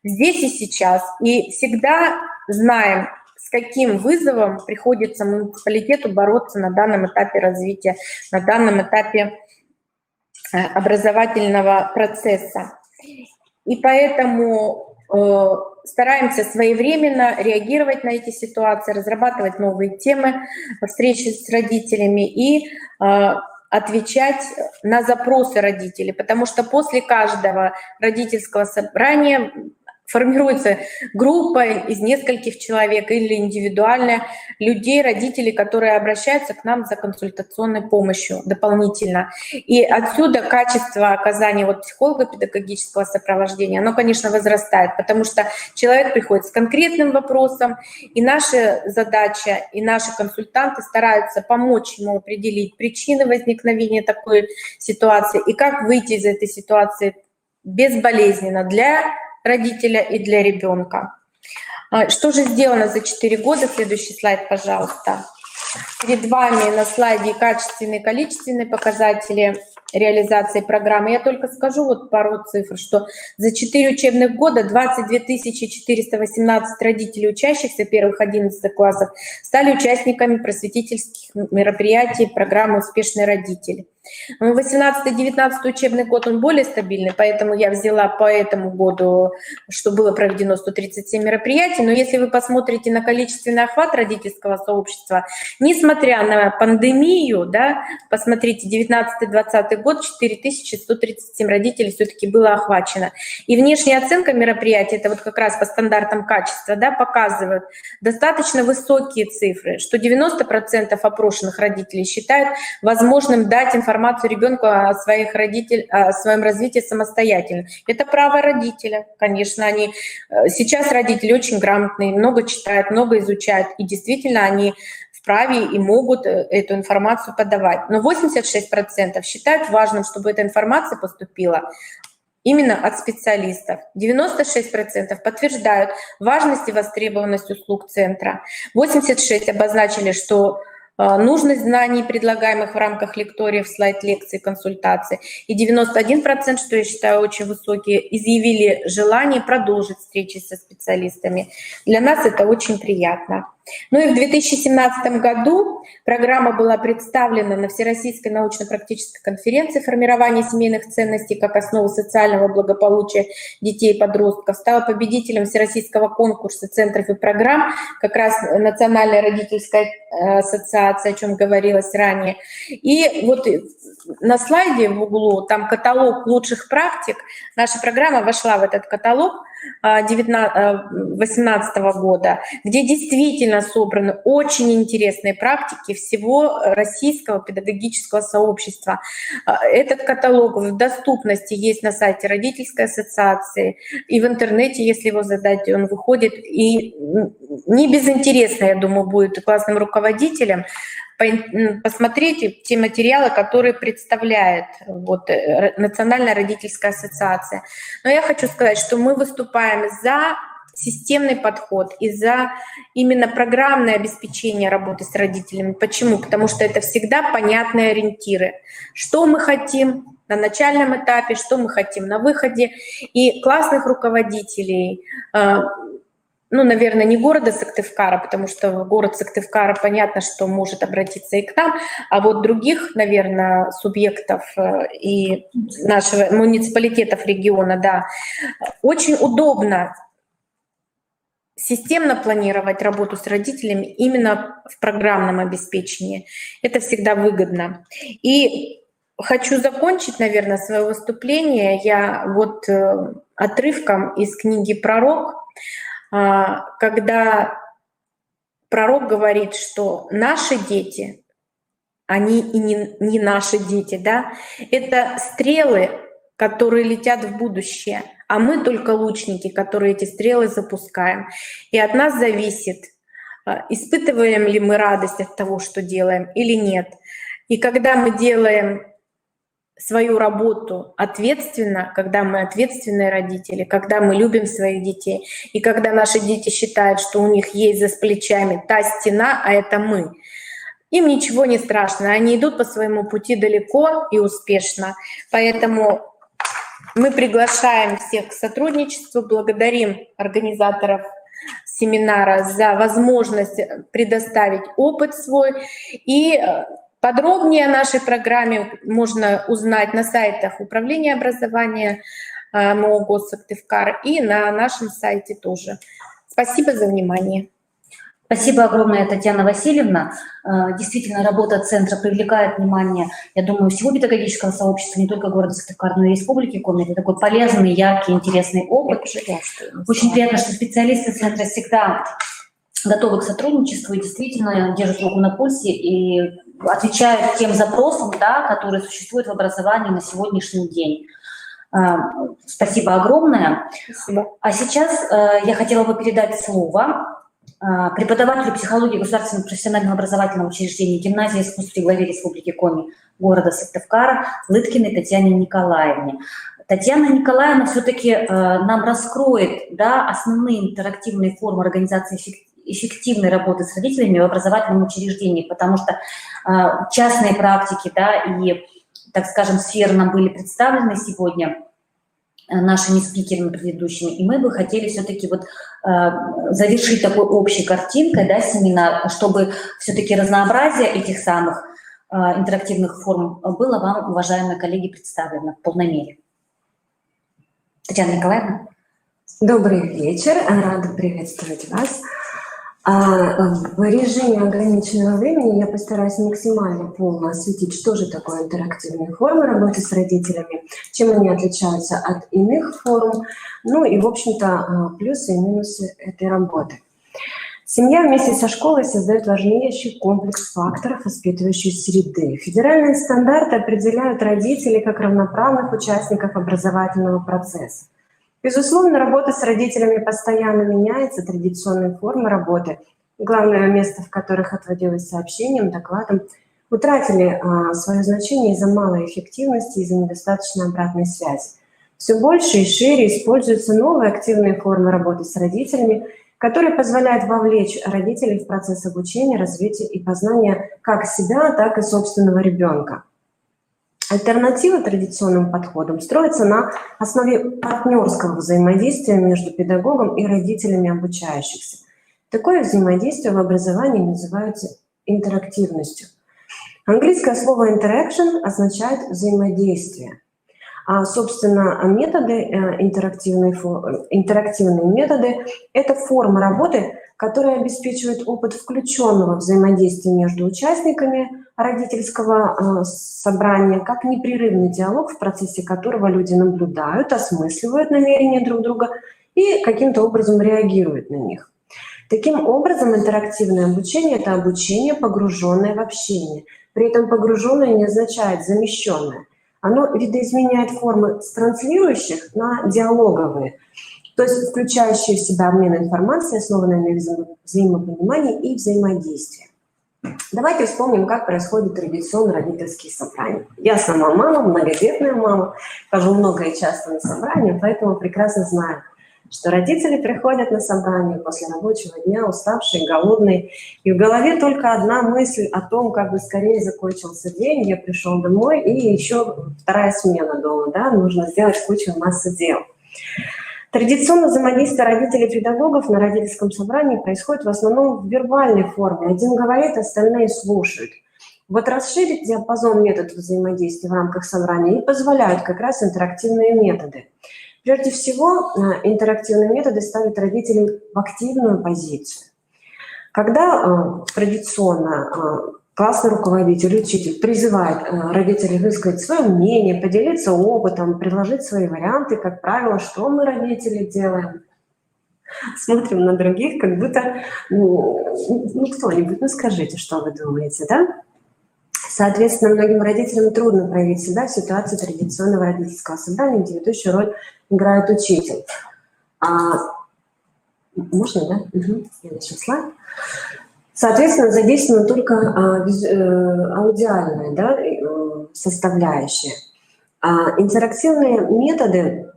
здесь и сейчас, и всегда знаем, с каким вызовом приходится муниципалитету бороться на данном этапе развития, на данном этапе образовательного процесса. И поэтому стараемся своевременно реагировать на эти ситуации, разрабатывать новые темы встречи с родителями и отвечать на запросы родителей, потому что после каждого родительского собрания формируется группа из нескольких человек или индивидуально людей, родителей, которые обращаются к нам за консультационной помощью дополнительно. И отсюда качество оказания психолого-педагогического сопровождения, оно, конечно, возрастает, потому что человек приходит с конкретным вопросом, и наша задача, и наши консультанты стараются помочь ему определить причины возникновения такой ситуации и как выйти из этой ситуации безболезненно для родителя и для ребенка. Что же сделано за 4 года? Следующий слайд, пожалуйста. Перед вами на слайде качественные и количественные показатели реализации программы. Я только скажу пару цифр, что за 4 учебных года 22 418 родителей, учащихся первых 11 классов, стали участниками просветительских мероприятий программы «Успешные родители». 18-19 учебный год, он более стабильный, поэтому я взяла по этому году, что было проведено 137 мероприятий. Но если вы посмотрите на количественный охват родительского сообщества, несмотря на пандемию, посмотрите, 19-20 год 4137 родителей все-таки было охвачено. И внешняя оценка мероприятия, это как раз по стандартам качества, показывают достаточно высокие цифры, что 90% опрошенных родителей считают возможным дать информацию ребенку о своем развитии самостоятельно. Это право родителя, конечно. Сейчас родители очень грамотные, много читают, много изучают, и действительно они вправе и могут эту информацию подавать. Но 86% считают важным, чтобы эта информация поступила именно от специалистов. 96% подтверждают важность и востребованность услуг центра. 86% обозначили, что нужность знаний, предлагаемых в рамках лекториев, слайд-лекций, консультаций. И 91%, что я считаю очень высокие, изъявили желание продолжить встречи со специалистами. Для нас это очень приятно. Ну и в 2017 году программа была представлена на Всероссийской научно-практической конференции «Формирование семейных ценностей как основы социального благополучия детей и подростков». Стала победителем Всероссийского конкурса центров и программ, как раз Национальная родительская ассоциация, о чем говорилось ранее. И на слайде в углу там каталог лучших практик. Наша программа вошла в этот каталог 2018 года, где действительно собраны очень интересные практики всего российского педагогического сообщества. Этот каталог в доступности есть на сайте Родительской ассоциации, и в интернете, если его задать, он выходит. И не безинтересно, я думаю, будет классным руководителям посмотреть те материалы, которые представляет Национальная родительская ассоциация. Но я хочу сказать, что мы выступаем за системный подход и за именно программное обеспечение работы с родителями. Почему? Потому что это всегда понятные ориентиры. Что мы хотим на начальном этапе, что мы хотим на выходе. И классных руководителей, наверное, не города Сыктывкара, потому что город Сыктывкара, понятно, что может обратиться и к нам, а других, наверное, субъектов и нашего муниципалитетов региона, очень удобно системно планировать работу с родителями именно в программном обеспечении. Это всегда выгодно. И хочу закончить, наверное, свое выступление я отрывком из книги «Пророк», когда пророк говорит, что наши дети, они и не наши дети, это стрелы, которые летят в будущее, а мы только лучники, которые эти стрелы запускаем. И от нас зависит испытываем ли мы радость от того, что делаем, или нет. И когда мы делаем свою работу ответственно, когда мы ответственные родители, когда мы любим своих детей, и когда наши дети считают, что у них есть за плечами та стена, а это мы, им ничего не страшно, они идут по своему пути далеко и успешно. Поэтому мы приглашаем всех к сотрудничеству, благодарим организаторов семинара за возможность предоставить опыт свой. И подробнее о нашей программе можно узнать на сайтах Управления образования МО Госсыктывкар и на нашем сайте тоже. Спасибо за внимание. Спасибо огромное, Татьяна Васильевна. Действительно, работа центра привлекает внимание, я думаю, всего педагогического сообщества, не только города Сыктывкар, но и республики Коми. Это такой полезный, яркий, интересный опыт. Очень приятно, что специалисты центра всегда готовы к сотрудничеству и действительно держат руку на пульсе и отвечают тем запросам, да, которые существуют в образовании на сегодняшний день. Спасибо огромное. Спасибо. А сейчас я хотела бы передать слово преподавателю психологии государственного профессионального образовательного учреждения гимназии искусств при главе Республики Коми города Сыктывкара Лыткиной Татьяне Николаевне. Татьяна Николаевна все-таки нам раскроет, да, основные интерактивные формы организации эффективной работы с родителями в образовательном учреждении, потому что частные практики, да, и, так скажем, сферы нам были представлены сегодня нашими спикерами предыдущими, и мы бы хотели все-таки вот завершить такой общей картинкой, да, семинар, чтобы все-таки разнообразие этих самых интерактивных форм было вам, уважаемые коллеги, представлено в полной мере. Татьяна Николаевна. Добрый вечер, рада приветствовать вас. В режиме ограниченного времени я постараюсь максимально полно осветить, что же такое интерактивные формы работы с родителями, чем они отличаются от иных форм, ну и, в общем-то, плюсы и минусы этой работы. Семья вместе со школой создает важнейший комплекс факторов воспитывающей среды. Федеральные стандарты определяют родителей как равноправных участников образовательного процесса. Безусловно, работа с родителями постоянно меняется, традиционные формы работы, главное место в которых отводилось сообщением, докладом, утратили свое значение из-за малой эффективности, из-за недостаточной обратной связи. Все больше и шире используются новые активные формы работы с родителями, которые позволяют вовлечь родителей в процесс обучения, развития и познания как себя, так и собственного ребенка. Альтернатива традиционным подходам строится на основе партнерского взаимодействия между педагогом и родителями обучающихся. Такое взаимодействие в образовании называется интерактивностью. Английское слово interaction означает взаимодействие. А, собственно, методы, интерактивные методы – это форма работы, которая обеспечивает опыт включенного взаимодействия между участниками родительского собрания, как непрерывный диалог, в процессе которого люди наблюдают, осмысливают намерения друг друга и каким-то образом реагируют на них. Таким образом, интерактивное обучение – это обучение, погруженное в общение. При этом погруженное не означает замещенное. Оно видоизменяет формы с транслирующих на диалоговые, то есть включающие в себя обмен информацией, основанной на взаимопонимании и взаимодействии. Давайте вспомним, как происходят традиционно родительские собрания. Я сама мама, многодетная мама, хожу много и часто на собрания, поэтому прекрасно знаю, что родители приходят на собрание после рабочего дня, уставшие, голодные, и в голове только одна мысль о том, как бы скорее закончился день, я пришел домой, и еще вторая смена дома, да, нужно сделать кучу массы дел. Традиционно взаимодействие родителей и педагогов на родительском собрании происходит в основном в вербальной форме. Один говорит, остальные слушают. Вот расширить диапазон методов взаимодействия в рамках собрания и позволяют как раз интерактивные методы. Прежде всего, интерактивные методы ставят родителей в активную позицию. Когда традиционно классный руководитель, учитель призывает родителей высказать свое мнение, поделиться опытом, предложить свои варианты, как правило, что мы, родители, делаем? Смотрим на других, как будто, кто-нибудь, скажите, что вы думаете, да? Соответственно, многим родителям трудно проявить себя в ситуации традиционного родительского собрания, где ведущую роль играет учитель. Можно, да? Следующий слайд. Соответственно, задействована только аудиальная, да, составляющая. Интерактивные методы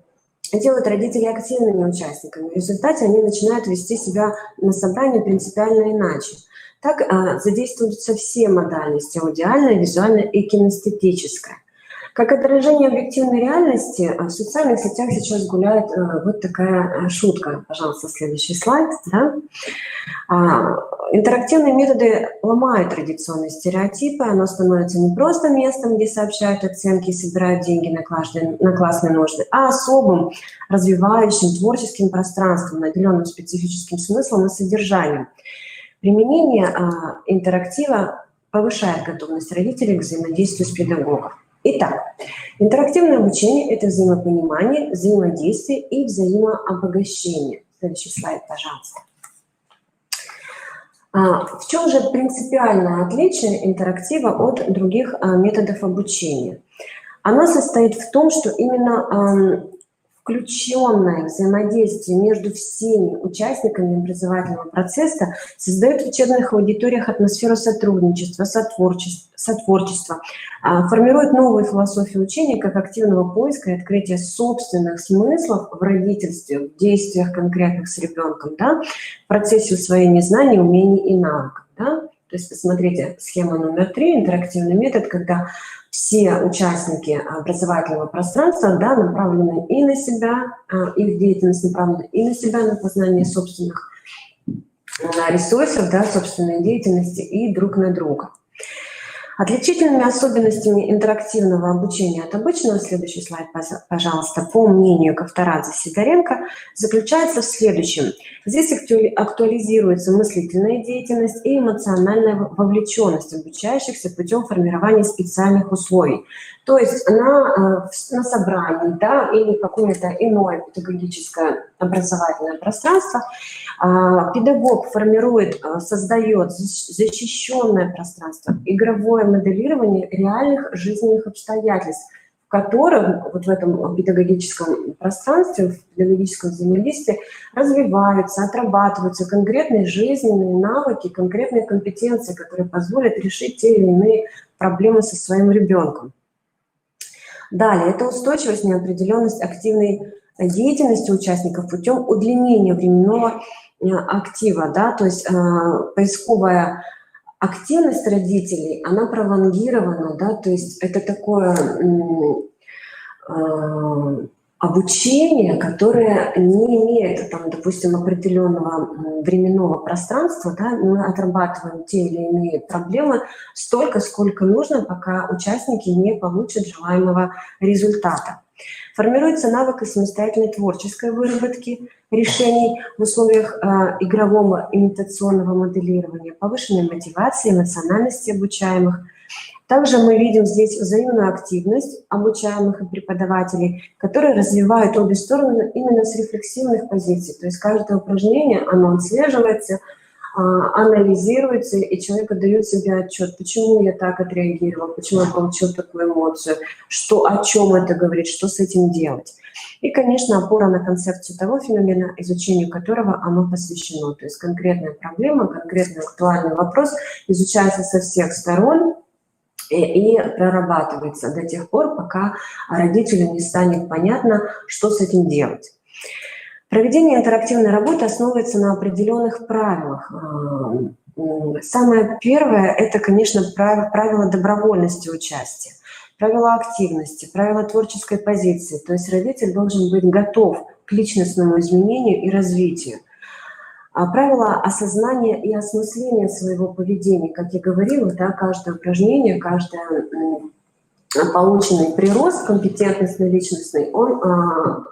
делают родителей активными участниками. В результате они начинают вести себя на собрании принципиально иначе. Так задействуются все модальности: аудиальная, визуальная и кинестетическая. Как отражение объективной реальности, в социальных сетях сейчас гуляет вот такая шутка. Пожалуйста, следующий слайд. Да? Интерактивные методы ломают традиционные стереотипы. Оно становится не просто местом, где сообщают оценки и собирают деньги на классные нужды, а особым, развивающим, творческим пространством, наделенным специфическим смыслом и содержанием. Применение интерактива повышает готовность родителей к взаимодействию с педагогом. Итак, интерактивное обучение – это взаимопонимание, взаимодействие и взаимообогащение. Следующий слайд, пожалуйста. В чем же принципиальное отличие интерактива от других методов обучения? Оно состоит в том, что именно включенное взаимодействие между всеми участниками образовательного процесса создает в учебных аудиториях атмосферу сотрудничества, сотворчества, формирует новые философии учения как активного поиска и открытия собственных смыслов в родительстве, в действиях конкретных с ребенком, да, в процессе усвоения знаний, умений и навыков. Да. То есть, посмотрите, схема номер 3, интерактивный метод, когда все участники образовательного пространства, да, направлены и на себя, их деятельность направлена и на себя, на познание собственных ресурсов, да, собственной деятельности и друг на друга. Отличительными особенностями интерактивного обучения от обычного, следующий слайд, пожалуйста, по мнению Ковторадзе Сидоренко, заключается в следующем. Здесь актуализируется мыслительная деятельность и эмоциональная вовлеченность обучающихся путем формирования специальных условий. То есть на собрании, да, или какое-то иное педагогическое образовательное пространство педагог формирует, создает защищенное пространство, игровое моделирование реальных жизненных обстоятельств, в котором вот в этом педагогическом пространстве, в педагогическом взаимодействии развиваются, отрабатываются конкретные жизненные навыки, конкретные компетенции, которые позволят решить те или иные проблемы со своим ребенком. Далее, это устойчивость, неопределенность активной деятельности участников путем удлинения временного актива, да, то есть поисковая активность родителей, она пролонгирована, да, то есть это такое обучение, которое не имеет, там, допустим, определенного временного пространства, да, мы отрабатываем те или иные проблемы столько, сколько нужно, пока участники не получат желаемого результата. Формируется навык самостоятельной творческой выработки решений в условиях игрового имитационного моделирования, повышенной мотивации, эмоциональности обучаемых. Также мы видим здесь взаимную активность обучаемых и преподавателей, которые развивают обе стороны именно с рефлексивных позиций. То есть каждое упражнение, оно отслеживается, анализируется, и человек отдает себе отчет, почему я так отреагировал, почему я получил такую эмоцию, что, о чем это говорит, что с этим делать. И, конечно, опора на концепцию того феномена, изучению которого оно посвящено. То есть конкретная проблема, конкретный актуальный вопрос изучается со всех сторон и прорабатывается до тех пор, пока родителю не станет понятно, что с этим делать. Проведение интерактивной работы основывается на определенных правилах. Самое первое – это, конечно, правило добровольности участия, правило активности, правило творческой позиции. То есть родитель должен быть готов к личностному изменению и развитию. Правило осознания и осмысления своего поведения. Как я говорила, да, каждое упражнение, каждое полученный прирост компетентностно-личностный, он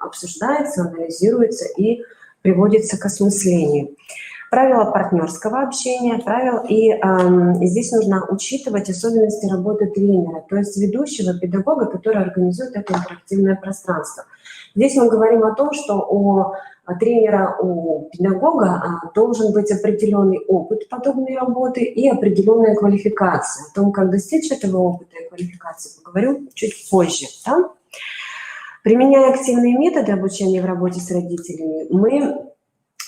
обсуждается, анализируется и приводится к осмыслению. Правила партнерского общения, и здесь нужно учитывать особенности работы тренера, то есть ведущего педагога, который организует это интерактивное пространство. Здесь мы говорим о том, что у тренера, у педагога должен быть определенный опыт подобной работы и определенная квалификация. О том, как достичь этого опыта и квалификации, поговорю чуть позже. Да? Применяя активные методы обучения в работе с родителями, мы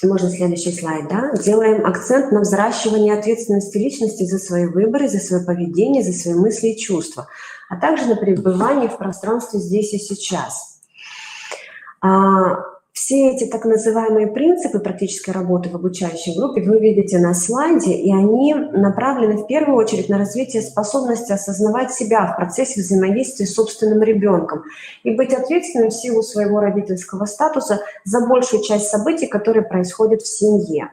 можно следующий слайд, да, делаем акцент на взращивание ответственности личности за свои выборы, за свое поведение, за свои мысли и чувства, а также на пребывание в пространстве здесь и сейчас. Все эти так называемые принципы практической работы в обучающей группе вы видите на слайде, и они направлены в первую очередь на развитие способности осознавать себя в процессе взаимодействия с собственным ребенком и быть ответственным в силу своего родительского статуса за большую часть событий, которые происходят в семье.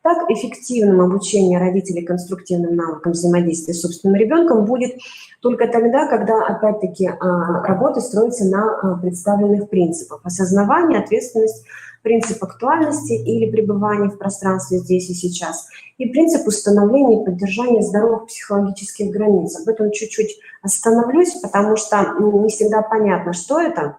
Так, эффективным обучение родителей конструктивным навыкам взаимодействия с собственным ребенком будет только тогда, когда, опять-таки, работа строится на представленных принципах. Осознавание, ответственность, принцип актуальности или пребывания в пространстве здесь и сейчас, и принцип установления и поддержания здоровых психологических границ. Об этом чуть-чуть остановлюсь, потому что не всегда понятно, что это.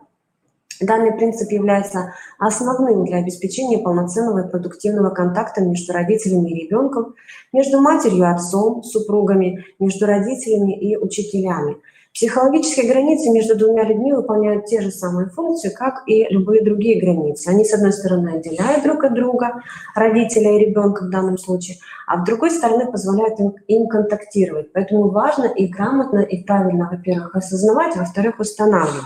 Данный принцип является основным для обеспечения полноценного и продуктивного контакта между родителями и ребенком, между матерью и отцом, супругами, между родителями и учителями. Психологические границы между двумя людьми выполняют те же самые функции, как и любые другие границы. Они, с одной стороны, отделяют друг от друга, родителя и ребенка в данном случае, а с другой стороны, позволяют им контактировать. Поэтому важно и грамотно, и правильно, во-первых, осознавать, а во-вторых, устанавливать.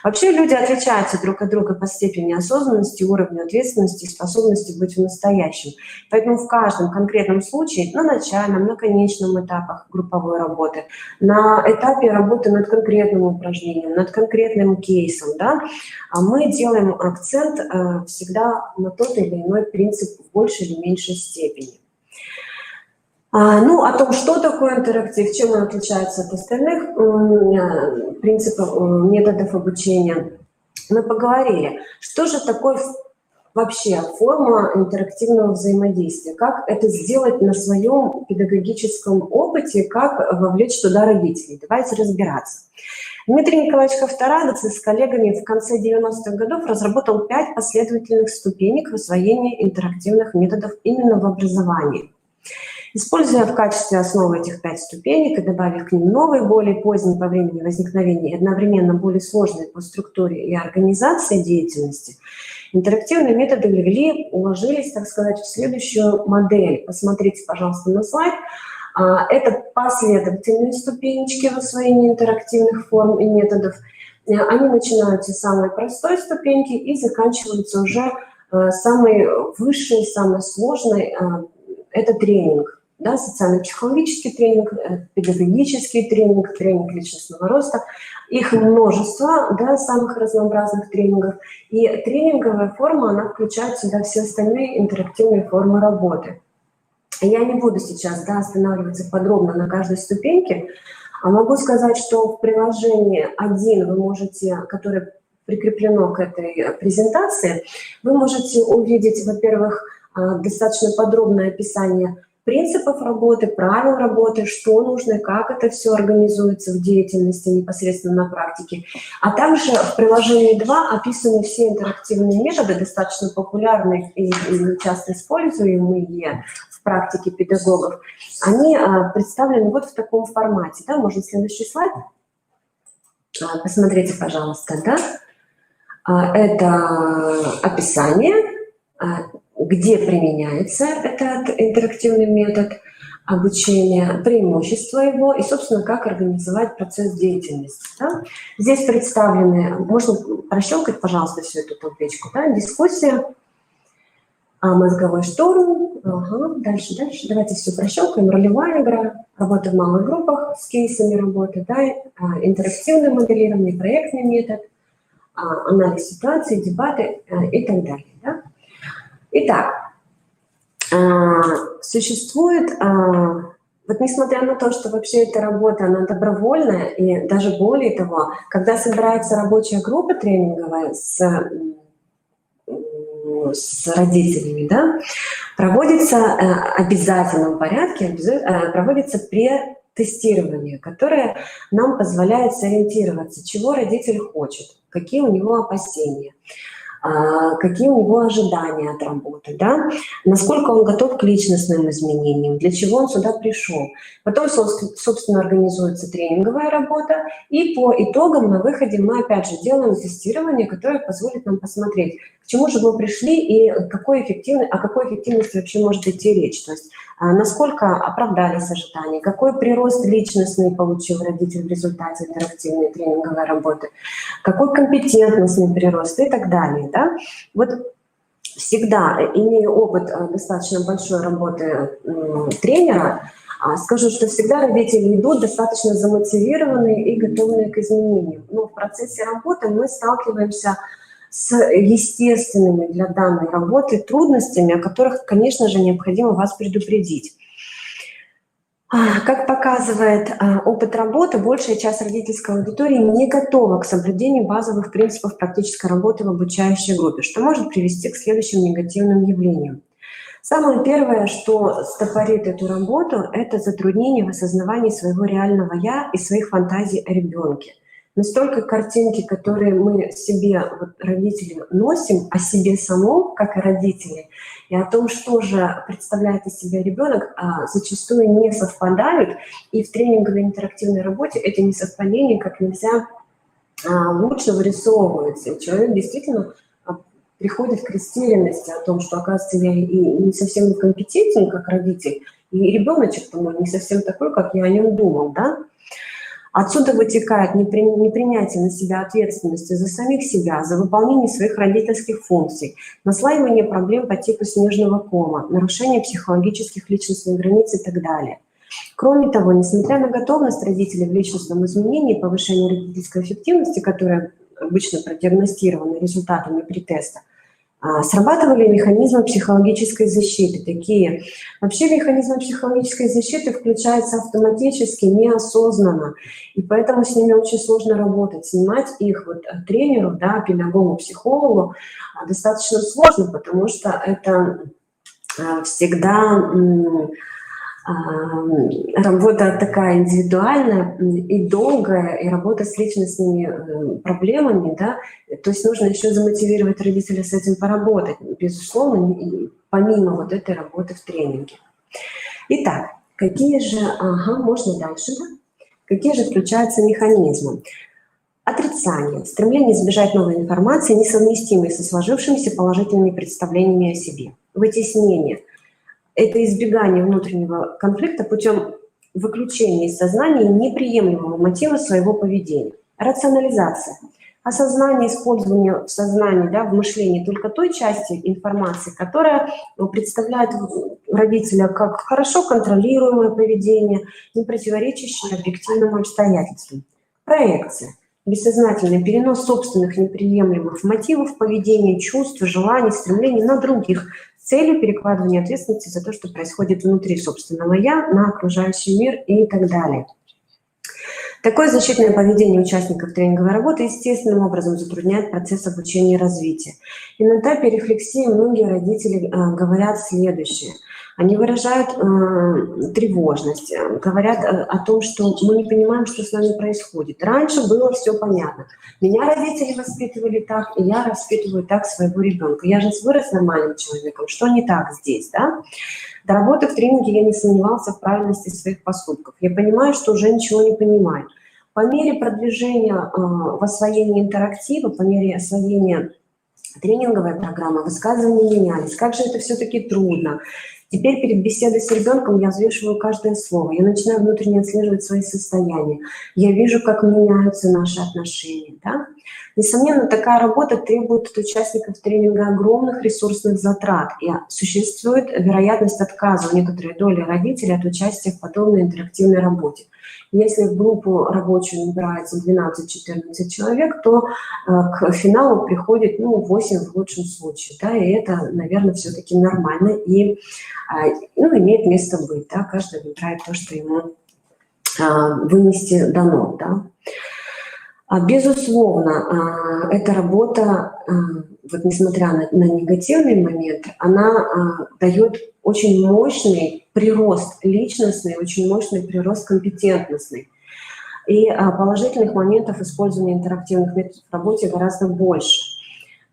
Вообще люди отличаются друг от друга по степени осознанности, уровню ответственности и способности быть в настоящем. Поэтому в каждом конкретном случае, на начальном, на конечном этапах групповой работы, на этапе работы над конкретным упражнением, над конкретным кейсом, да, мы делаем акцент всегда на тот или иной принцип в большей или меньшей степени. Ну, о том, что такое интерактив, чем он отличается от остальных принципов, методов обучения, мы поговорили. Что же такое вообще форма интерактивного взаимодействия? Как это сделать на своем педагогическом опыте, как вовлечь туда родителей? Давайте разбираться. Дмитрий Николаевич Ковторадзе с коллегами в конце 90-х годов разработал 5 последовательных ступенек в освоении интерактивных методов именно в образовании. Используя в качестве основы этих 5 ступенек и добавив к ним новые, более поздние по времени возникновения и одновременно более сложные по структуре и организации деятельности, интерактивные методы уложились, так сказать, в следующую модель. Посмотрите, пожалуйста, на слайд. Это последовательные ступенечки в освоении интерактивных форм и методов. Они начинаются с самой простой ступеньки и заканчиваются уже самой высшей, самой сложной. Это тренинг. Да, социально-психологический тренинг, педагогический тренинг, тренинг личностного роста. Их множество, да, самых разнообразных тренингов. И тренинговая форма, она включает в себя все остальные интерактивные формы работы. Я не буду сейчас, да, останавливаться подробно на каждой ступеньке, а могу сказать, что в приложении 1 вы можете, которое прикреплено к этой презентации, вы можете увидеть, во-первых, достаточно подробное описание принципов работы, правил работы, что нужно и как это все организуется в деятельности непосредственно на практике. А также в приложении 2 описаны все интерактивные методы, достаточно популярные и часто используемые в практике педагогов. Они представлены вот в таком формате. Да? Можно следующий слайд? Посмотрите, пожалуйста. Да? Это описание, где применяется этот интерактивный метод обучения, преимущества его и, собственно, как организовать процесс деятельности. Да? Здесь представлены, можно прощелкать, пожалуйста, всю эту табличку, да? Дискуссия, мозговой штурм, дальше, давайте все прощелкаем, ролевая игра, работа в малых группах с кейсами работы, да? Интерактивное моделирование, проектный метод, анализ ситуации, дебаты и так далее. Да? Итак, существует, вот несмотря на то, что вообще эта работа, она добровольная, и даже более того, когда собирается рабочая группа тренинговая с родителями, да, проводится в обязательном порядке, проводится тестирование, которое нам позволяет сориентироваться, чего родитель хочет, какие у него опасения, какие у него ожидания от работы, да? Насколько он готов к личностным изменениям, для чего он сюда пришел. Потом, собственно, организуется тренинговая работа, и по итогам на выходе мы опять же делаем тестирование, которое позволит нам посмотреть, к чему же мы пришли и о какой эффективности вообще может идти речь. То есть насколько оправдались ожидания, какой прирост личностный получил родитель в результате интерактивной тренинговой работы, какой компетентностный прирост и так далее. Да? Вот всегда, имея опыт достаточно большой работы тренера, скажу, что всегда родители идут достаточно замотивированные и готовые к изменениям. Но в процессе работы мы сталкиваемся с естественными для данной работы трудностями, о которых, конечно же, необходимо вас предупредить. Как показывает опыт работы, большая часть родительской аудитории не готова к соблюдению базовых принципов практической работы в обучающей группе, что может привести к следующим негативным явлениям. Самое первое, что стопорит эту работу, это затруднение в осознавании своего реального «я» и своих фантазий о ребенке. Настолько картинки, которые мы себе, вот, родители, носим о себе самом, как и родители, и о том, что же представляет из себя ребенок, зачастую не совпадают. И в тренинговой интерактивной работе эти несовпадения как нельзя лучше вырисовываются. И человек действительно приходит к растерянности о том, что, оказывается, я и не совсем некомпетентен, как родитель, и ребеночек-то мой не совсем такой, как я о нем думал, да? Отсюда вытекает непринятие на себя ответственности за самих себя, за выполнение своих родительских функций, наслаивание проблем по типу снежного кома, нарушение психологических личностных границ и так далее. Кроме того, несмотря на готовность родителей в личностном изменении и повышение родительской эффективности, которая обычно продиагностирована результатами претеста, срабатывали механизмы психологической защиты. Такие. Вообще механизмы психологической защиты включаются автоматически, неосознанно, и поэтому с ними очень сложно работать. Снимать их вот тренеру, да, педагогу, психологу достаточно сложно, потому что это всегда работа такая индивидуальная и долгая, и работа с личностными проблемами, да, то есть нужно еще замотивировать родителя с этим поработать, безусловно, помимо вот этой работы в тренинге. Итак, какие же, можно дальше, да? Какие же включаются механизмы? Отрицание, стремление избежать новой информации, несовместимой со сложившимися положительными представлениями о себе. Вытеснение. Это избегание внутреннего конфликта путем выключения из сознания неприемлемого мотива своего поведения. Рационализация. Осознание, использование в сознании, да, в мышлении только той части информации, которая представляет родителя как хорошо контролируемое поведение, не противоречащее объективным обстоятельствам. Проекция. Бессознательный перенос собственных неприемлемых мотивов, поведения, чувств, желаний, стремлений на других, с целью перекладывания ответственности за то, что происходит внутри собственного «я», на окружающий мир и так далее. Такое защитное поведение участников тренинговой работы естественным образом затрудняет процесс обучения и развития. И на этапе рефлексии многие родители говорят следующее. Они выражают тревожность, говорят о том, что мы не понимаем, что с нами происходит. Раньше было все понятно. Меня родители воспитывали так, и я воспитываю так своего ребенка. Я же вырос нормальным человеком. Что не так здесь, да? До работы в тренинге я не сомневался в правильности своих поступков. Я понимаю, что уже ничего не понимаю. По мере продвижения в освоении интерактива, по мере освоения тренинговой программы, высказывания менялись. Как же это все-таки трудно. Теперь перед беседой с ребенком я взвешиваю каждое слово, я начинаю внутренне отслеживать свои состояния, я вижу, как меняются наши отношения. Да? Несомненно, такая работа требует от участников тренинга огромных ресурсных затрат, и существует вероятность отказа у некоторой доли родителей от участия в подобной интерактивной работе. Если в группу рабочую набирается 12-14 человек, то к финалу приходит 8 в лучшем случае. Да, и это, наверное, все-таки нормально и имеет место быть. Да, каждый выбирает то, что ему вынести дано. Да. Безусловно, эта работа, вот несмотря на негативный момент, она дает очень мощный прирост личностный, очень мощный прирост компетентностный. И положительных моментов использования интерактивных методов в работе гораздо больше.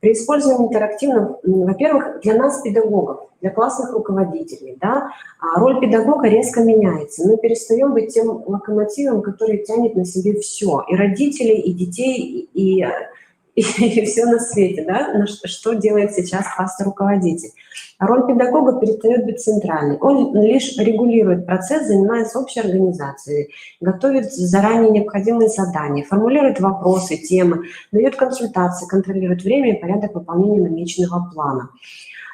При использовании интерактивных, во-первых, для нас, педагогов, для классных руководителей, да, роль педагога резко меняется. Мы перестаем быть тем локомотивом, который тянет на себе все. И родителей, и детей, и и все на свете, да, что делает сейчас классный руководитель. Роль педагога перестает быть центральной. Он лишь регулирует процесс, занимается общей организацией, готовит заранее необходимые задания, формулирует вопросы, темы, дает консультации, контролирует время и порядок выполнения намеченного плана.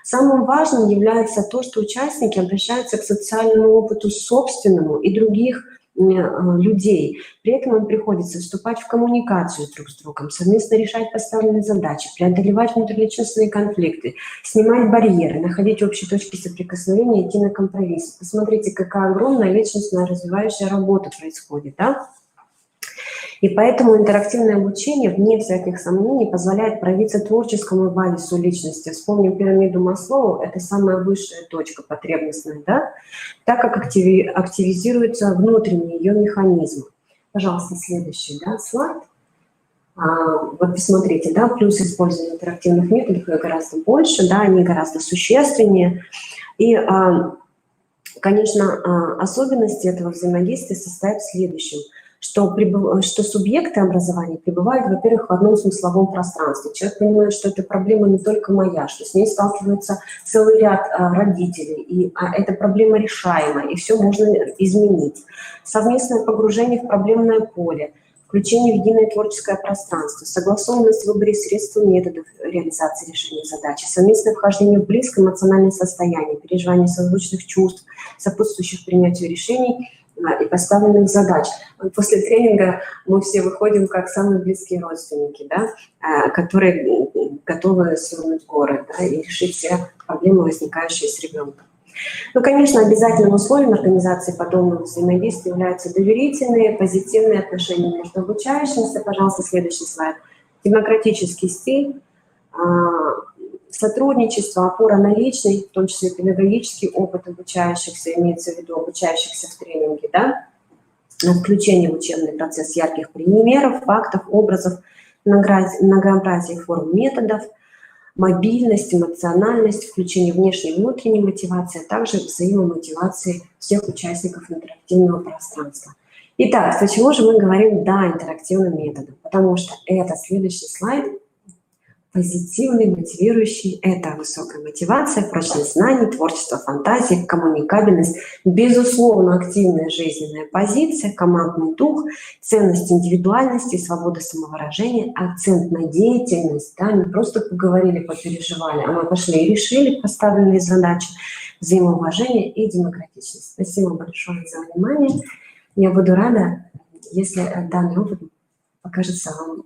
Самым важным является то, что участники обращаются к социальному опыту собственному и других людей. При этом им приходится вступать в коммуникацию друг с другом, совместно решать поставленные задачи, преодолевать внутриличностные конфликты, снимать барьеры, находить общие точки соприкосновения, идти на компромисс. Посмотрите, какая огромная личностная развивающая работа происходит, да? И поэтому интерактивное обучение, вне всяких сомнений, позволяет проявиться творческому базису личности. Вспомним пирамиду Маслоу, это самая высшая точка потребностная, да? Так как активизируются внутренние ее механизмы. Пожалуйста, следующий, да, слайд. Вот посмотрите, да, плюс использования интерактивных методов гораздо больше, да, они гораздо существеннее. И, конечно, особенность этого взаимодействия состоит в следующем, что субъекты образования пребывают, во-первых, в одном смысловом пространстве. Человек понимает, что эта проблема не только моя, что с ней сталкивается целый ряд родителей, и эта проблема решаема, и все можно изменить. Совместное погружение в проблемное поле, включение в единое творческое пространство, согласованность в выборе средств и методов реализации решения задачи, совместное вхождение в близкое эмоциональное состояние, переживание созвучных чувств, сопутствующих принятию решений и поставленных задач. После тренинга мы все выходим как самые близкие родственники, да, которые готовы свернуть горы, да, и решить все проблемы, возникающие с ребенком. Ну, конечно, обязательным условием организации подобного взаимодействия являются доверительные, позитивные отношения между обучающимися. Пожалуйста, следующий слайд. Демократический стиль, сотрудничество, опора на личный, в том числе педагогический опыт обучающихся, имеется в виду обучающихся в тренинге, да, включение в учебный процесс ярких примеров, фактов, образов, многообразие форм методов, мобильность, эмоциональность, включение внешней и внутренней мотивации, а также взаимомотивации всех участников интерактивного пространства. Итак, почему же мы говорим «да» интерактивным методом? Потому что это следующий слайд. Позитивный, мотивирующий – это высокая мотивация, прочность знаний, творчество фантазии, коммуникабельность, безусловно, активная жизненная позиция, командный дух, ценность индивидуальности, свобода самовыражения, акцент на деятельность, да, не просто поговорили, попереживали, а мы пошли и решили поставленные задачи, взаимоуважение и демократичность. Спасибо большое за внимание. Я буду рада, если данный опыт покажется вам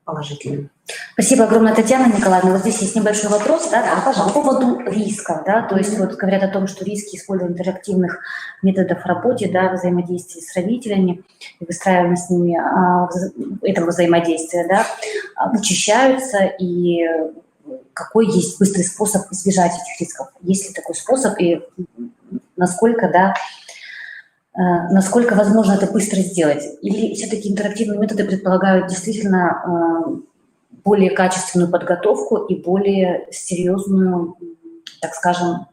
положительным. Спасибо огромное, Татьяна Николаевна. Вот здесь есть небольшой вопрос, да, по поводу рисков, да, то есть вот говорят о том, что риски использования интерактивных методов в работе, да, взаимодействия с родителями, выстраивания с ними этого взаимодействия, да, учащаются, и какой есть быстрый способ избежать этих рисков? Есть ли такой способ, и насколько, да, насколько возможно это быстро сделать? Или все-таки интерактивные методы предполагают действительно более качественную подготовку и более серьезную, так скажем,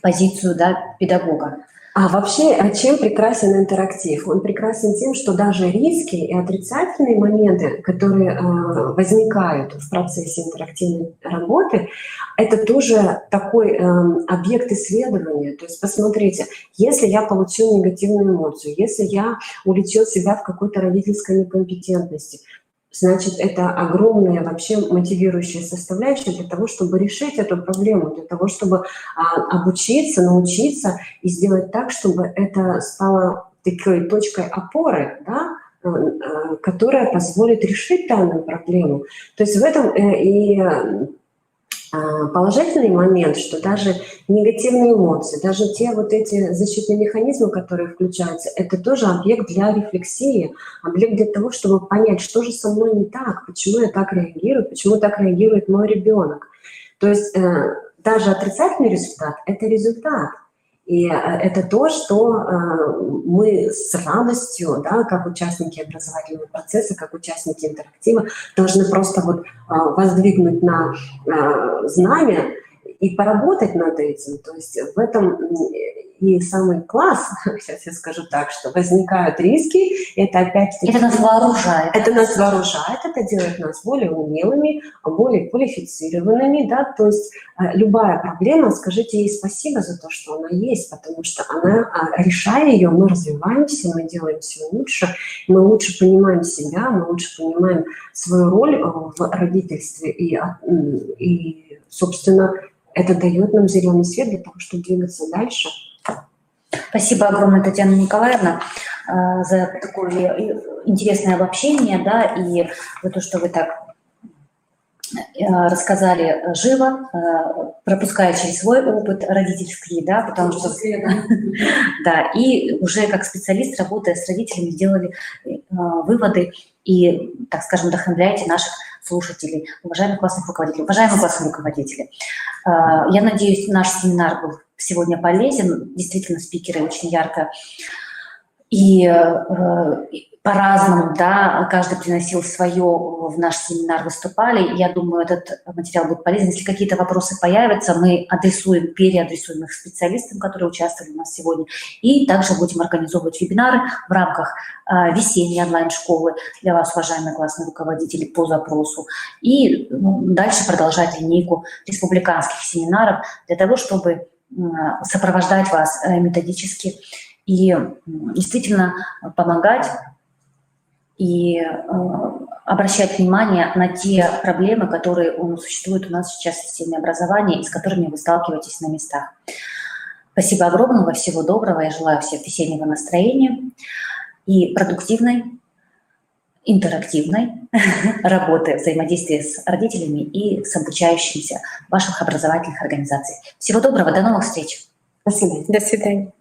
позицию, да, педагога? А вообще, чем прекрасен интерактив? Он прекрасен тем, что даже риски и отрицательные моменты, которые возникают в процессе интерактивной работы, это тоже такой объект исследования. То есть посмотрите, если я получил негативную эмоцию, если я уличил себя в какой-то родительской некомпетентности, значит, это огромная вообще мотивирующая составляющая для того, чтобы решить эту проблему, для того, чтобы обучиться, научиться и сделать так, чтобы это стало такой точкой опоры, да, которая позволит решить данную проблему. То есть в этом и положительный момент, что даже негативные эмоции, даже те вот эти защитные механизмы, которые включаются, это тоже объект для рефлексии, объект для того, чтобы понять, что же со мной не так, почему я так реагирую, почему так реагирует мой ребенок. То есть даже отрицательный результат – это результат. И это то, что мы с радостью, да, как участники образовательного процесса, как участники интерактива, должны просто вот воздвигнуть на знамя и поработать над этим. То есть в этом и самый класс, сейчас я скажу так, что возникают риски, это опять-таки... Это нас вооружает. Это нас вооружает, это делает нас более умелыми, более квалифицированными, да, то есть любая проблема, скажите ей спасибо за то, что она есть, потому что она, решая ее, мы развиваемся, мы делаемся лучше, мы лучше понимаем себя, мы лучше понимаем свою роль в родительстве, и собственно, это дает нам зеленый свет для того, чтобы двигаться дальше. Спасибо огромное, Татьяна Николаевна, за такое интересное обобщение, да, и за то, что вы так рассказали живо, пропуская через свой опыт родительский, да, потому что... Да, и уже как специалист, работая с родителями, сделали выводы и, так скажем, вдохновляете наших слушателей, уважаемых классных руководителей. Уважаемые классные руководители, я надеюсь, наш семинар был сегодня полезен. Действительно, спикеры очень ярко и по-разному, да, каждый приносил свое в наш семинар, выступали. Я думаю, этот материал будет полезен. Если какие-то вопросы появятся, мы переадресуем их специалистам, которые участвовали у нас сегодня. И также будем организовывать вебинары в рамках весенней онлайн-школы для вас, уважаемые классные руководители, по запросу. И дальше продолжать линейку республиканских семинаров для того, чтобы сопровождать вас методически и действительно помогать и обращать внимание на те проблемы, которые существуют у нас сейчас в системе образования и с которыми вы сталкиваетесь на местах. Спасибо огромного, всего доброго. Я желаю всем весеннего настроения и продуктивной, интерактивной работы, взаимодействия с родителями и с обучающимися в ваших образовательных организациях. Всего доброго, до новых встреч. До свидания. До свидания.